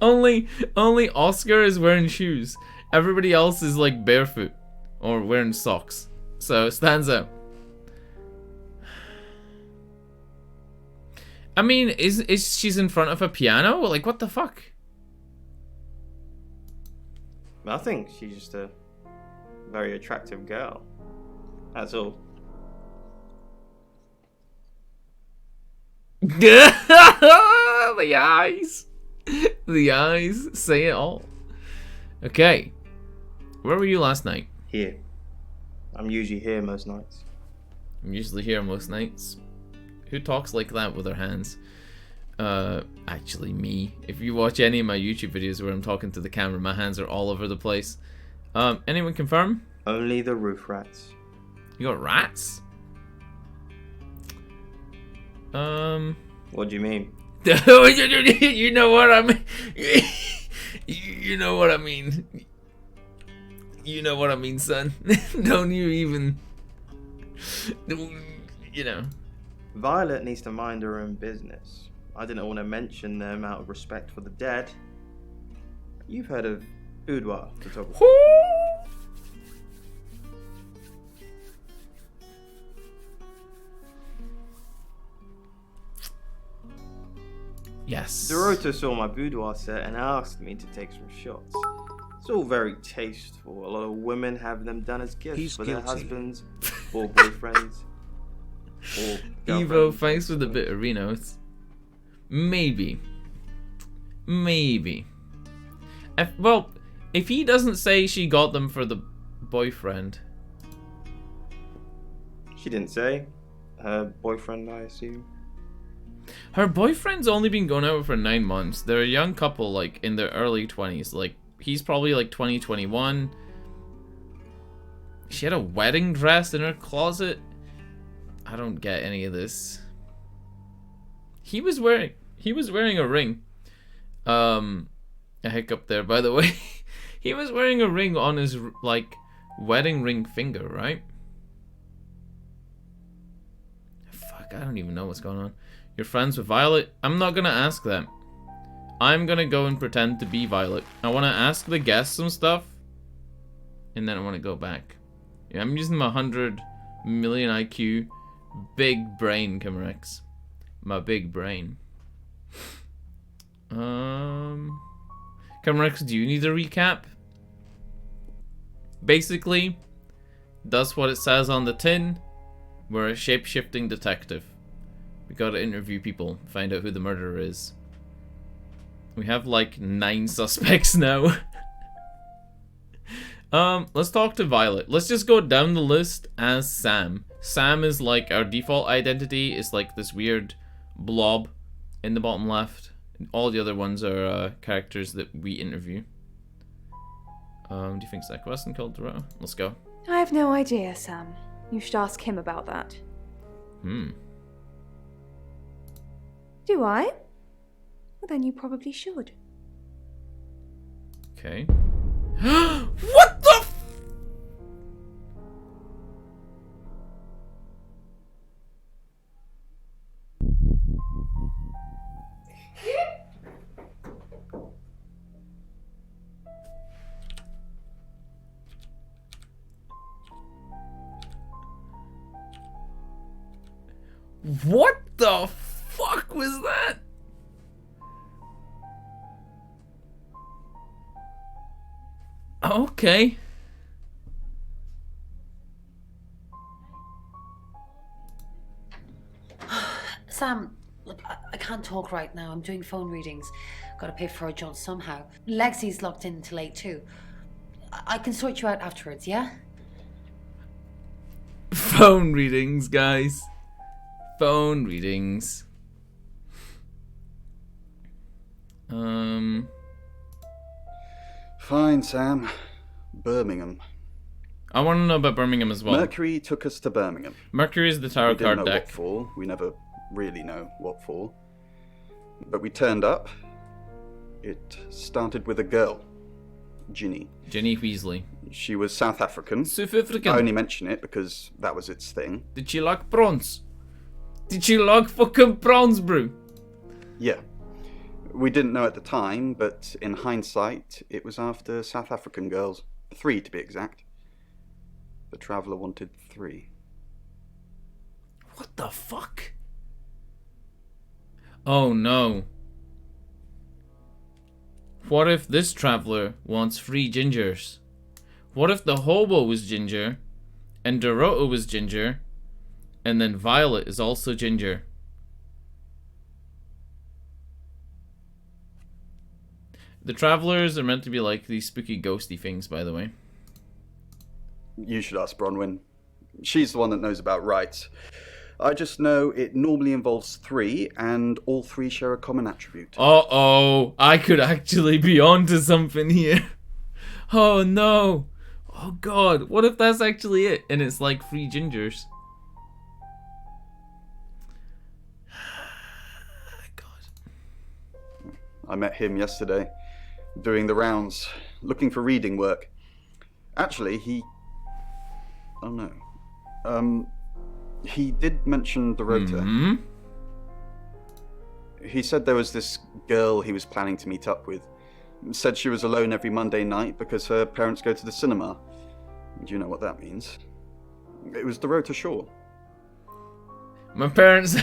only Oscar is wearing shoes. Everybody else is like barefoot or wearing socks. So it stands out. I mean, is she's in front of a piano? Like, what the fuck? I think she's just a very attractive girl. That's all. The eyes. The eyes say it all. Okay. Where were you last night? Here. I'm usually here most nights. I'm usually here most nights. Who talks like that with their hands? Actually me. If you watch any of my YouTube videos where I'm talking to the camera, my hands are all over the place. Anyone confirm? Only the roof rats. You got rats? What do you mean? You know what I mean. You know what I mean. You know what I mean, son. Don't you even... You know. Violet needs to mind her own business. I didn't want to mention them out of respect for the dead. You've heard of boudoir photography. Yes. Dorota saw my boudoir set and asked me to take some shots. It's all very tasteful. A lot of women have them done as gifts for their husbands or boyfriends. Or Evo, thanks for the bit of Renos. Maybe. Well, if he doesn't say she got them for the boyfriend. She didn't say. Her boyfriend, I assume. Her boyfriend's only been going out for 9 months. They're a young couple, like, in their early 20s. Like, he's probably, like, 20, 21. She had a wedding dress in her closet. I don't get any of this. He was wearing a ring. A hiccup there, by the way. He was wearing a ring on his, like, wedding ring finger, right? Fuck, I don't even know what's going on. You're friends with Violet? I'm not gonna ask them. I'm gonna go and pretend to be Violet. I wanna ask the guests some stuff. And then I wanna go back. Yeah, I'm using my 100 million IQ big brain, Camerex. My big brain. Camerex, do you need a recap? Basically, that's what it says on the tin. We're a shape-shifting detective. We gotta interview people, find out who the murderer is. We have like 9 suspects now. Let's talk to Violet. Let's just go down the list as Sam. Sam is like our default identity. It's like this weird blob in the bottom left. All the other ones are characters that we interview. Do you think Zach Weston killed Dorota? Let's go. I have no idea, Sam. You should ask him about that. Do I? Well, then you probably should. Okay. What the f- What the fuck was that? Okay. Sam, look, I can't talk right now. I'm doing phone readings. Gotta pay for a job somehow. Lexi's locked in till 8 too. I can sort you out afterwards, yeah? Phone readings, guys. Phone readings. Fine, Sam. Birmingham. I want to know about Birmingham as well. Mercury took us to Birmingham. Mercury is the tarot We didn't card know deck. what for. We never really know what for. But we turned up. It started with a girl, Ginny. Ginny Weasley. She was South African. South African. I only mention it because that was its thing. Did she like prawns? Did she like fucking prawns, bro? Yeah. We didn't know at the time, but in hindsight, it was after South African girls. 3 to be exact. The Traveller wanted 3. What the fuck? Oh no. What if this traveller wants 3 gingers? What if the hobo was ginger, and Dorota was ginger, and then Violet is also ginger? The Travellers are meant to be like these spooky ghosty things, by the way. You should ask Bronwyn. She's the one that knows about rights. I just know it normally involves 3, and all 3 share a common attribute. Uh-oh, I could actually be onto something here. Oh no. Oh god, what if that's actually it, and it's like 3 gingers? I met him yesterday, doing the rounds, looking for reading work. Actually, he... Oh no. He did mention Dorota. Mm-hmm. He said there was this girl he was planning to meet up with. Said she was alone every Monday night because her parents go to the cinema. Do you know what that means? It was Dorota Shaw. My parents...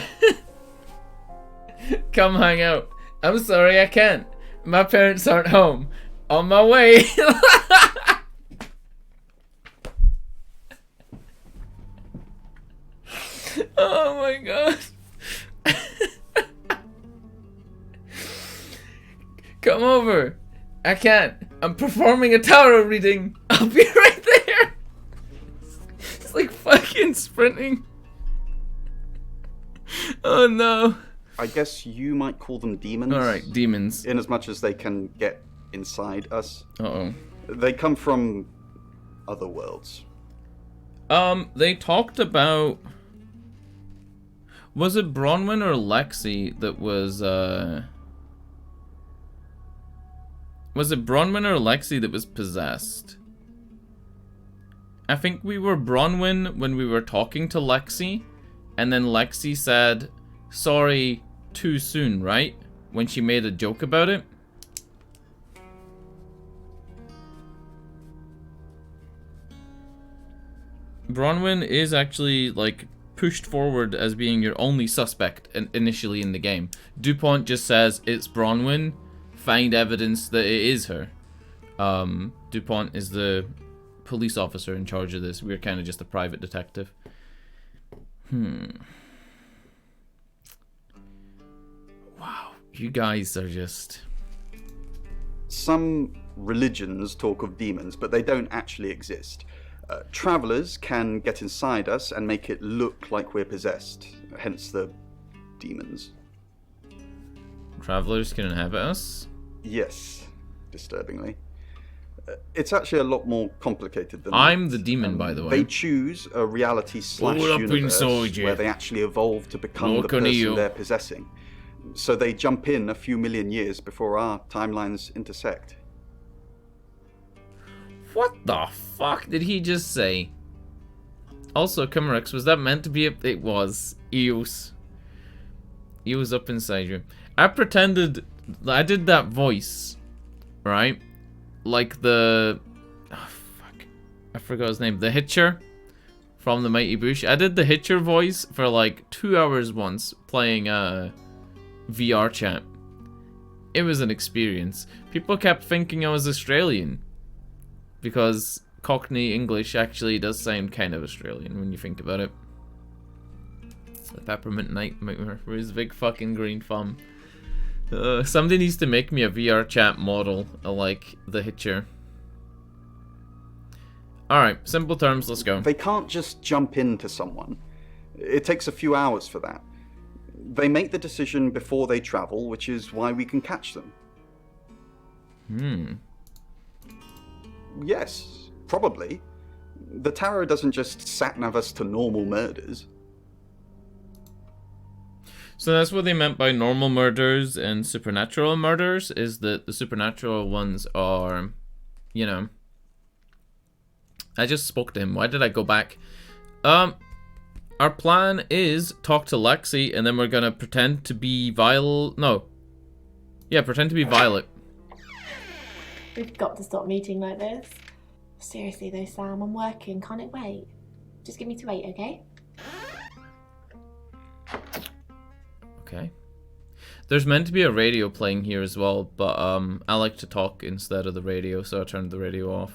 Come hang out. I'm sorry, I can't. My parents aren't home. On my way. Oh my god. Come over. I can't. I'm performing a tarot reading. I'll be right there. It's like fucking sprinting. Oh no. I guess you might call them demons. Alright, demons. In as much as they can get inside us. Uh-oh. They come from other worlds. They talked about... Was it Bronwyn or Lexi that was, Was it Bronwyn or Lexi that was possessed? I think we were Bronwyn when we were talking to Lexi, and then Lexi said, sorry, too soon, right? When she made a joke about it. Bronwyn is actually, like, pushed forward as being your only suspect initially in the game. DuPont just says it's Bronwyn, find evidence that it is her. DuPont is the police officer in charge of this. We're kind of just a private detective. Wow, you guys are just... Some religions talk of demons, but they don't actually exist. Travelers can get inside us and make it look like we're possessed, hence the demons. Travelers can inhabit us? Yes, disturbingly. It's actually a lot more complicated than I'm that. the demon, by the way. They choose a reality slash All up universe inside you. where they actually evolve to become Look the on person you. they're possessing. So they jump in a few million years before our timelines intersect. What the fuck did he just say? Also, Cumrex, was that meant to be a... It was. Eos. He was up inside you. I pretended... I did that voice. Right? Like the... Oh, fuck. I forgot his name. The Hitcher. From the Mighty Boosh. I did the Hitcher voice for like 2 hours once. Playing VR chat. It was an experience. People kept thinking I was Australian. Because Cockney English actually does sound kind of Australian when you think about it. The peppermint nightmare with his big fucking green thumb. Somebody needs to make me a VR chat model like the Hitcher. Alright, simple terms, let's go. They can't just jump into someone. It takes a few hours for that. They make the decision before they travel, which is why we can catch them. Yes, probably. The tarot doesn't just sat-nav us to normal murders. So that's what they meant by normal murders and supernatural murders, is that the supernatural ones are, you know... I just spoke to him. Why did I go back? Our plan is talk to Lexi, and then we're gonna pretend to be Violet. No. Yeah, pretend to be Violet. We've got to stop meeting like this. Seriously though, Sam, I'm working. Can't it wait? Just give me to 8, okay? Okay. There's meant to be a radio playing here as well, but I like to talk instead of the radio, so I turned the radio off.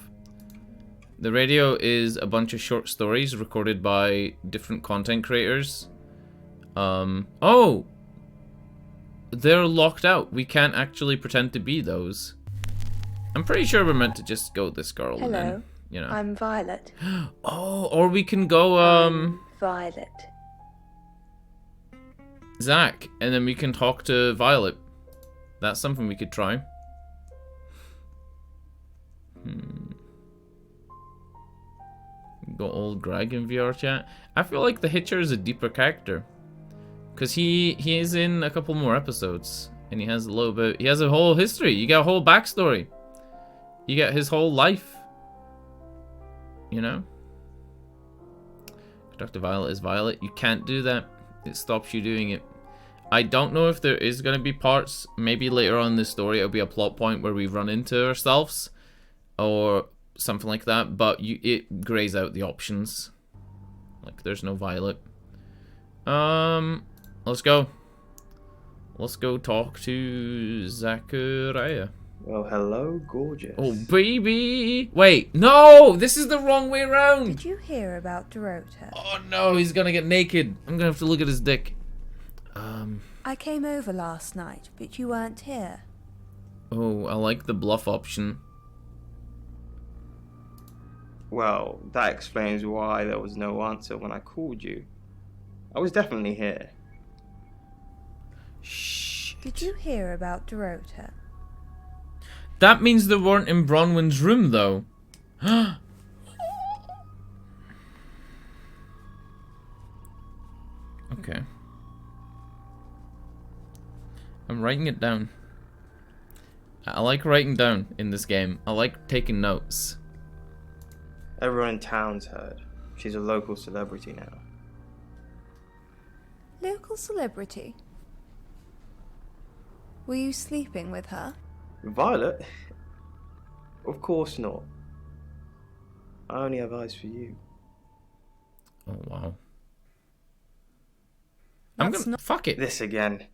The radio is a bunch of short stories recorded by different content creators. Oh! They're locked out. We can't actually pretend to be those. I'm pretty sure we're meant to just go with this girl. Hello, and then, you know. I'm Violet. Oh, or we can go, Violet. Zach, and then we can talk to Violet. That's something we could try. Got old Greg in VR chat. I feel like the Hitcher is a deeper character. Because he is in a couple more episodes. And he has a little bit... He has a whole history. You got a whole backstory. You got his whole life. You know? Dr. Violet is Violet. You can't do that. It stops you doing it. I don't know if there is going to be parts. Maybe later on in the story it'll be a plot point where we run into ourselves. Or something like that. But it grays out the options. Like there's no Violet. Let's go. Let's go talk to Zachariah. Well, hello, gorgeous. Oh, baby! Wait, no! This is the wrong way around! Did you hear about Dorota? Oh no, he's gonna get naked. I'm gonna have to look at his dick. I came over last night, but you weren't here. Oh, I like the bluff option. Well, that explains why there was no answer when I called you. I was definitely here. Shh. Did you hear about Dorota? That means they weren't in Bronwyn's room, though. Okay. I'm writing it down. I like writing down in this game. I like taking notes. Everyone in town's heard. She's a local celebrity now. Local celebrity? Were you sleeping with her? Violet? Of course not. I only have eyes for you. Oh, wow. I'm gonna... Fuck it. This again.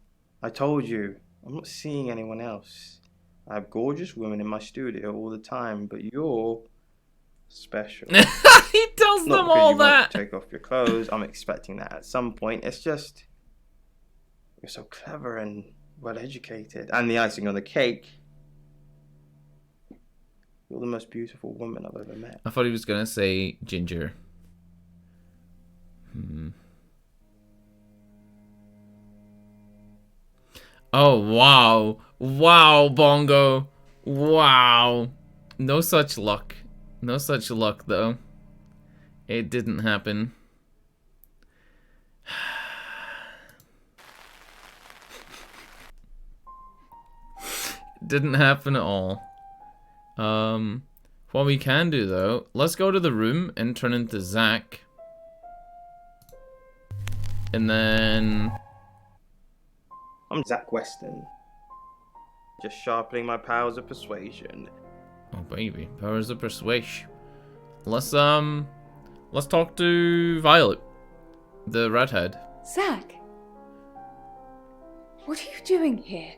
I told you. I'm not seeing anyone else. I have gorgeous women in my studio all the time, but you're special. He tells them all that. Take off your clothes. I'm expecting that at some point. It's just... You're so clever and well educated. And the icing on the cake... You're the most beautiful woman I've ever met. I thought he was gonna say ginger. Oh, wow. Wow, Bongo. Wow. No such luck. No such luck, though. It didn't happen. It didn't happen at all. What we can do, though, let's go to the room and turn into Zach. And then... I'm Zach Weston. Just sharpening my powers of persuasion. Oh, baby. Powers of persuasion. Let's talk to Violet. The redhead. Zach! What are you doing here?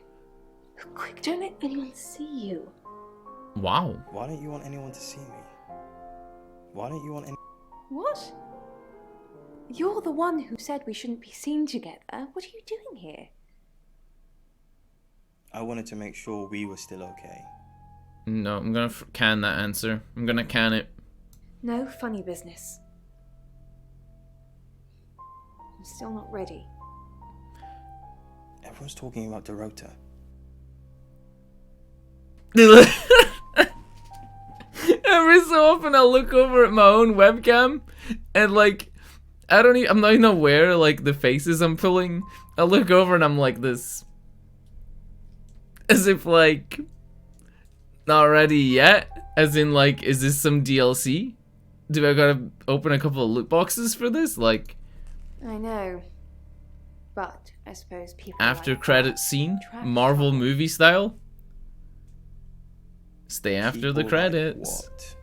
Quick, don't let anyone see you. Wow. Why don't you want anyone to see me? Why don't you want any... What? You're the one who said we shouldn't be seen together. What are you doing here? I wanted to make sure we were still okay. No, I'm gonna can that answer. I'm gonna can it. No funny business. I'm still not ready. Everyone's talking about Dorota. Every so often I'll look over at my own webcam and like I'm not even aware like the faces I'm pulling. I look over and I'm like this. As if like not ready yet. As in like, is this some DLC? Do I gotta open a couple of loot boxes for this? Like I know. But I suppose people after like credit scene? Marvel movie style? Stay after the credits. What?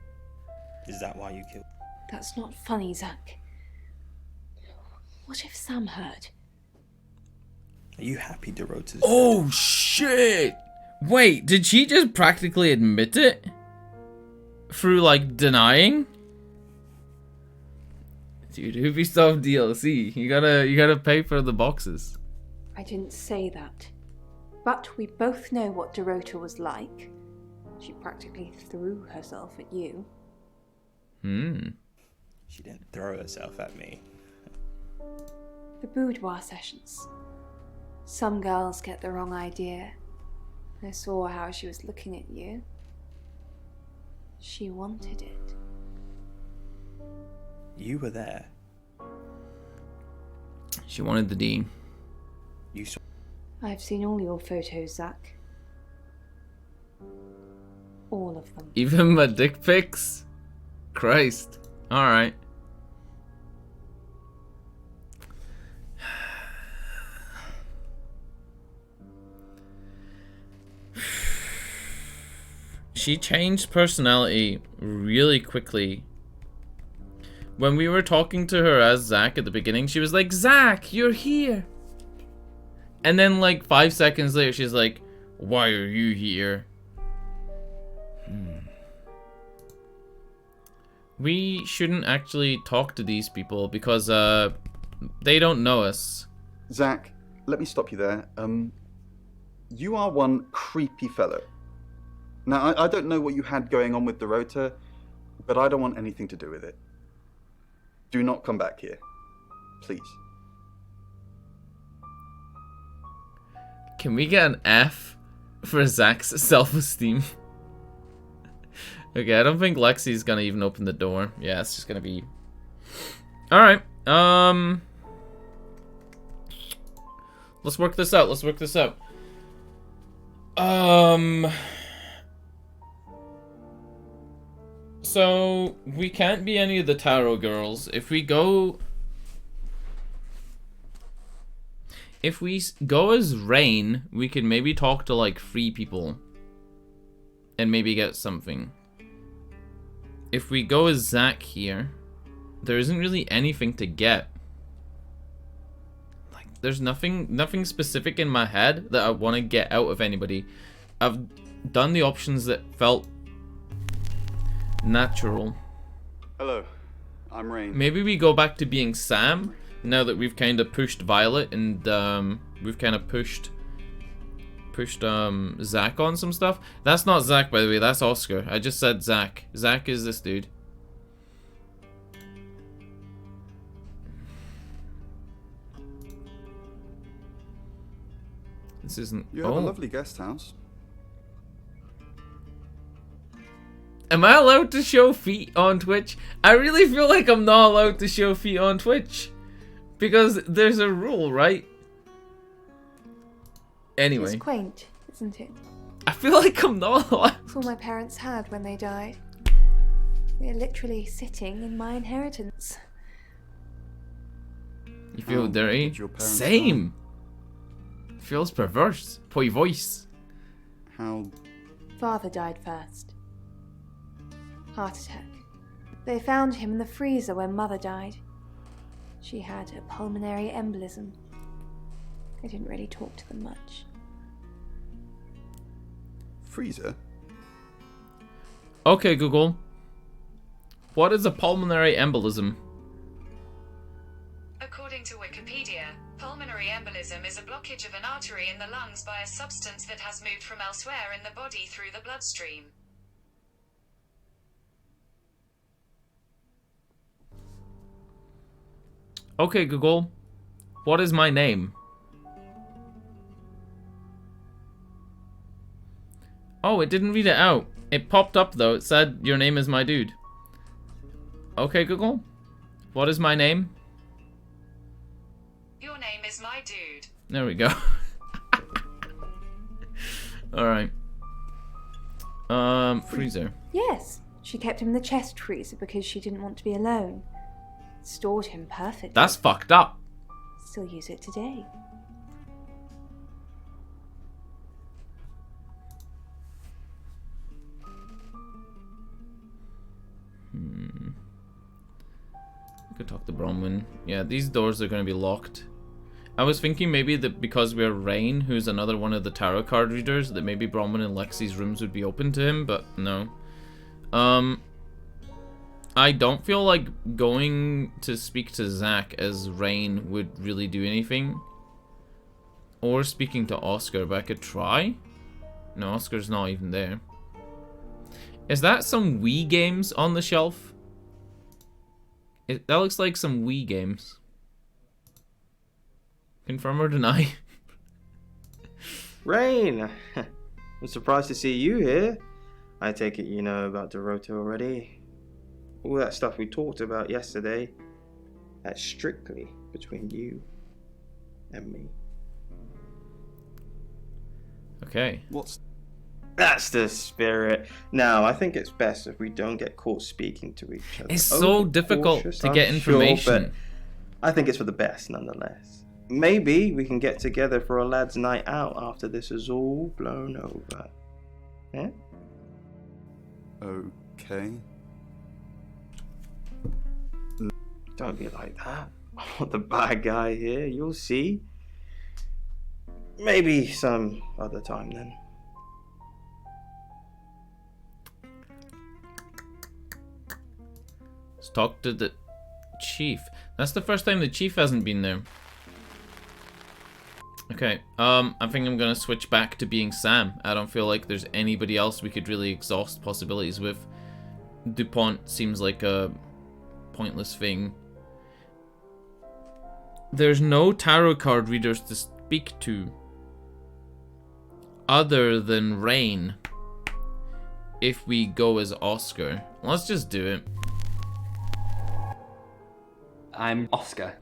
Is that why you killed? That's not funny, Zach. What if Sam heard? Are you happy Dorota's Oh shit! Wait, did she just practically admit it? Through like denying? Dude, Ubisoft DLC. You gotta pay for the boxes. I didn't say that. But we both know what Dorota was like. She practically threw herself at you. She didn't throw herself at me. The boudoir sessions. Some girls get the wrong idea. I saw how she was looking at you. She wanted it. You were there. She wanted the D. You saw. I've seen all your photos, Zach. All of them. Even my dick pics? Christ. Alright. She changed personality really quickly. When we were talking to her as Zach at the beginning, she was like, Zach, you're here. And then like 5 seconds later, she's like, why are you here? We shouldn't actually talk to these people because they don't know us. Zach, let me stop you there. You are one creepy fellow. Now, I don't know what you had going on with Dorota, but I don't want anything to do with it. Do not come back here. Please. Can we get an F for Zach's self-esteem? Okay, I don't think Lexi's gonna even open the door. Yeah, it's just gonna be... Alright, let's work this out, So, we can't be any of the tarot girls. If we go as Rain, we can maybe talk to like 3 people. And maybe get something. If we go as Zach here, there isn't really anything to get. Like, there's nothing specific in my head that I want to get out of anybody. I've done the options that felt natural. Hello, I'm Rain. Maybe we go back to being Sam now that we've kind of pushed Violet and we've kind of pushed Zach on some stuff. That's not Zach, by the way, that's Oscar. I just said Zach. Zach is this dude. This isn't... You have a lovely guest house. Am I allowed to show feet on Twitch? I really feel like I'm not allowed to show feet on Twitch. Because there's a rule, right? Anyway. It's quaint, isn't it? I feel like I'm not allowed. It's all my parents had when they died. They're literally sitting in my inheritance. You feel dirty? Same. Feels perverse. Poor voice. How? Father died first. Heart attack. They found him in the freezer when Mother died. She had a pulmonary embolism. I didn't really talk to them much. Freezer? Okay, Google. What is a pulmonary embolism? to Wikipedia, pulmonary embolism is a blockage of an artery in the lungs by a substance that has moved from elsewhere in the body through the bloodstream. Okay, Google. What is my name? Oh, it didn't read it out. It popped up though. It said, your name is my dude. Okay, Google. What is my name? Your name is my dude. There we go. Alright. Freezer. Yes, she kept him in the chest freezer because she didn't want to be alone. Stored him perfectly. That's fucked up. Still use it today. I could talk to Bronwyn. Yeah, these doors are going to be locked. I was thinking maybe that because we're Rain, who's another one of the tarot card readers, that maybe Bronwyn and Lexi's rooms would be open to him, but no. I don't feel like going to speak to Zach as Rain would really do anything. Or speaking to Oscar, but I could try. No, Oscar's not even there. Is that some Wii games on the shelf? That looks like some Wii games. Confirm or deny? Rain! I'm surprised to see you here. I take it you know about Deppresso already. All that stuff we talked about yesterday, that's strictly between you and me. Okay. That's the spirit. Now, I think it's best if we don't get caught speaking to each other. It's so difficult to get information. Sure, but I think it's for the best nonetheless. Maybe we can get together for a lad's night out after this is all blown over. Yeah? Okay. Don't be like that. I'm not the bad guy here, you'll see. Maybe some other time then. Let's talk to the chief. That's the first time the chief hasn't been there. Okay, I think I'm gonna switch back to being Sam. I don't feel like there's anybody else we could really exhaust possibilities with. DuPont seems like a pointless thing. There's no tarot card readers to speak to other than Rain if we go as Oscar. Let's just do it. I'm Oscar.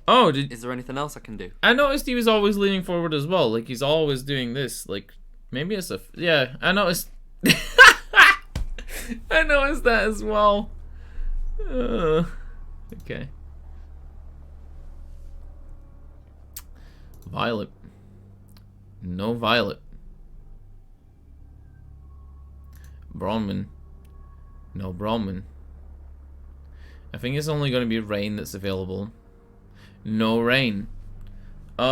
Oh, is there anything else I can do? I noticed he was always leaning forward as well. Like, he's always doing this. Like, maybe it's a... Yeah, I noticed... I noticed that as well. Okay. Violet. No Violet. Bronwyn. No Bronwyn. I think it's only going to be Rain that's available. No Rain. May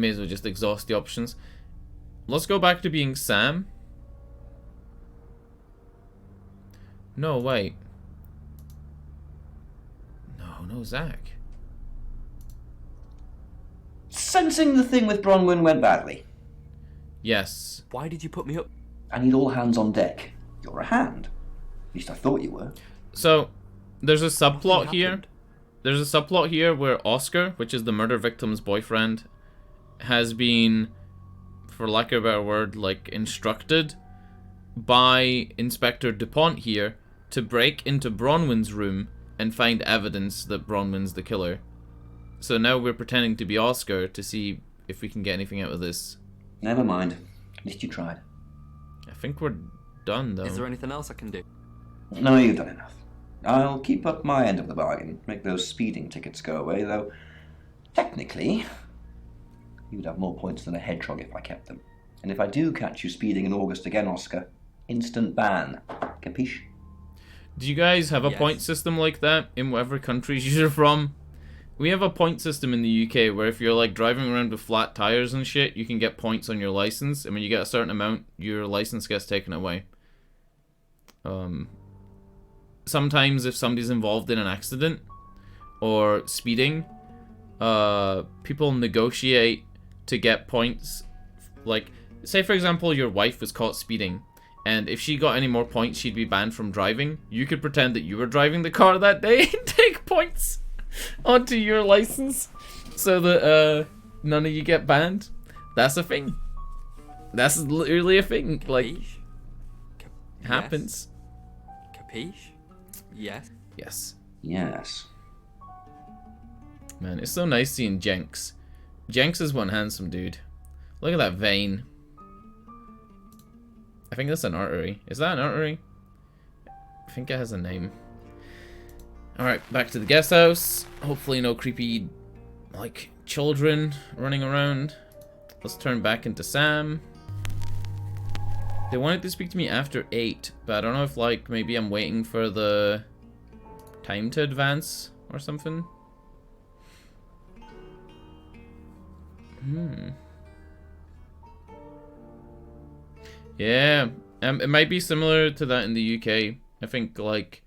as well just exhaust the options. Let's go back to being Sam. No, wait. No Zach. Sensing the thing with Bronwyn went badly. Yes. Why did you put me up? I need all hands on deck. You're a hand. At least I thought you were. So, there's a subplot here. There's a subplot here where Oscar, which is the murder victim's boyfriend, has been, for lack of a better word, like, instructed by Inspector DuPont here to break into Bronwyn's room and find evidence that Bronwyn's the killer. So now we're pretending to be Oscar to see if we can get anything out of this. Never mind. At least you tried. I think we're done, though. Is there anything else I can do? No, you've done enough. I'll keep up my end of the bargain, make those speeding tickets go away, though technically you'd have more points than a hedgehog if I kept them. And if I do catch you speeding in August again, Oscar, instant ban. Capiche? Do you guys have a point system like that in whatever countries you're from? We have a point system in the UK where if you're like driving around with flat tires and shit, you can get points on your license, and when you get a certain amount, your license gets taken away. sometimes if somebody's involved in an accident or speeding, people negotiate to get points. Like, say for example your wife was caught speeding, and if she got any more points she'd be banned from driving. You could pretend that you were driving the car that day and take points onto your license so that none of you get banned. That's a thing. That's literally a thing. Like, happens. Capiche? Yes. Yes. Yes. Man, it's so nice seeing Jenks. Jenks is one handsome dude. Look at that vein. I think that's an artery. Is that an artery? I think it has a name. Alright, back to the guest house. Hopefully no creepy, like, children running around. Let's turn back into Sam. They wanted to speak to me after 8, but I don't know if, like, maybe I'm waiting for the time to advance or something. Yeah, it might be similar to that in the UK. I think, like,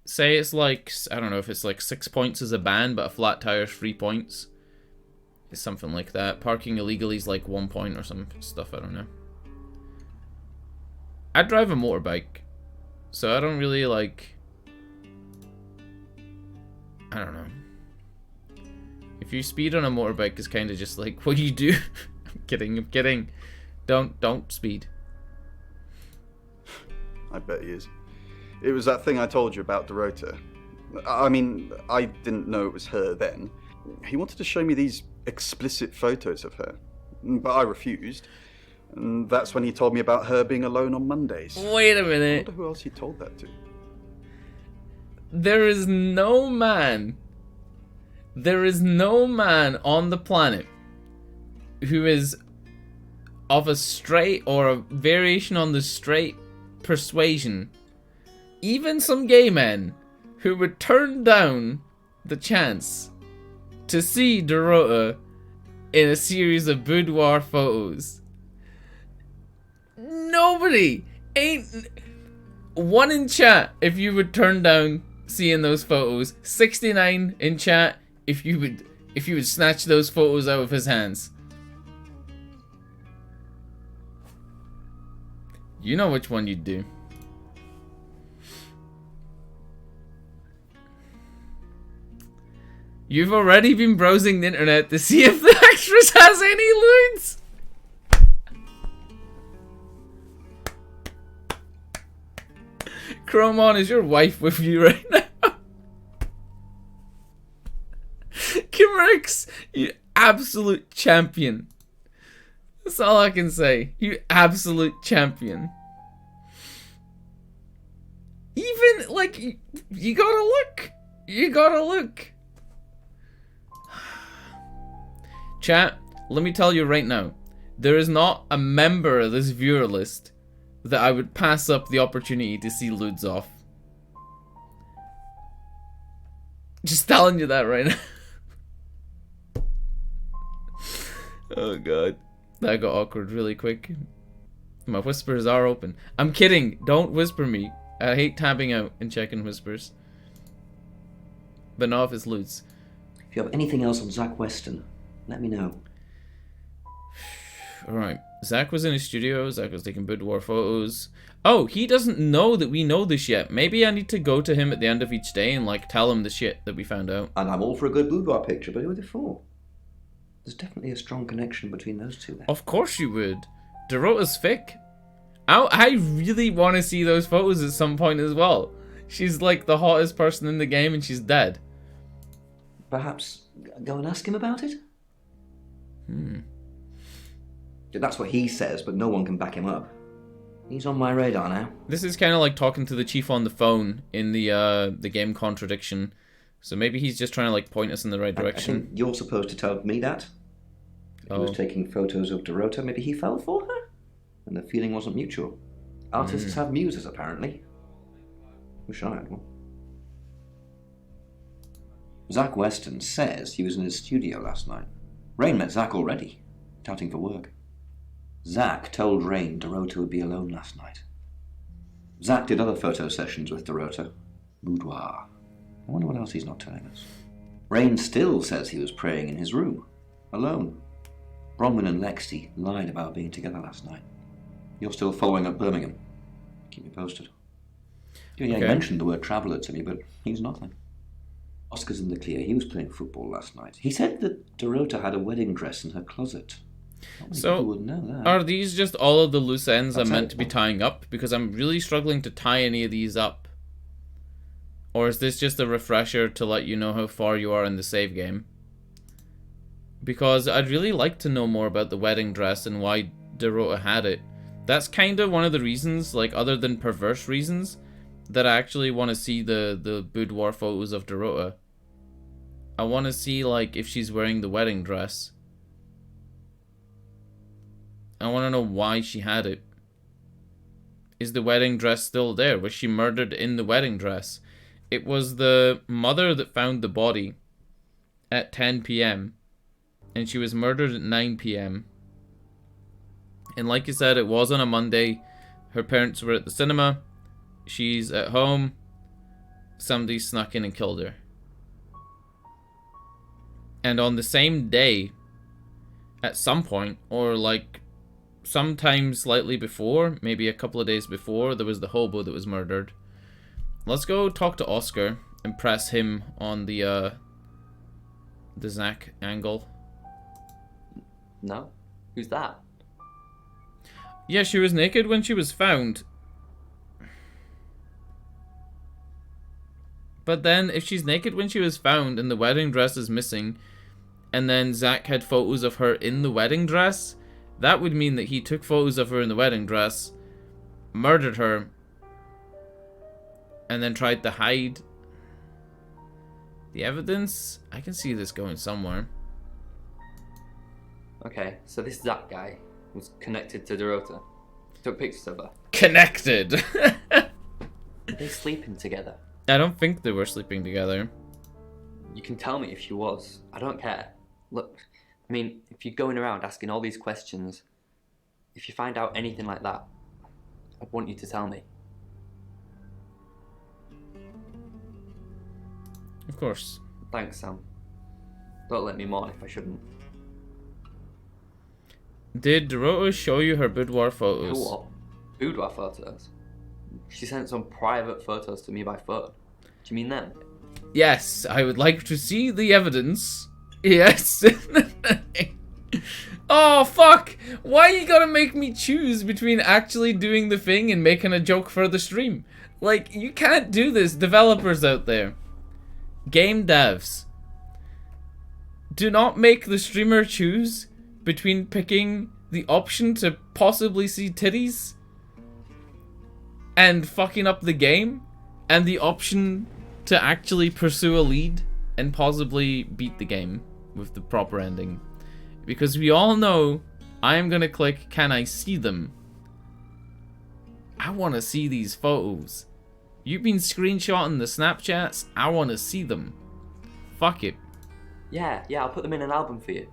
say it's like, I don't know if it's like 6 points as a ban, but a flat tire's 3 points. It's something like that. Parking illegally is like 1 point or some stuff, I don't know. I drive a motorbike, so I don't really, like, I don't know. If you speed on a motorbike, it's kind of just like what you do. I'm kidding. Don't speed. I bet he is. It was that thing I told you about Dorota. I mean, I didn't know it was her then. He wanted to show me these explicit photos of her, but I refused. And that's when he told me about her being alone on Mondays. Wait a minute. I wonder who else he told that to. There is no man on the planet who is of a straight or a variation on the straight persuasion, even some gay men, who would turn down the chance to see Dorota in a series of boudoir photos. Nobody! Ain't one in chat if you would turn down seeing those photos. 69 in chat if you would snatch those photos out of his hands. You know which one you'd do. You've already been browsing the internet to see if the actress has any lewds. Chromon, is your wife with you right now? Kimmerix, you absolute champion. That's all I can say. You absolute champion. Even, like, you gotta look. You gotta look. Chat, let me tell you right now. There is not a member of this viewer list that I would pass up the opportunity to see lewds off. Just telling you that right now. Oh god. That got awkward really quick. My whispers are open. I'm kidding. Don't whisper me. I hate tabbing out and checking whispers. But not if it's lewds. If you have anything else on Zach Weston, let me know. Alright. Zach was in his studio. Zach was taking boudoir photos. Oh, he doesn't know that we know this yet. Maybe I need to go to him at the end of each day and, like, tell him the shit that we found out. And I'm all for a good boudoir picture, but who are they for? There's definitely a strong connection between those two then. Of course you would. Dorota's fic. I really want to see those photos at some point as well. She's like the hottest person in the game and she's dead. Perhaps go and ask him about it? That's what he says, but no one can back him up. He's on my radar now. This is kind of like talking to the chief on the phone in the game Contradiction. So maybe he's just trying to, like, point us in the right direction. I think you're supposed to tell me that. He was taking photos of Dorota. Maybe he fell for her? And the feeling wasn't mutual. Artists have muses, apparently. Wish I had one. Zach Weston says he was in his studio last night. Rain met Zach already, touting for work. Zach told Rain Dorota would be alone last night. Zach did other photo sessions with Dorota, Boudoir. I wonder what else he's not telling us. Rain still says he was praying in his room, alone. Bronwyn and Lexi lied about being together last night. You're still following up Birmingham. Keep me posted. Yeah, he mentioned the word traveller to me, but he's nothing. Oscar's in the clear. He was playing football last night. He said that Dorota had a wedding dress in her closet. Not many people would know that. Are these just all of the loose ends I'm meant to be tying up? Because I'm really struggling to tie any of these up. Or is this just a refresher to let you know how far you are in the save game? Because I'd really like to know more about the wedding dress and why Dorota had it. That's kind of one of the reasons, like other than perverse reasons, that I actually want to see the boudoir photos of Dorota. I want to see like if she's wearing the wedding dress. I want to know why she had it. Is the wedding dress still there? Was she murdered in the wedding dress? It was the mother that found the body at 10 p.m. and she was murdered at 9 p.m. And like you said, it was on a Monday. Her parents were at the cinema. She's at home. Somebody snuck in and killed her. And on the same day, at some point, or like sometime slightly before, maybe a couple of days before, there was the hobo that was murdered. Let's go talk to Oscar and press him on the Zach angle. No? Who's that? Yeah, she was naked when she was found. But then, if she's naked when she was found and the wedding dress is missing, and then Zach had photos of her in the wedding dress, that would mean that he took photos of her in the wedding dress, murdered her, and then tried to hide the evidence. I can see this going somewhere. Okay, so this Zach guy was connected to Dorota. Took pictures of her. Connected! Are they sleeping together? I don't think they were sleeping together. You can tell me if she was. I don't care. Look, I mean, if you're going around asking all these questions, if you find out anything like that, I'd want you to tell me. Of course. Thanks, Sam. Don't let me mourn if I shouldn't. Did Dorota show you her boudoir photos? What? Boudoir photos? She sent some private photos to me by phone. Do you mean them? Yes, I would like to see the evidence. Yes. Oh, fuck! Why you gotta make me choose between actually doing the thing and making a joke for the stream? Like, you can't do this, developers out there. Game devs. Do not make the streamer choose between picking the option to possibly see titties and fucking up the game, and the option to actually pursue a lead and possibly beat the game with the proper ending. Because we all know I am gonna click, can I see them? I wanna see these photos. You've been screenshotting the Snapchats, I wanna see them. Fuck it. Yeah, I'll put them in an album for you.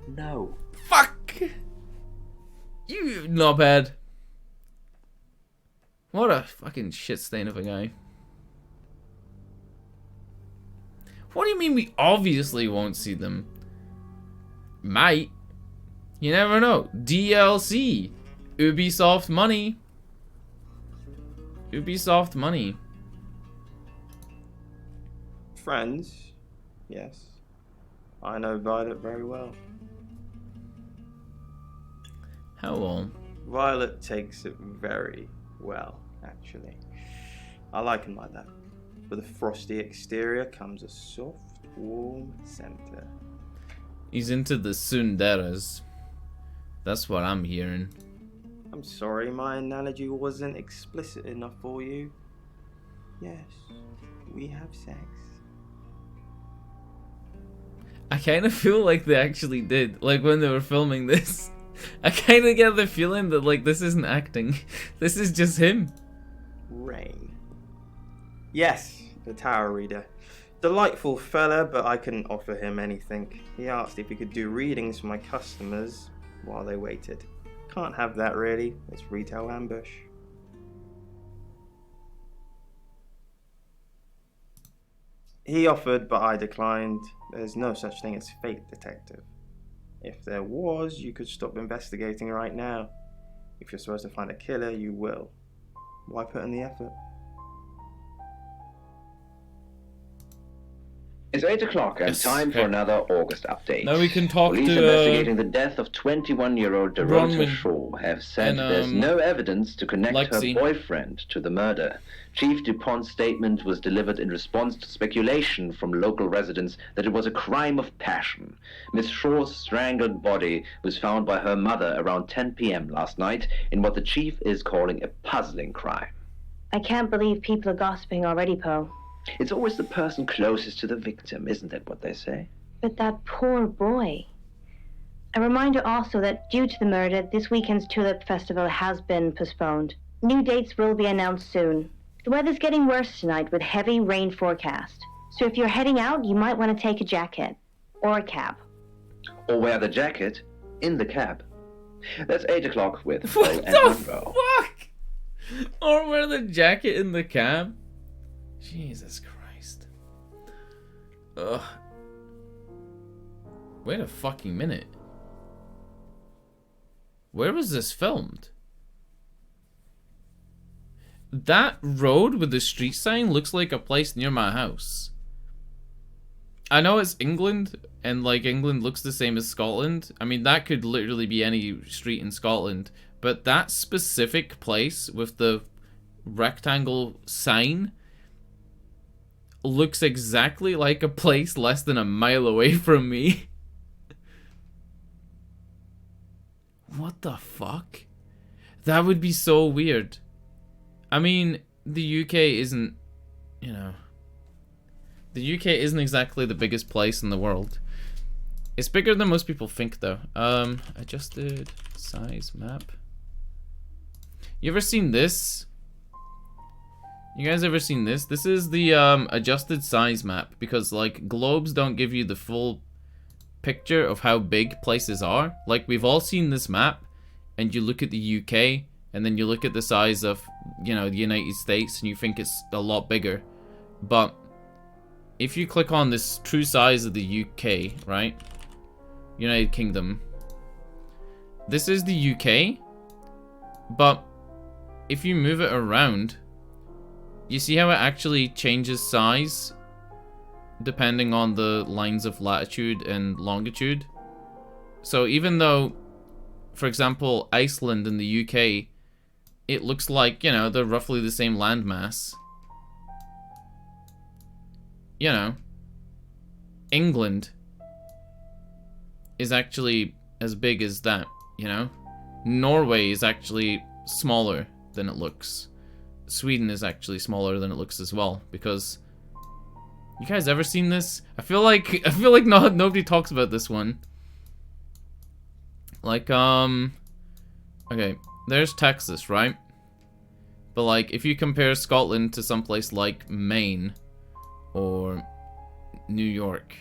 No. Fuck! You knobhead. What a fucking shit stain of a guy. What do you mean we obviously won't see them? Might. You never know. DLC. Ubisoft money. Ubisoft money. Friends? Yes. I know Violet very well. How well? Violet takes it very well, actually. I like him like that. With a frosty exterior comes a soft, warm center. He's into the tsunderes. That's what I'm hearing. I'm sorry, my analogy wasn't explicit enough for you. Yes, we have sex. I kind of feel like they actually did. Like when they were filming this. I kind of get the feeling that like this isn't acting. This is just him. Rain. Yes, the Tower Reader. Delightful fella, but I couldn't offer him anything. He asked if he could do readings for my customers while they waited. Can't have that really. It's retail ambush. He offered, but I declined. There's no such thing as fate, detective. If there was, you could stop investigating right now. If you're supposed to find a killer, you will. Why put in the effort? It's 8 o'clock and time for another August update. Now we can talk Police to investigating the death of 21-year-old Dorota Bronwyn Shaw have said and, there's no evidence to connect Lexi. her boyfriend to the murder. Chief DuPont's statement was delivered in response to speculation from local residents that it was a crime of passion. Miss Shaw's strangled body was found by her mother around 10 p.m. last night in what the chief is calling a puzzling crime. I can't believe people are gossiping already, Poe. It's always the person closest to the victim, isn't that what they say? But that poor boy. A reminder also that due to the murder, this weekend's Tulip Festival has been postponed. New dates will be announced soon. The weather's getting worse tonight with heavy rain forecast. So if you're heading out, you might want to take a jacket. Or a cab. Or wear the jacket in the cab. That's 8 o'clock with What Poe and the Monroe. fuck? Or wear the jacket in the cab? Jesus Christ. Ugh. Wait a fucking minute. Where was this filmed? That road with the street sign looks like a place near my house. I know it's England, and like England looks the same as Scotland. I mean, that could literally be any street in Scotland. But that specific place with the rectangle sign looks exactly like a place less than a mile away from me. What the fuck? That would be so weird. I mean, the UK isn't, you know, the UK isn't exactly the biggest place in the world. It's bigger than most people think, though. Adjusted size map. You ever seen this? You guys ever seen this? This is the adjusted size map, because like globes don't give you the full picture of how big places are. Like, we've all seen this map, and you look at the UK, and then you look at the size of, you know, the United States, and you think it's a lot bigger. But if you click on this true size of the UK, right? United Kingdom. This is the UK, but if you move it around, you see how it actually changes size depending on the lines of latitude and longitude? So even though, for example, Iceland in the UK, it looks like, you know, they're roughly the same landmass. You know, England is actually as big as that, you know? Norway is actually smaller than it looks. Sweden is actually smaller than it looks as well, because you guys ever seen this? I feel like nobody talks about this one. Like, okay, there's Texas, right? But like, if you compare Scotland to someplace like Maine or New York,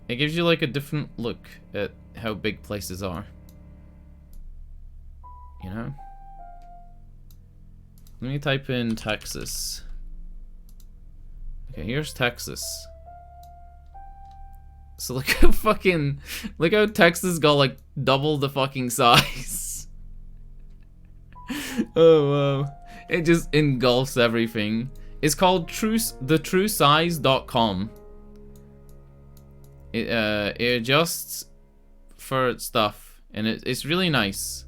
it gives you like a different look at how big places are. You know? Let me type in Texas. Okay, here's Texas. So look how Texas got like double the fucking size. Oh wow. It just engulfs everything. It's called thetruesize.com. It adjusts for stuff, and it's really nice.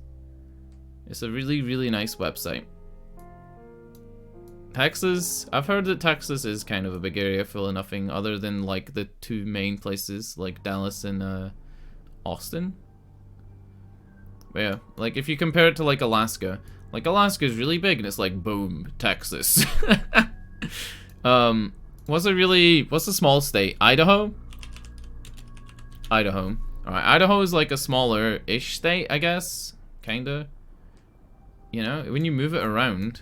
It's a really, really nice website. Texas, I've heard that Texas is kind of a big area full of nothing other than like the two main places, like Dallas and Austin. But yeah, like if you compare it to like Alaska is really big, and it's like boom, Texas. What's a small state? Idaho. Alright, Idaho is like a smaller-ish state, I guess, kinda. You know, when you move it around.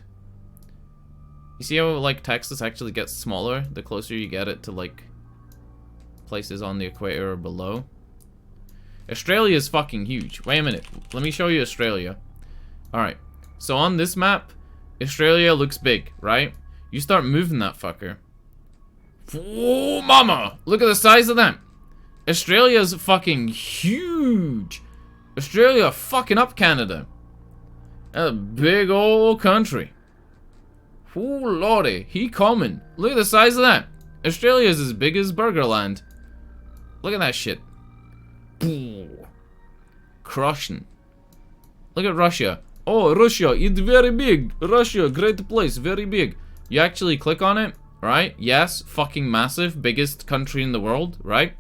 You see how, like, Texas actually gets smaller the closer you get it to, like, places on the equator or below? Australia is fucking huge. Wait a minute. Let me show you Australia. Alright. So on this map, Australia looks big, right? You start moving that fucker. Oh, mama! Look at the size of that. Australia's fucking huge. Australia fucking up Canada. That's a big old country. Oh, lordy. He coming. Look at the size of that. Australia's as big as Burgerland. Look at that shit. Crushing. Look at Russia. Oh, Russia, it's very big. Russia, great place, very big. You actually click on it, right? Yes, fucking massive, biggest country in the world, right?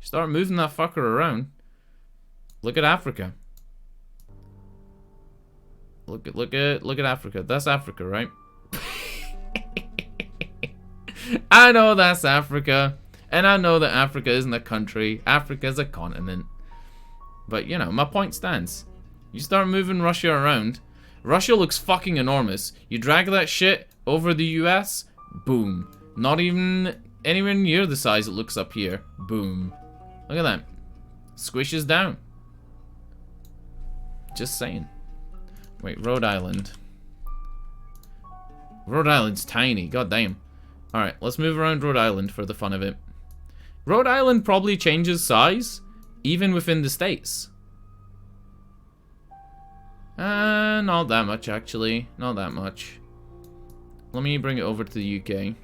You start moving that fucker around. Look at Africa. Look at Africa. That's Africa, right? I know that's Africa. And I know that Africa isn't a country. Africa's a continent. But, you know, my point stands. You start moving Russia around. Russia looks fucking enormous. You drag that shit over the US. Boom. Not even anywhere near the size it looks up here. Boom. Look at that. Squishes down. Just saying. Wait, Rhode Island. Rhode Island's tiny. God damn. Alright, let's move around Rhode Island for the fun of it. Rhode Island probably changes size, even within the states. Not that much, actually. Not that much. Let me bring it over to the UK.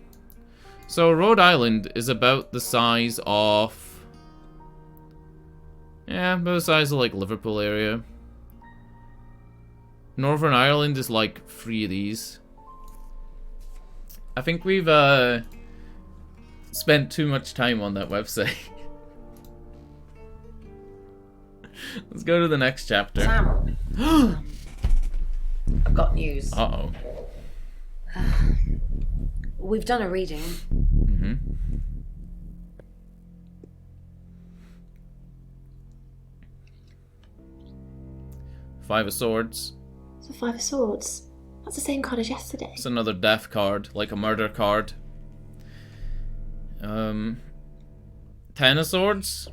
So, Rhode Island is about the size of... yeah, about the size of, like, Liverpool area. Northern Ireland is, like, 3 of these. I think we've, spent too much time on that website. Let's go to the next chapter. Sam. I've got news. Uh-oh. We've done a reading. Mm-hmm. Five of Swords. So 5 of Swords. That's the same card as yesterday. It's another death card, like a murder card. 10 of Swords.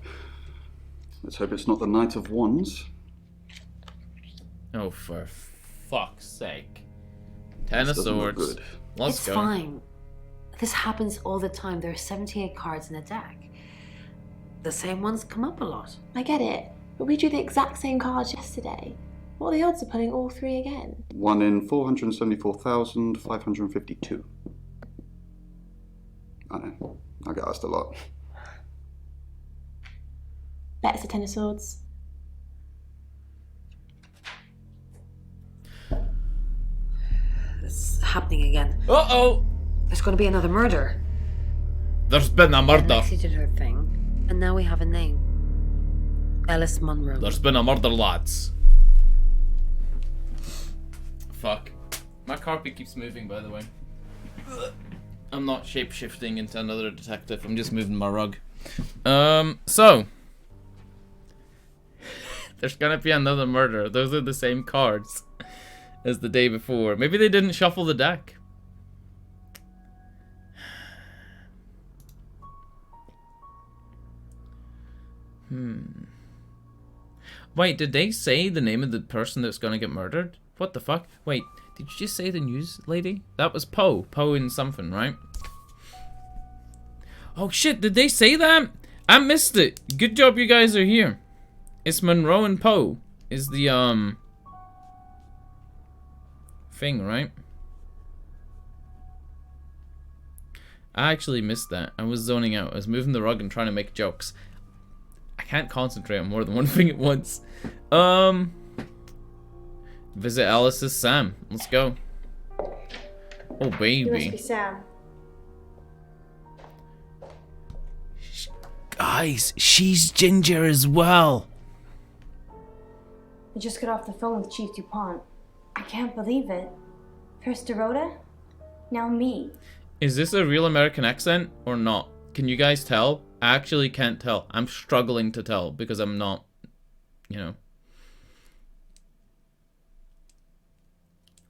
Let's hope it's not the Knight of Wands. Oh, for fuck's sake. 10 of Swords. Good. Let's It's go. fine. This happens all the time. There are 78 cards in a deck. The same ones come up a lot. I get it, but we drew the exact same cards yesterday. What are the odds of pulling all 3 again? 1 in 474,552. I know. I get asked a lot. Bet it's a 10 of Swords. It's happening again. Uh-oh! There's going to be another murder. There's been a murder. Lexi did her thing, and now we have a name. Alice Munro. There's been a murder, lads. Fuck. My carpet keeps moving, by the way. I'm not shape-shifting into another detective. I'm just moving my rug. So. There's gonna be another murder. Those are the same cards as the day before. Maybe they didn't shuffle the deck. Wait, did they say the name of the person that's gonna get murdered? What the fuck? Wait, did you just say the news lady? That was Poe. Poe in something, right? Oh shit, did they say that? I missed it. Good job you guys are here. It's Monroe and Poe is the, thing, right? I actually missed that. I was zoning out. I was moving the rug and trying to make jokes. I can't concentrate on more than one thing at once. Visit Alice's Sam. Let's go. Oh, baby. You must be Sam. Guys, she's ginger as well. I just got off the phone with Chief DuPont. I can't believe it. First Dorota, now me. Is this a real American accent or not? Can you guys tell? I actually can't tell. I'm struggling to tell because I'm not, you know.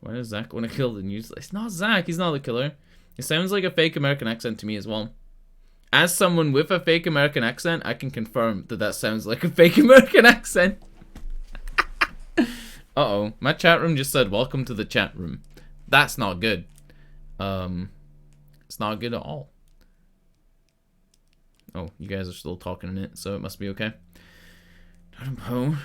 Why does Zach want to kill the news? It's not Zach. He's not the killer. It sounds like a fake American accent to me as well. As someone with a fake American accent, I can confirm that that sounds like a fake American accent. Uh-oh. My chat room just said, welcome to the chat room. That's not good. It's not good at all. Oh, you guys are still talking in it, so it must be okay. Poe.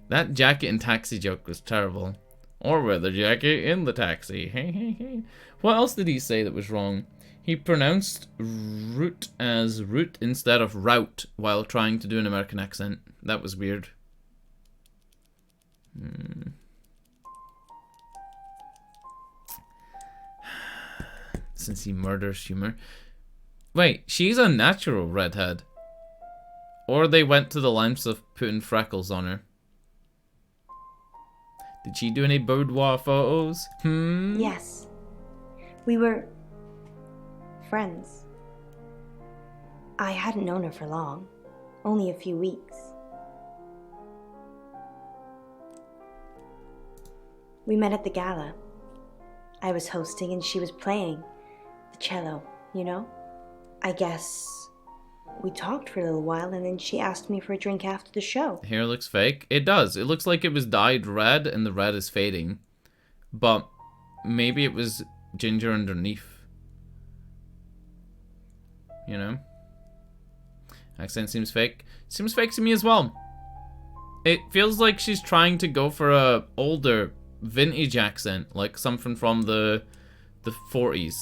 That jacket and taxi joke was terrible. Or weather jacket in the taxi. Hey, hey, hey. What else did he say that was wrong? He pronounced route as route instead of route while trying to do an American accent. That was weird. Since he murders humor. Wait, she's a natural redhead. Or they went to the lengths of putting freckles on her. Did she do any boudoir photos? Yes. We were friends. I hadn't known her for long. Only a few weeks. We met at the gala. I was hosting and she was playing the cello, you know? I guess we talked for a little while and then she asked me for a drink after the show. Hair looks fake. It does. It looks like it was dyed red and the red is fading. But maybe it was ginger underneath. You know? Accent seems fake. Seems fake to me as well. It feels like she's trying to go for a older vintage accent, like something from the 40s.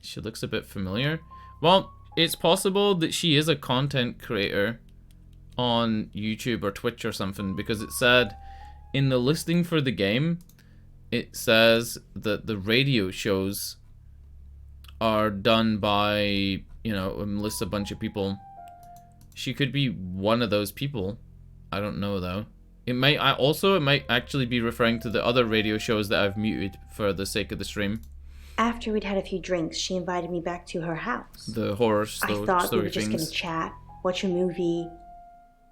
She looks a bit familiar. Well, it's possible that she is a content creator on YouTube or Twitch or something, because it said in the listing for the game, it says that the radio shows are done by, you know, lists a bunch of people. She could be one of those people. I don't know though. It might actually be referring to the other radio shows that I've muted for the sake of the stream. After we'd had a few drinks, she invited me back to her house. The horror story I thought we were things. just gonna chat, watch a movie,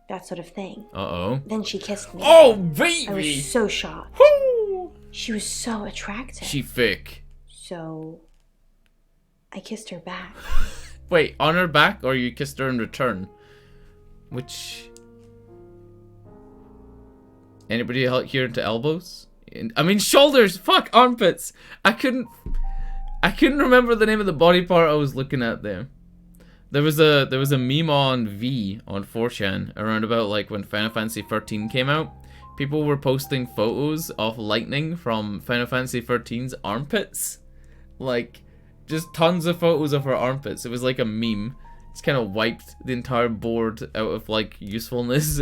that sort of thing. Uh-oh. Then she kissed me. Oh, baby! I was so shocked. She was so attractive. She fake. So I kissed her back. Wait, on her back or you kissed her in return? Which... Anybody here into elbows? I mean shoulders! Fuck, armpits! I couldn't remember the name of the body part I was looking at there. There was a meme on V on 4chan around about like when Final Fantasy 13 came out. People were posting photos of lightning from Final Fantasy 13's armpits. Like, just tons of photos of her armpits. It was like a meme. It's kind of wiped the entire board out of like usefulness.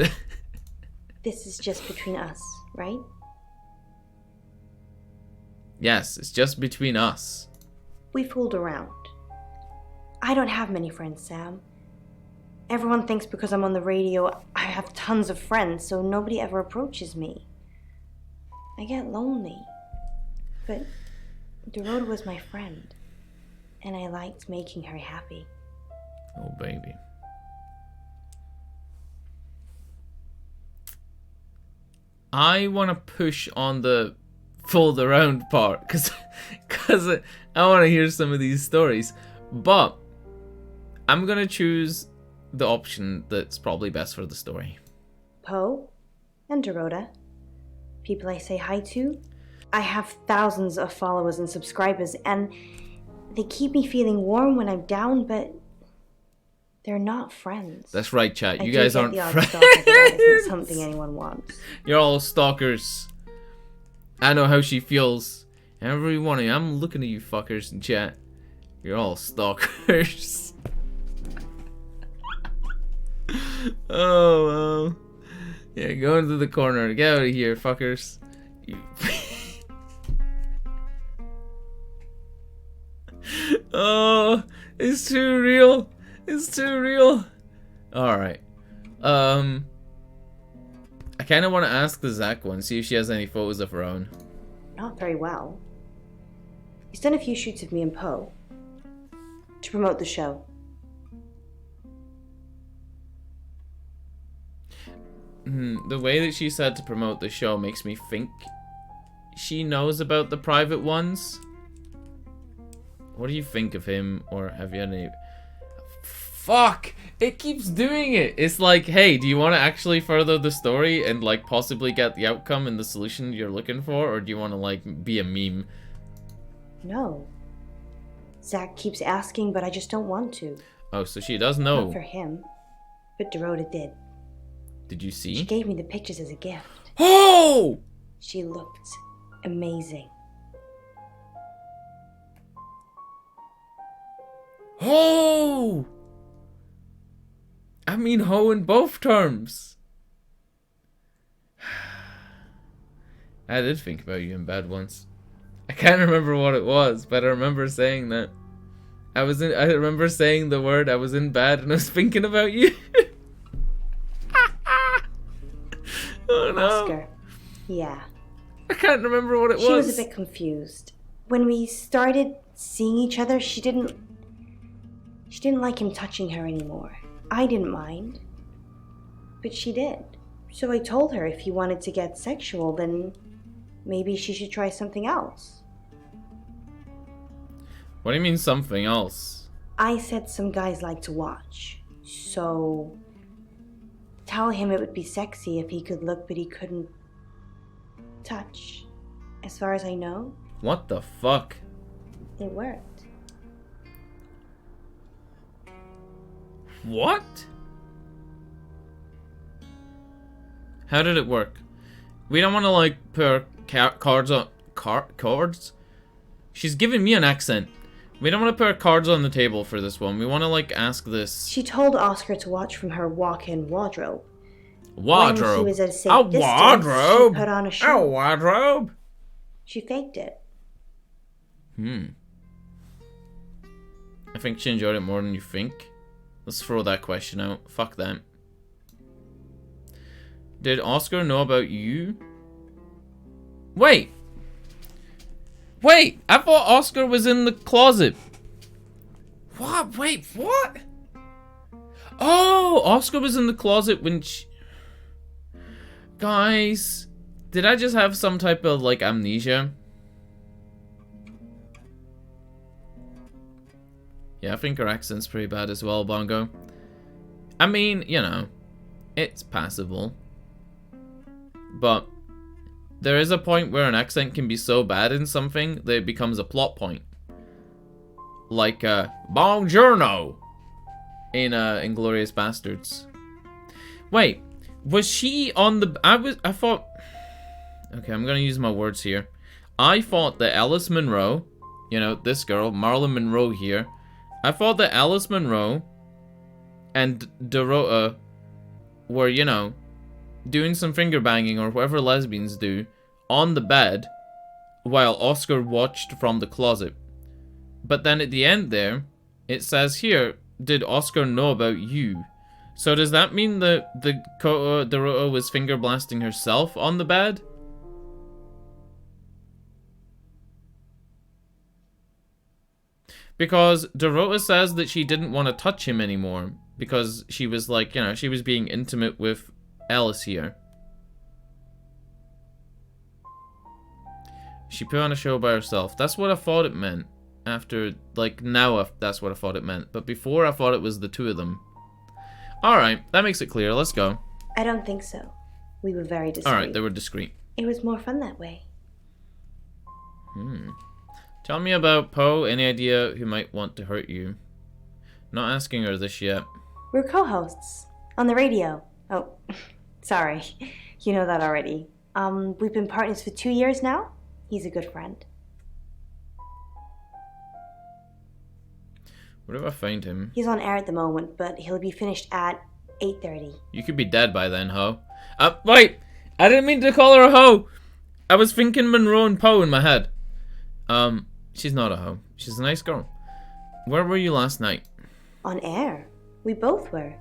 This is just between us, right? Yes, it's just between us. We fooled around. I don't have many friends, Sam. Everyone thinks because I'm on the radio, I have tons of friends, so nobody ever approaches me. I get lonely. But Dorota was my friend, and I liked making her happy. Oh, baby. I want to push on the fold around part, because I want to hear some of these stories. But I'm going to choose the option that's probably best for the story. Poe and Dorota, people I say hi to. I have thousands of followers and subscribers, and they keep me feeling warm when I'm down, but they're not friends. That's right, chat. You guys aren't friends. That isn't something anyone wants. You're all stalkers. I know how she feels. Every one of you. I'm looking at you fuckers in chat. You're all stalkers. Oh, well. Yeah, go into the corner. Get out of here, fuckers. You... Oh, it's too real. It's too real. Alright. I kind of want to ask the Zach one, see if she has any photos of her own. Not very well. He's done a few shoots of me and Poe to promote the show. The way that she said to promote the show makes me think she knows about the private ones. What do you think of him, or have you had any... Fuck! It keeps doing it. It's like, hey, do you want to actually further the story and like possibly get the outcome and the solution you're looking for, or do you want to like be a meme? No. Zach keeps asking, but I just don't want to. Oh, so she does know. Not for him, but Dorota did. Did you see? She gave me the pictures as a gift. Oh! She looked amazing. Oh! I mean ho in both terms. I did think about you in bed once. I can't remember what it was, but I remember saying that. I remember saying the word, I was in bed and I was thinking about you. Oh no. Oscar. Yeah. I can't remember what it was. She was a bit confused. When we started seeing each other, she didn't like him touching her anymore. I didn't mind. But she did. So I told her if he wanted to get sexual, then maybe she should try something else. What do you mean something else? I said some guys like to watch. So tell him it would be sexy if he could look but he couldn't touch. As far as I know. What the fuck? It worked. What? How did it work? We don't want to like put our cards on cards. She's giving me an accent. We don't want to put our cards on the table for this one. We want to like ask this. She told Oscar to watch from her walk-in wardrobe. Wardrobe. When he was at a safe A distance, wardrobe. She put on a show. A wardrobe. She faked it. I think she enjoyed it more than you think. Let's throw that question out. Fuck them. Did Oscar know about you? Wait! Wait! I thought Oscar was in the closet. What? Wait, what? Oh! Oscar was in the closet when she... Guys, did I just have some type of, like, amnesia? Yeah, I think her accent's pretty bad as well, Bongo. I mean, you know, it's passable. But there is a point where an accent can be so bad in something that it becomes a plot point. Like, Buongiorno in Inglourious Bastards. Wait, was she on the... I thought... Okay, I'm gonna use my words here. I thought that Alice Monroe, you know, this girl, Marilyn Monroe here, I thought that Alice Monroe and Dorota were, you know, doing some finger banging or whatever lesbians do on the bed while Oscar watched from the closet. But then at the end there, it says here, did Oscar know about you? So does that mean that Dorota was finger blasting herself on the bed? Because Dorota says that she didn't want to touch him anymore because she was like, you know, she was being intimate with Alice here. She put on a show by herself. That's what I thought it meant. After, like, now that's what I thought it meant. But before I thought it was the two of them. Alright, that makes it clear. Let's go. I don't think so. We were very discreet. Alright, they were discreet. It was more fun that way. Tell me about Poe. Any idea who might want to hurt you? Not asking her this yet. We're co-hosts. On the radio. Oh, sorry. You know that already. We've been partners for 2 years now. He's a good friend. Where do I find him? He's on air at the moment, but he'll be finished at 8:30. You could be dead by then, ho. Wait! I didn't mean to call her a ho! I was thinking Monroe and Poe in my head. She's not a hoe. She's a nice girl. Where were you last night? On air. We both were.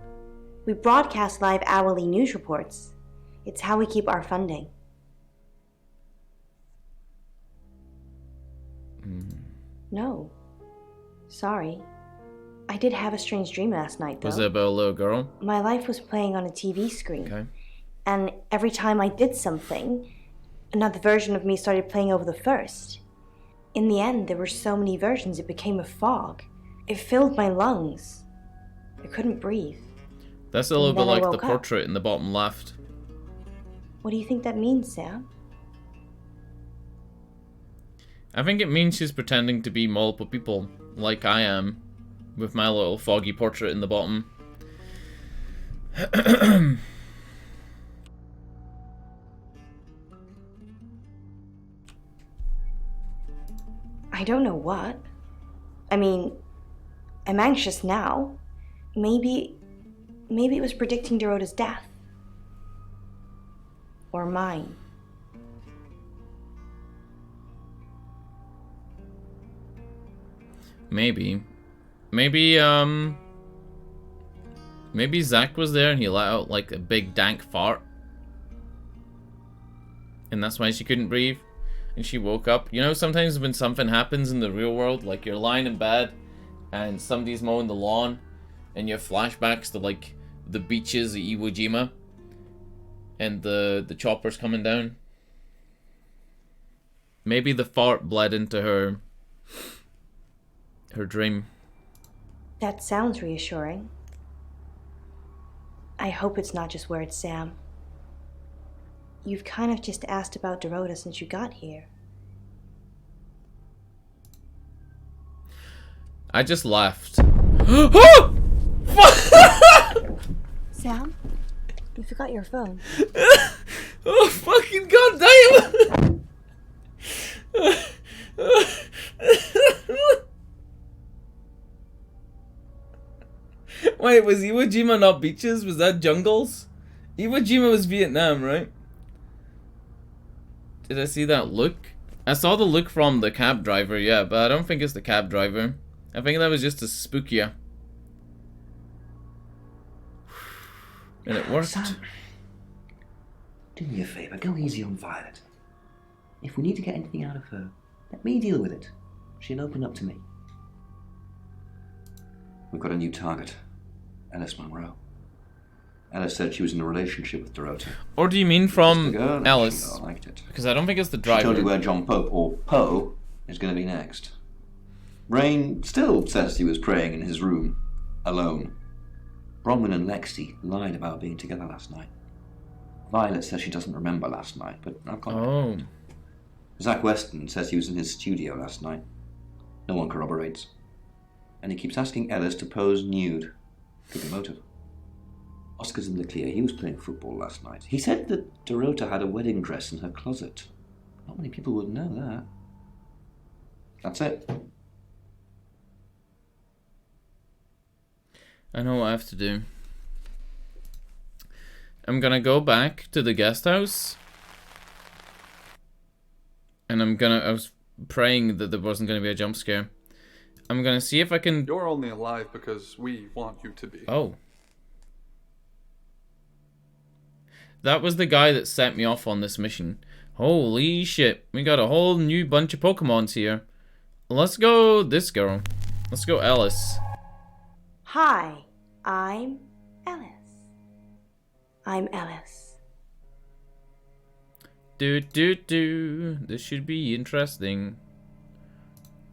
We broadcast live hourly news reports. It's how we keep our funding. No. Sorry. I did have a strange dream last night, though. Was it about a little girl? My life was playing on a TV screen. Okay. And every time I did something, another version of me started playing over the first. In the end, there were so many versions it became a fog. It filled my lungs. I couldn't breathe. That's a little And bit then I like the woke up. portrait in the bottom left. What do you think that means, Sam? I think it means she's pretending to be multiple people, like I am, with my little foggy portrait in the bottom. I don't know what. I mean, I'm anxious now. Maybe it was predicting Dorota's death. Or mine. Maybe. Maybe Zach was there and he let out like a big dank fart. And that's why she couldn't breathe. And she woke up. You know, sometimes when something happens in the real world, like you're lying in bed and somebody's mowing the lawn and you have flashbacks to like the beaches of Iwo Jima and the choppers coming down. Maybe the fart bled into her dream. That sounds reassuring. I hope it's not just words, Sam. You've kind of just asked about Dorota since you got here. I just left. Sam? You forgot your phone. Oh, fucking goddamn! Wait, was Iwo Jima not beaches? Was that jungles? Iwo Jima was Vietnam, right? Did I see that look? I saw the look from the cab driver, yeah, but I don't think it's the cab driver. I think that was just a spookier. And it worked. Sam, do me a favour, go easy on Violet. If we need to get anything out of her, let me deal with it. She'll open up to me. We've got a new target. Alice Monroe. Alice said she was in a relationship with Dorota. Or do you mean from Alice? She liked it. Because I don't think it's the driver. She told you where John Pope, or Poe, is going to be next. Rain still says he was praying in his room, alone. Bronwyn and Lexi lied about being together last night. Violet says she doesn't remember last night, but I've got it. Zach Weston says he was in his studio last night. No one corroborates. And he keeps asking Ellis to pose nude. Could be motive. Oscar's in the clear. He was playing football last night. He said that Dorota had a wedding dress in her closet. Not many people would know that. That's it. I know what I have to do. I'm gonna go back to the guest house. And I was praying that there wasn't gonna be a jump scare. I'm gonna see if I can... You're only alive because we want you to be. Oh. That was the guy that set me off on this mission. Holy shit. We got a whole new bunch of Pokemons here. Let's go this girl. Let's go Alice. Hi, I'm Alice. I'm Alice. This should be interesting.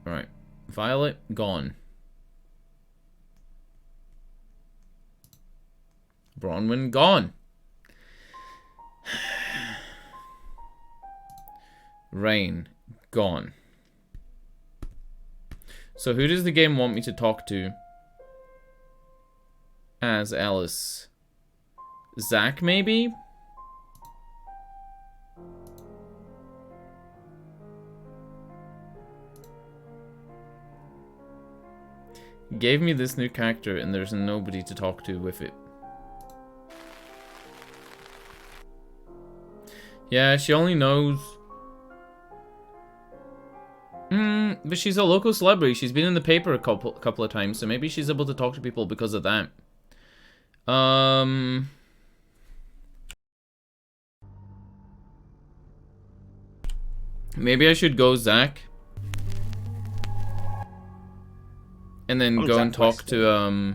Alright. Violet, gone. Bronwyn, gone. Rain, gone. So who does the game want me to talk to as Alice? Zach, maybe? Gave me this new character and there's nobody to talk to with it. Yeah, she only knows... but she's a local celebrity. She's been in the paper a couple of times, so maybe she's able to talk to people because of that. Maybe I should go Zach. And then go and talk to,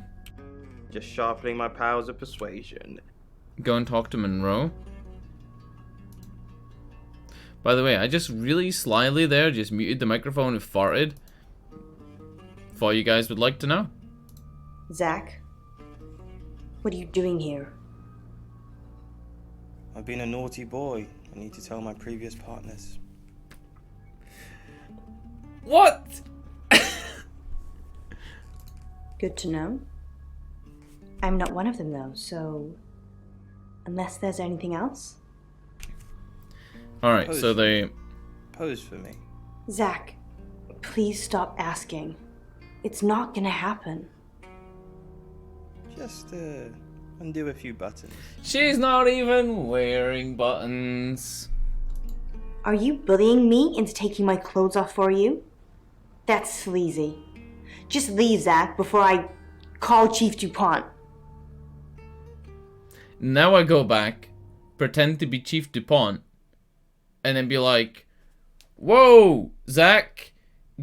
Just sharpening my powers of persuasion. Go and talk to Monroe. By the way, I just really slyly there just muted the microphone and farted. Thought you guys would like to know. Zach, What are you doing here? I've been a naughty boy. I need to tell my previous partners. What? Good to know. I'm not one of them though, so... Unless there's anything else? Alright, so they... Pose for me. Zach, please stop asking. It's not gonna happen. Just undo a few buttons. She's not even wearing buttons. Are you bullying me into taking my clothes off for you? That's sleazy. Just leave, Zach, before I call Chief DuPont. Now I go back, pretend to be Chief DuPont, and then be like, whoa, Zach,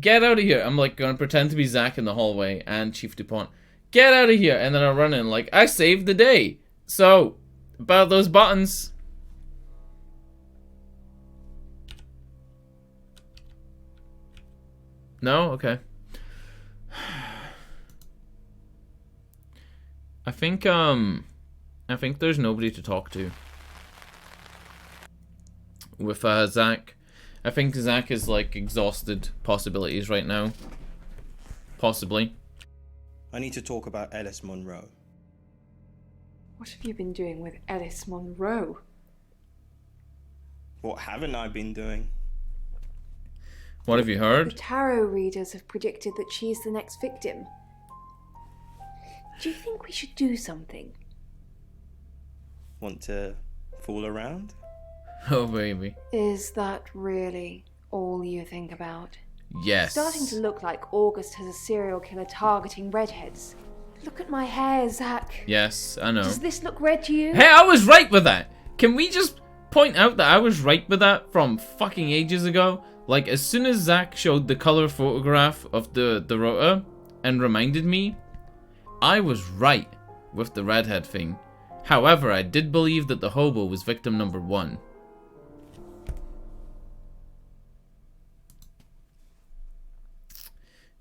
get out of here. I'm like gonna pretend to be Zach in the hallway and Chief DuPont. Get out of here. And then I run in like, I saved the day. So, about those buttons. No? Okay. I think there's nobody to talk to. With Zach. I think Zach is like exhausted possibilities right now. Possibly. I need to talk about Ellis Monroe. What have you been doing with Ellis Monroe? What haven't I been doing? What have you The heard? tarot readers have predicted that she's the next victim. Do you think we should do something? Want to fool around? Oh, baby. Is that really all you think about? Yes. Starting to look like August has a serial killer targeting redheads. Look at my hair, Zach. Yes, I know. Does this look red to you? Hey, I was right with that. Can we just point out that I was right with that from fucking ages ago? Like, as soon as Zach showed the color photograph of the rota and reminded me, I was right with the redhead thing. However, I did believe that the hobo was victim number 1.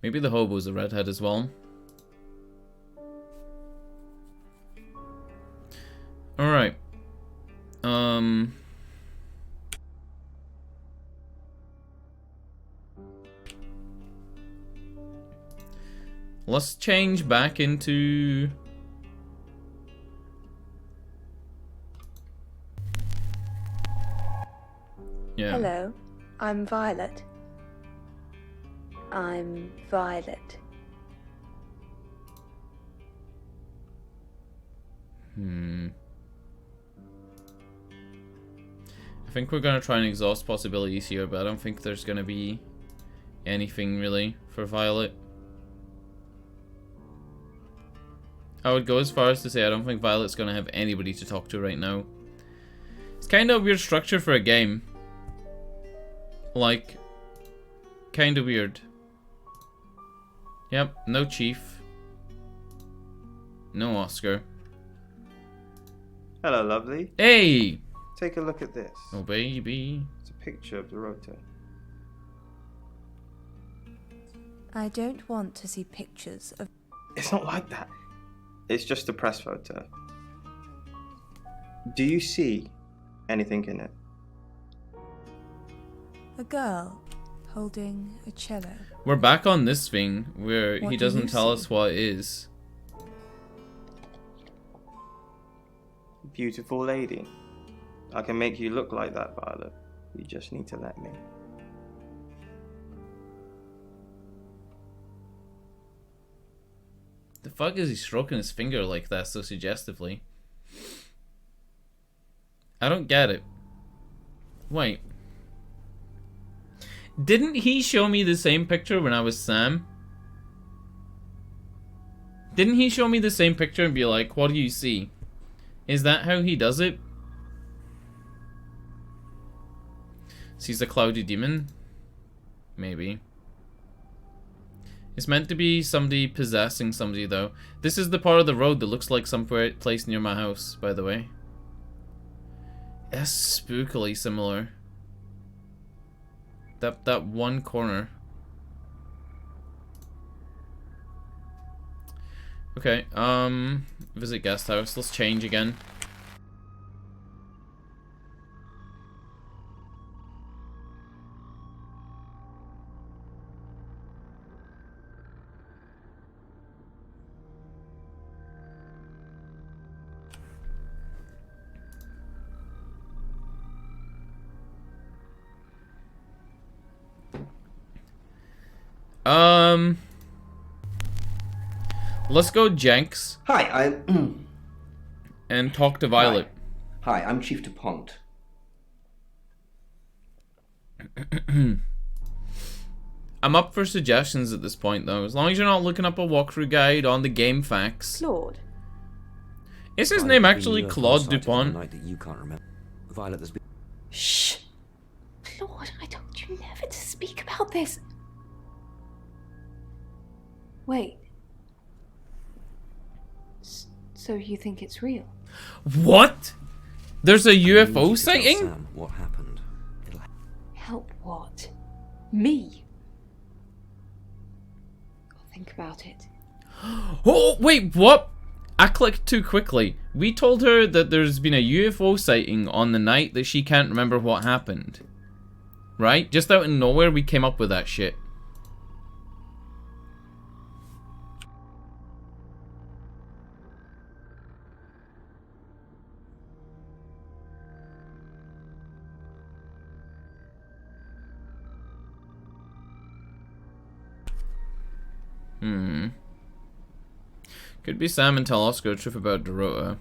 Maybe the hobo's a redhead as well. Alright. Let's change back into... Yeah. Hello, I'm Violet. I'm Violet. I think we're gonna try and exhaust possibilities here, but I don't think there's gonna be anything really for Violet. I would go as far as to say I don't think Violet's gonna have anybody to talk to right now. It's kind of a weird structure for a game. Like, kind of weird. Yep, no Chief. No Oscar. Hello, lovely. Hey! Take a look at this. Oh, baby. It's a picture of the rota. I don't want to see pictures of... It's not like that. It's just a press photo. Do you see anything in it? A girl holding a cello. We're back on this thing where What he do doesn't you tell see? us what it is. Beautiful lady. I can make you look like that, Violet. You just need to let me. The fuck is he stroking his finger like that so suggestively? I don't get it. Wait. Didn't he show me the same picture when I was Sam? Didn't he show me the same picture and be like, what do you see? Is that how he does it? Sees a cloudy demon? Maybe. It's meant to be somebody possessing somebody, though. This is the part of the road that looks like some place near my house, by the way. It's spookily similar. That one corner. Okay, visit guest house. Let's change again. Let's go Jenks. Hi, I'm... and talk to Violet. Hi, I'm Chief DuPont. I'm up for suggestions at this point, though. As long as you're not looking up a walkthrough guide on the game facts. Claude. Is his name actually Claude DuPont? Night that you can't remember. Violet, there's been... Shh! Claude, I told you never to speak about this. Wait. So you think it's real? What? There's a UFO sighting? Sam, what happened? Help what? Me? I'll think about it. Oh, wait, what? I clicked too quickly. We told her that there's been a UFO sighting on the night that she can't remember what happened. Right? Just out of nowhere, we came up with that shit. Could be Sam and tell Oscar the truth about Dorota.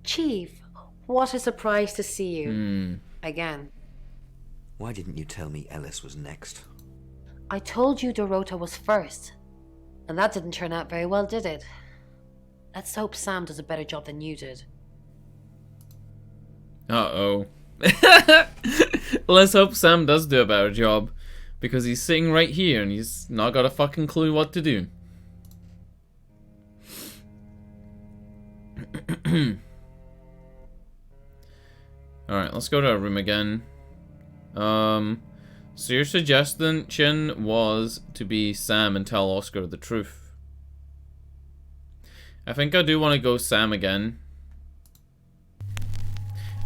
Chief, what a surprise to see you. Again. Why didn't you tell me Ellis was next? I told you Dorota was first. And that didn't turn out very well, did it? Let's hope Sam does a better job than you did. Uh-oh. Let's hope Sam does do a better job. Because he's sitting right here and he's not got a fucking clue what to do. Alright, let's go to our room again. So your suggestion was to be Sam and tell Oscar the truth. I think I do want to go Sam again.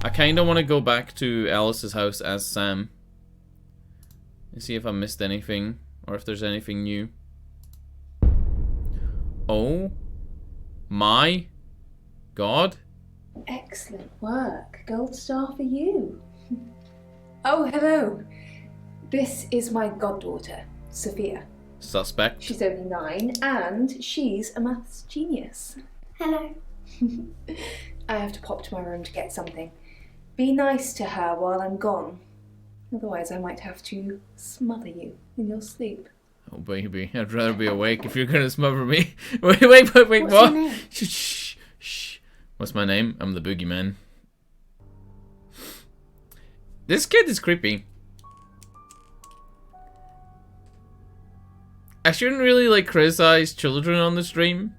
I kind of want to go back to Alice's house as Sam. And see if I missed anything. Or if there's anything new. Oh my God. Excellent work. Gold star for you. Oh, hello. This is my goddaughter, Sophia. Suspect. She's only 9 and she's a maths genius. Hello. I have to pop to my room to get something. Be nice to her while I'm gone. Otherwise I might have to smother you in your sleep. Oh baby, I'd rather be awake if you're gonna smother me. Wait, what's what? Your name? Shh. What's my name? I'm the boogeyman. This kid is creepy. I shouldn't really like criticize children on the stream,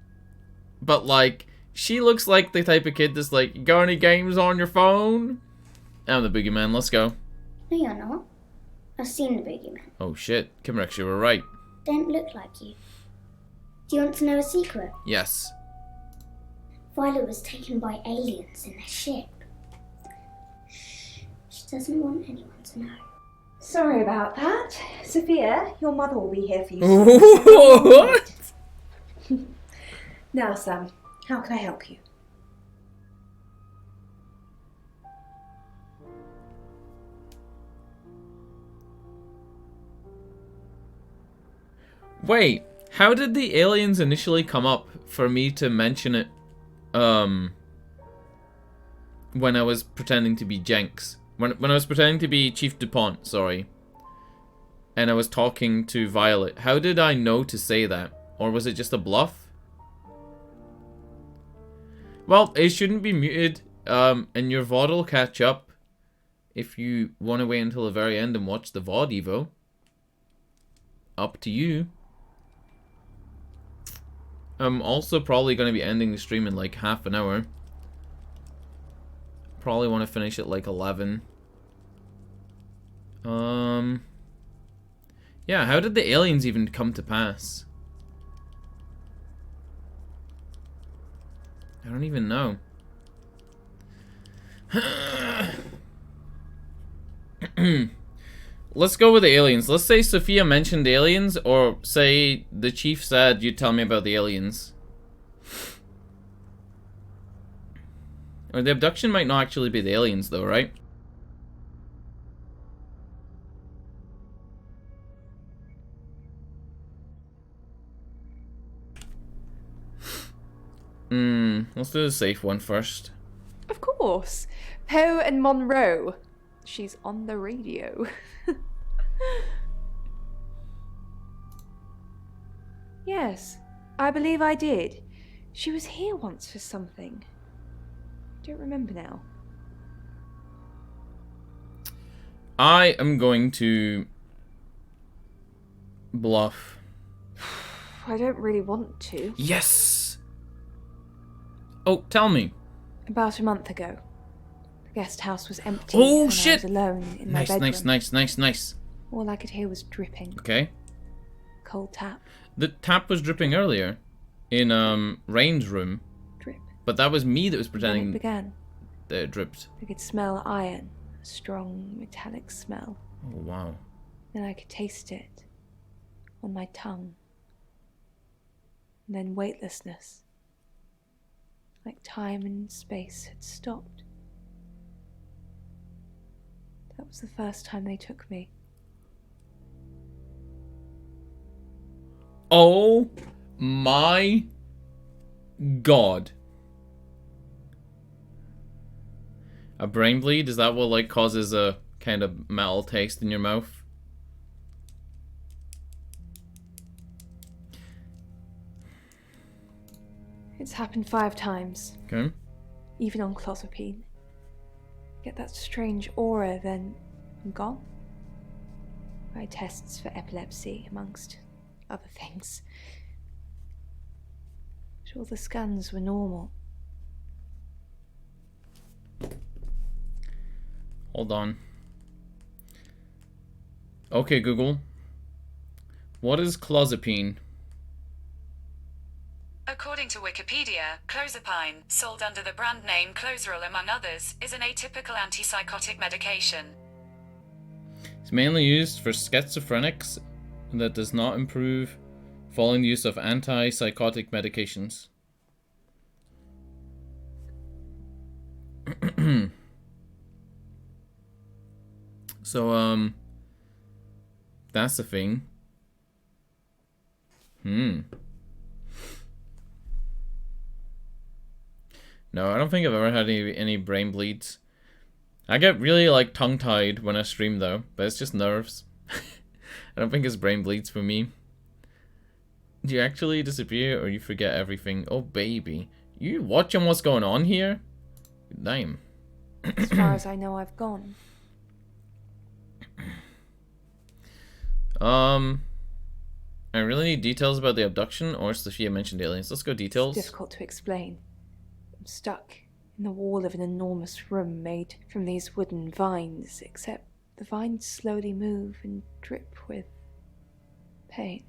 but like she looks like the type of kid that's like, you got any games on your phone? I'm the boogeyman, let's go. No, you're not. I've seen the boogeyman. Oh shit, Kimrex, you were right. Don't look like you. Do you want to know a secret? Yes. Violet was taken by aliens in their ship. Shh. She doesn't want anyone to know. Sorry about that. Sophia, your mother will be here for you. What? Now, Sam, how can I help you? Wait, how did the aliens initially come up for me to mention it, when I was pretending to be Jenks? When I was pretending to be Chief DuPont, sorry. And I was talking to Violet. How did I know to say that? Or was it just a bluff? Well, it shouldn't be muted, and your VOD will catch up if you want to wait until the very end and watch the VOD, Evo. Up to you. I'm also probably going to be ending the stream in like half an hour. probably want to finish at like 11. Yeah, how did the aliens even come to pass? I don't even know. Let's go with the aliens. Let's say Sophia mentioned aliens, or say the chief said, you tell me about the aliens. Or the abduction might not actually be the aliens though, right? Let's do the safe one first. Of course. Poe and Monroe. She's on the radio. Yes, I believe I did. She was here once for something. Don't remember now. I am going to bluff. I don't really want to. Yes! Oh, tell me. About a month ago. The guest house was empty. Oh, and shit! I was alone in my Nice, bedroom. nice. All I could hear was dripping. Okay. Cold tap. The tap was dripping earlier in Rain's room. Drip. But that was me that was Then pretending it began. that it dripped. I could smell iron. A strong metallic smell. Oh, wow. Then I could taste it on my tongue. And then weightlessness. Like time and space had stopped. That was the first time they took me. Oh my god. A brain bleed? Is that what like causes a kind of metal taste in your mouth? It's happened 5 times. Okay. Even on clozapine. Get that strange aura, then I'm gone. I had tests for epilepsy, amongst other things. But all the scans were normal. Hold on. Okay, Google. What is clozapine? According to Wikipedia, clozapine, sold under the brand name Clozaril among others, is an atypical antipsychotic medication. It's mainly used for schizophrenics that does not improve following the use of antipsychotic medications. So, that's the thing. No, I don't think I've ever had any brain bleeds. I get really like tongue-tied when I stream though, but it's just nerves. I don't think it's brain bleeds for me. Do you actually disappear or you forget everything? Oh baby, you watching what's going on here? Damn. As far as I know, I've gone. I really need details about the abduction, or Sophia mentioned aliens. Let's go details. It's difficult to explain. I'm stuck in the wall of an enormous room made from these wooden vines, except the vines slowly move and drip with pain.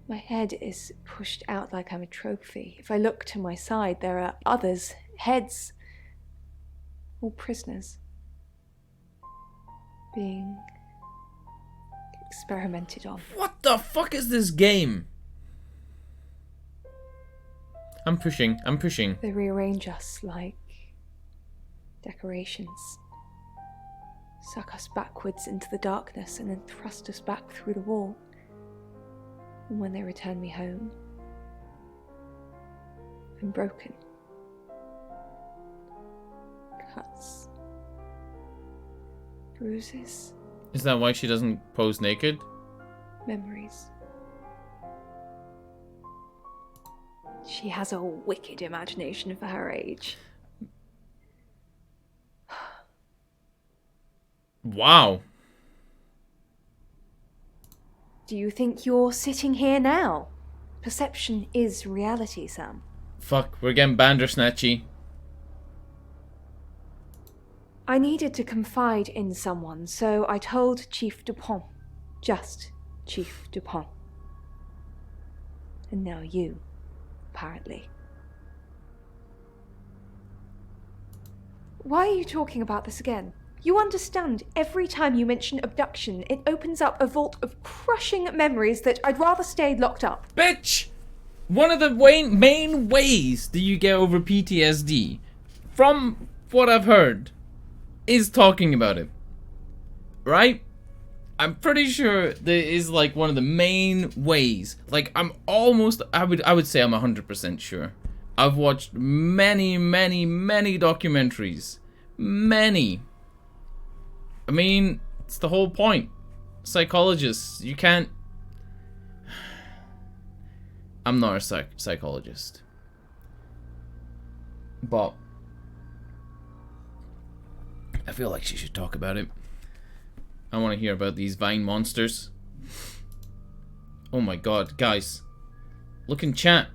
My head is pushed out like I'm a trophy. If I look to my side, there are others, heads, all prisoners, being experimented on. What the fuck is this game? I'm pushing. They rearrange us like decorations. Suck us backwards into the darkness and then thrust us back through the wall. And when they return me home, I'm broken. Cuts. Bruises. Is that why she doesn't pose naked? Memories. She has a wicked imagination for her age. Wow. Do you think you're sitting here now? Perception is reality, Sam. Fuck, we're getting bandersnatchy. I needed to confide in someone, so I told Chief Dupont. Just Chief Dupont. And now you, apparently. Why are you talking about this again? You understand, every time you mention abduction, it opens up a vault of crushing memories that I'd rather stay locked up. Bitch! One of the main ways that you get over PTSD, from what I've heard, is talking about it. Right? I'm pretty sure that is like one of the main ways. Like, I'm almost, I would say I'm 100% sure. I've watched many documentaries. Many. I mean, it's the whole point. Psychologists, you can't... I'm not a psychologist. But I feel like she should talk about it. I want to hear about these vine monsters. Oh my god, guys. Look in chat.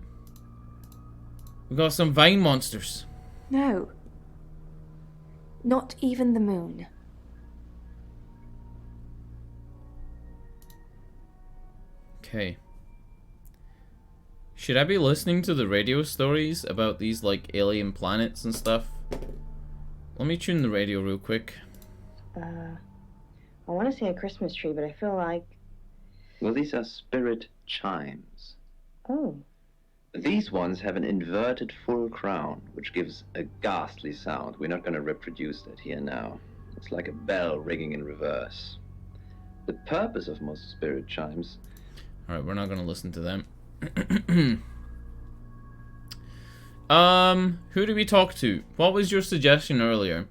We got some vine monsters. No. Not even the moon. Okay. Should I be listening to the radio stories about these, like, alien planets and stuff? Let me tune the radio real quick. I want to say a Christmas tree, but I feel like... Well, these are spirit chimes. Oh. These ones have an inverted full crown, which gives a ghastly sound. We're not going to reproduce that here now. It's like a bell ringing in reverse. The purpose of most spirit chimes... Alright, we're not going to listen to them. Who did we talk to? What was your suggestion earlier?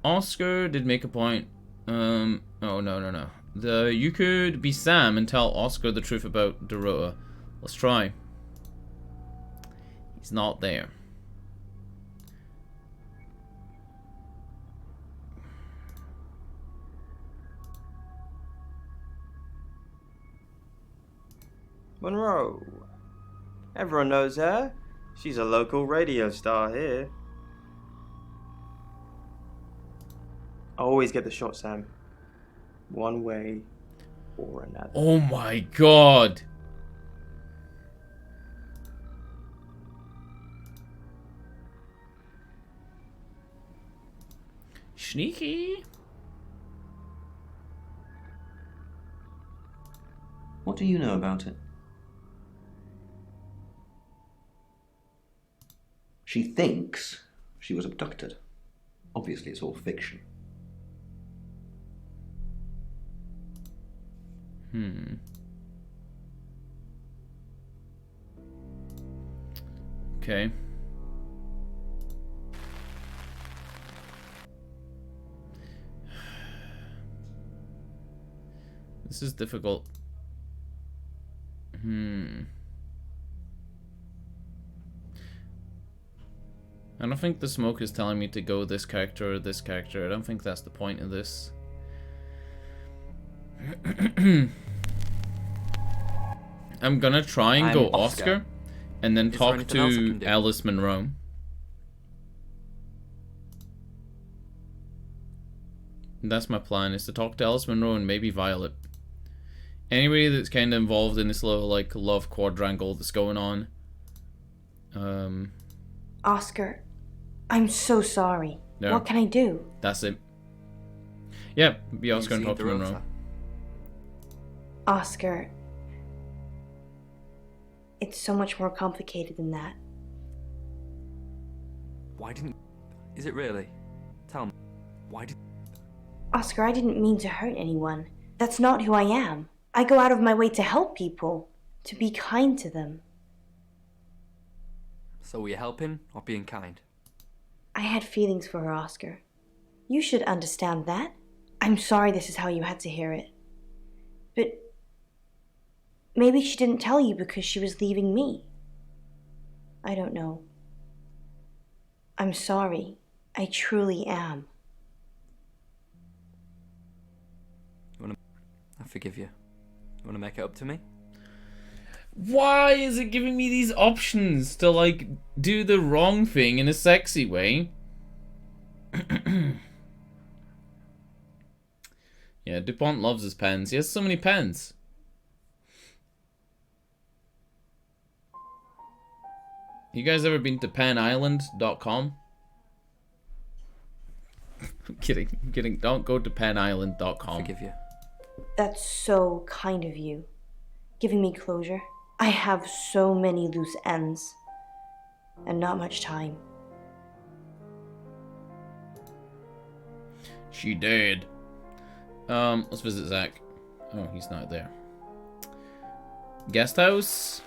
Oscar did make a point. Oh, no. You could be Sam and tell Oscar the truth about Dorota. Let's try. He's not there. Monroe. Everyone knows her. She's a local radio star here. I always get the shot, Sam. One way or another. Oh my god. Sneaky. What do you know about it? She thinks she was abducted. Obviously, it's all fiction. Okay. This is difficult. I don't think the smoke is telling me to go this character or this character. I don't think that's the point of this. I'm gonna try and go Oscar and then talk to Alice Monroe. That's my plan, is to talk to Alice Monroe and maybe Violet. Anybody that's kind of involved in this little, like, love quadrangle that's going on. Oscar, I'm so sorry. No. What can I do? That's it. Yeah, be Oscar and talk to Monroe. Oscar, it's so much more complicated than that. Why didn't... Is it really? Tell me. Why did... Oscar, I didn't mean to hurt anyone. That's not who I am. I go out of my way to help people, to be kind to them. So were you helping or being kind? I had feelings for her, Oscar. You should understand that. I'm sorry this is how you had to hear it. But maybe she didn't tell you because she was leaving me. I don't know. I'm sorry. I truly am. I forgive you. You want to make it up to me? Why is it giving me these options to, like, do the wrong thing in a sexy way? Yeah, DuPont loves his pens. He has so many pens. You guys ever been to penisland.com? I'm kidding. Don't go to penisland.com. Forgive you. That's so kind of you. Giving me closure. I have so many loose ends. And not much time. She did. Let's visit Zach. Oh, he's not there. Guest house?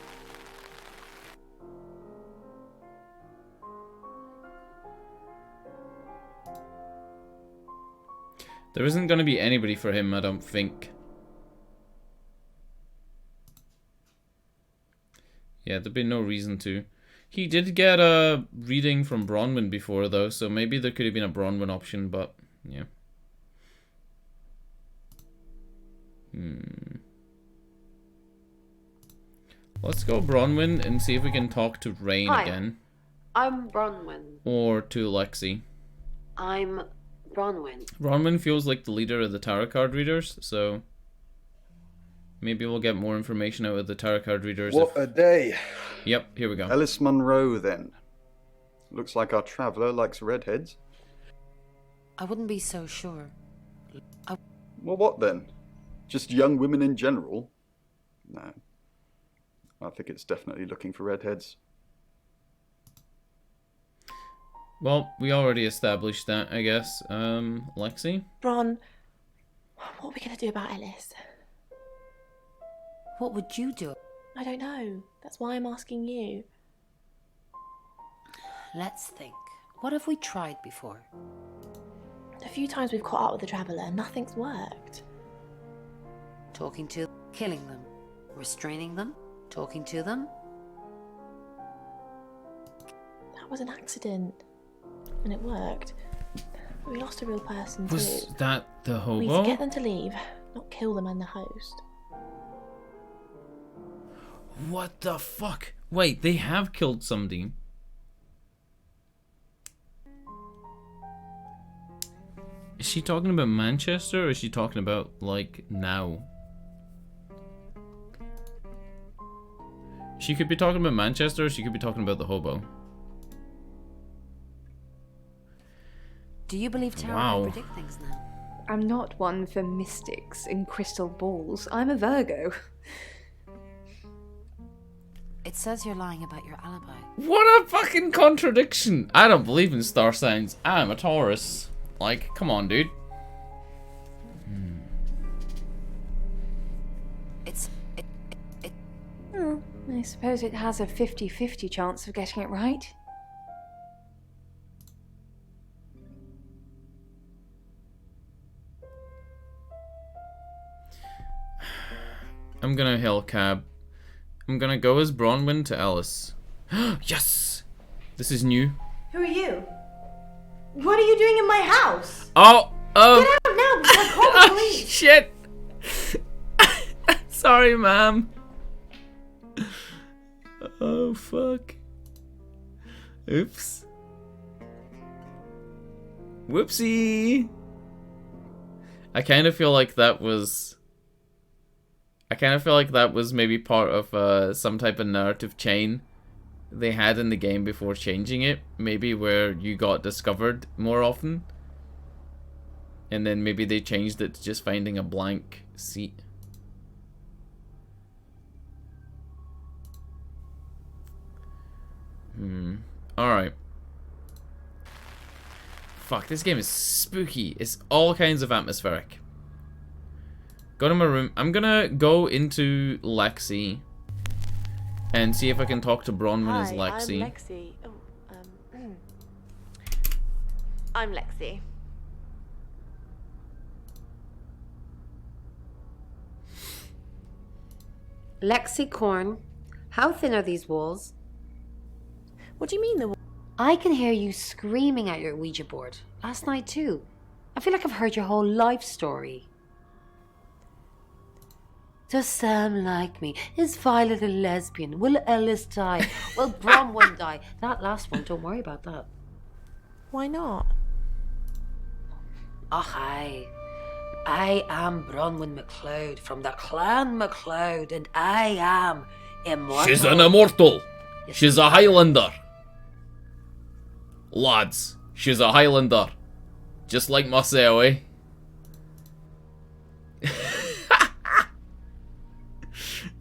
There isn't going to be anybody for him, I don't think. Yeah, there'd be no reason to. He did get a reading from Bronwyn before, though, so maybe there could have been a Bronwyn option, but yeah. Let's go Bronwyn and see if we can talk to Rain Hi. again. I'm Bronwyn. Or to Lexi. I'm Bronwyn. Bronwyn feels like the leader of the tarot card readers, so maybe we'll get more information out of the tarot card readers. What a day. Yep, here we go. Alice Munro, then. Looks like our traveller likes redheads. I wouldn't be so sure. Well, what then? Just young women in general? No. I think it's definitely looking for redheads. Well, we already established that, I guess. Lexi? Bron, what are we going to do about Ellis? What would you do? I don't know. That's why I'm asking you. Let's think. What have we tried before? A few times we've caught up with the traveller, nothing's worked. Talking to, killing them, restraining them, talking to them. That was an accident. And it worked. We lost a real person too. Was that the hobo? We need to get them to leave, not kill them and the host. What the fuck? Wait, they have killed somebody. Is she talking about Manchester or is she talking about, like, now? She could be talking about Manchester or she could be talking about the hobo. Do you believe tarot can predict things now? I'm not one for mystics and crystal balls. I'm a Virgo. It says you're lying about your alibi. What a fucking contradiction! I don't believe in star signs. I'm a Taurus. Like, come on, dude. I suppose it has a 50-50 chance of getting it right. I'm gonna hail cab. I'm gonna go as Bronwyn to Alice. Yes! This is new. Who are you? What are you doing in my house? Oh, Get out now before I call the police! Shit! Sorry, ma'am. Oh, fuck. Oops. Whoopsie! I kind of feel like that was... maybe part of some type of narrative chain they had in the game before changing it. Maybe where you got discovered more often. And then maybe they changed it to just finding a blank seat. Alright. Fuck, this game is spooky. It's all kinds of atmospheric. Go to my room. I'm gonna go into Lexi and see if I can talk to Bronwyn as Lexi. I'm Lexi. I'm Lexi. Lexi Corn, how thin are these walls? What do you mean the wall? I can hear you screaming at your Ouija board. Last night too. I feel like I've heard your whole life story. Does Sam like me? Is Violet a lesbian? Will Ellis die? Will Bronwyn die? That last one, don't worry about that. Why not? Oh, hi. I am Bronwyn MacLeod from the Clan MacLeod, and I am immortal. She's an immortal. She's a Highlander. Lads, she's a Highlander. Just like myself, eh?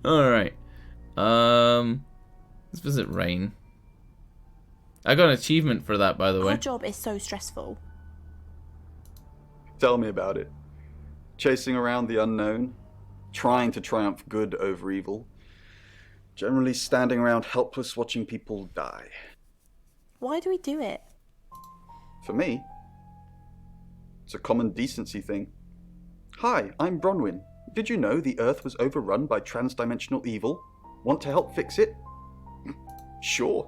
Alright. Let's visit Rain. I got an achievement for that, by the way. Our job is so stressful. Tell me about it. Chasing around the unknown, trying to triumph good over evil, generally standing around helpless watching people die. Why do we do it? For me, it's a common decency thing. Hi, I'm Bronwyn. Did you know the Earth was overrun by transdimensional evil? Want to help fix it? Sure.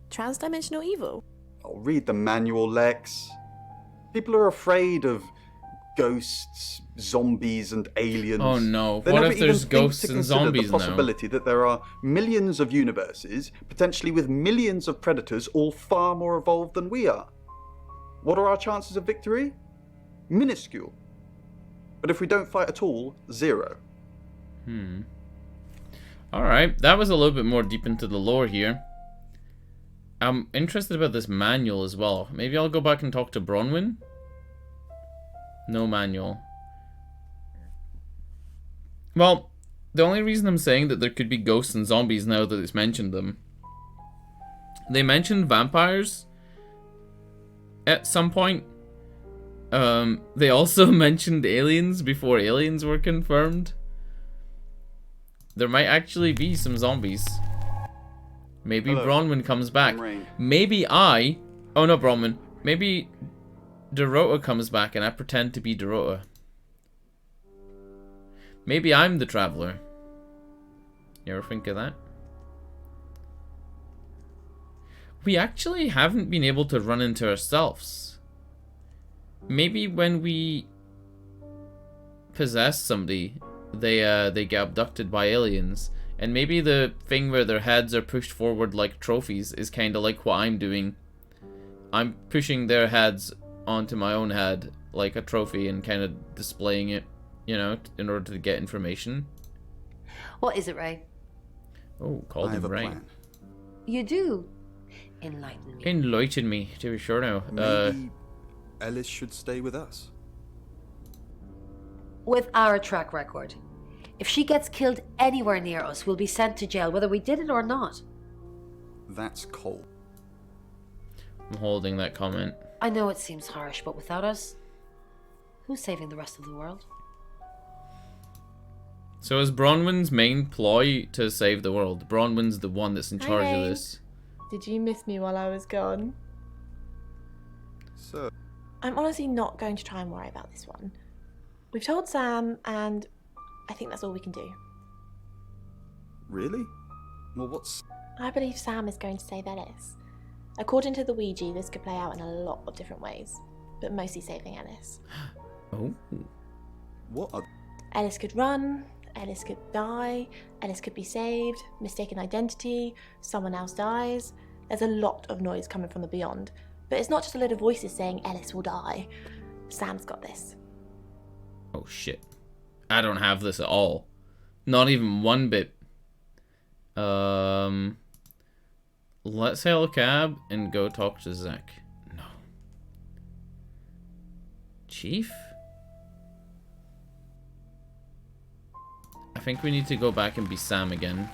Transdimensional evil? I'll read the manual, Lex. People are afraid of ghosts, zombies, and aliens. Oh no, They what never if there's even think ghosts to and consider zombies the now? possibility that there are millions of universes, potentially with millions of predators, all far more evolved than we are. What are our chances of victory? Minuscule. But if we don't fight at all, 0. Alright, that was a little bit more deep into the lore here. I'm interested about this manual as well. Maybe I'll go back and talk to Bronwyn? No manual. Well, the only reason I'm saying that there could be ghosts and zombies now that it's mentioned them. They mentioned vampires at some point. They also mentioned aliens before aliens were confirmed. There might actually be some zombies. Maybe Hello. Bronwyn comes back. I'm Rain. Maybe I... Oh, no, Bronwyn. Maybe Dorota comes back and I pretend to be Dorota. Maybe I'm the Traveler. You ever think of that? We actually haven't been able to run into ourselves. Maybe when we possess somebody, they get abducted by aliens. And maybe the thing where their heads are pushed forward like trophies is kind of like what I'm doing. I'm pushing their heads onto my own head like a trophy and kind of displaying it, you know, in order to get information. What is it, Ray? Oh, call him Ray. You do? Enlighten me. Enlighten me, to be sure now. Maybe Ellis should stay with us. With our track record. If she gets killed anywhere near us, we'll be sent to jail, whether we did it or not. That's cold. I'm holding that comment. I know it seems harsh, but without us, who's saving the rest of the world? So is Bronwyn's main ploy to save the world? Bronwyn's the one that's in charge of this. Did you miss me while I was gone? So, I'm honestly not going to try and worry about this one. We've told Sam, and I think that's all we can do. really? Well, what's... I believe Sam is going to save Ellis. According to the Ouija, this could play out in a lot of different ways, but mostly saving Ellis. Oh. What are... Ellis could run, Ellis could die, Ellis could be saved, mistaken identity, someone else dies. There's a lot of noise coming from the beyond, but it's not just a load of voices saying Ellis will die. Sam's got this. Oh shit. I don't have this at all. Not even one bit. Let's hail a cab and go talk to Zach. No. Chief? I think we need to go back and be Sam again.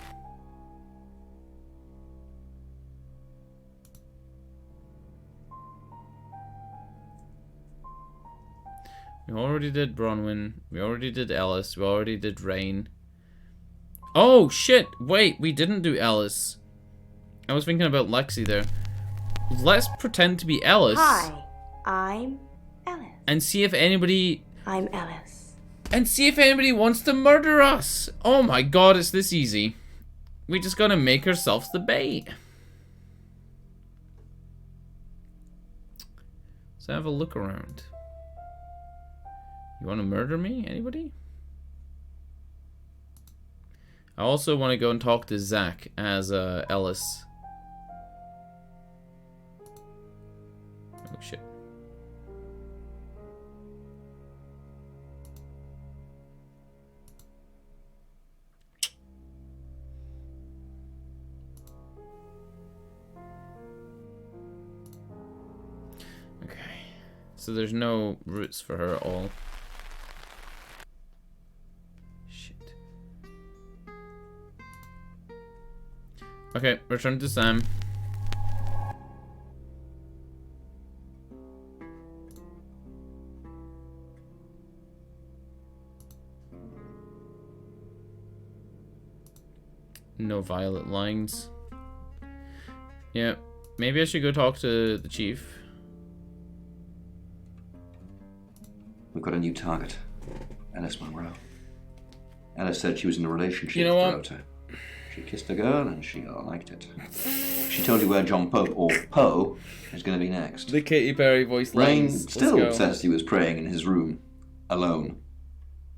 We already did Bronwyn. We already did Ellis. We already did Rain. Oh, shit! Wait, we didn't do Ellis. I was thinking about Lexi there. Let's pretend to be Ellis. Hi, I'm Ellis. And see if anybody... I'm Ellis. And see if anybody wants to murder us. Oh my god, it's this easy. We just gotta make ourselves the bait. Let's have a look around. You want to murder me? Anybody? I also want to go and talk to Zach as Ellis. Oh shit. So there's no routes for her at all. Shit. Okay, return to Sam. No violet lines. Yeah, maybe I should go talk to the chief. We've got a new target. Alice Monroe. Alice said she was in a relationship You know with what? Dorota. She kissed a girl and she liked it. She told you where John Pope, or Poe, is going to be next. The Katy Perry voice Rain lines. still says he was praying in his room, alone.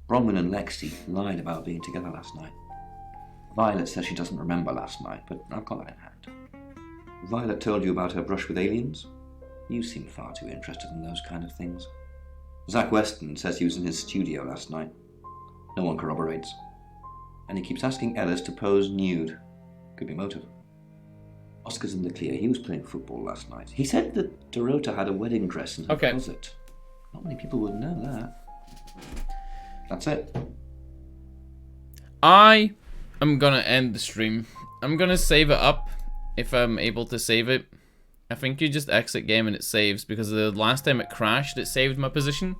Bronwyn and Lexi lied about being together last night. Violet says she doesn't remember last night, but I've got that in hand. Violet told you about her brush with aliens? You seem far too interested in those kind of things. Zach Weston says he was in his studio last night. No one corroborates. And he keeps asking Ellis to pose nude. Could be motive. Oscar's in the clear. He was playing football last night. He said that Dorota had a wedding dress in her closet. Not many people would know that. That's it. I am gonna end the stream. I'm gonna save it up if I'm able to save it. I think you just exit game and it saves, because the last time it crashed, it saved my position.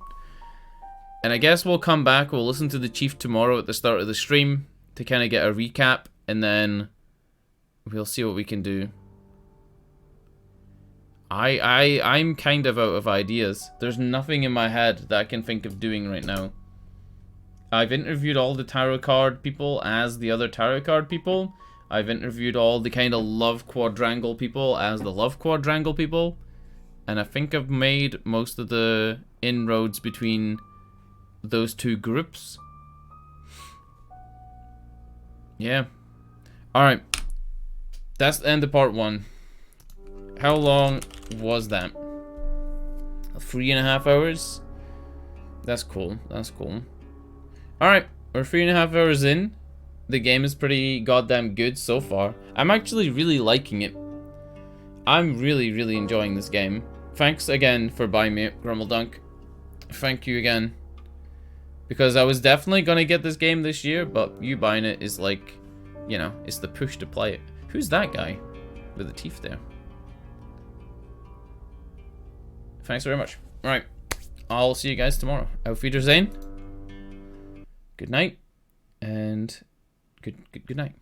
And I guess we'll come back, we'll listen to the chief tomorrow at the start of the stream to kind of get a recap, and then we'll see what we can do. I'm kind of out of ideas. There's nothing in my head that I can think of doing right now. I've interviewed all the tarot card people as the other tarot card people. I've interviewed all the kind of love quadrangle people as the love quadrangle people. And I think I've made most of the inroads between those two groups. Yeah. Alright. That's the end of part 1. How long was that? 3.5 hours? That's cool. That's cool. Alright. We're 3.5 hours in. The game is pretty goddamn good so far. I'm actually really liking it. I'm really, really enjoying this game. Thanks again for buying me Grummeldunk. Thank you again. Because I was definitely gonna get this game this year, but you buying it is like, you know, it's the push to play it. Who's that guy with the teeth there? Thanks very much. Alright. I'll see you guys tomorrow. Auf Wiedersehen. Good night. And good night.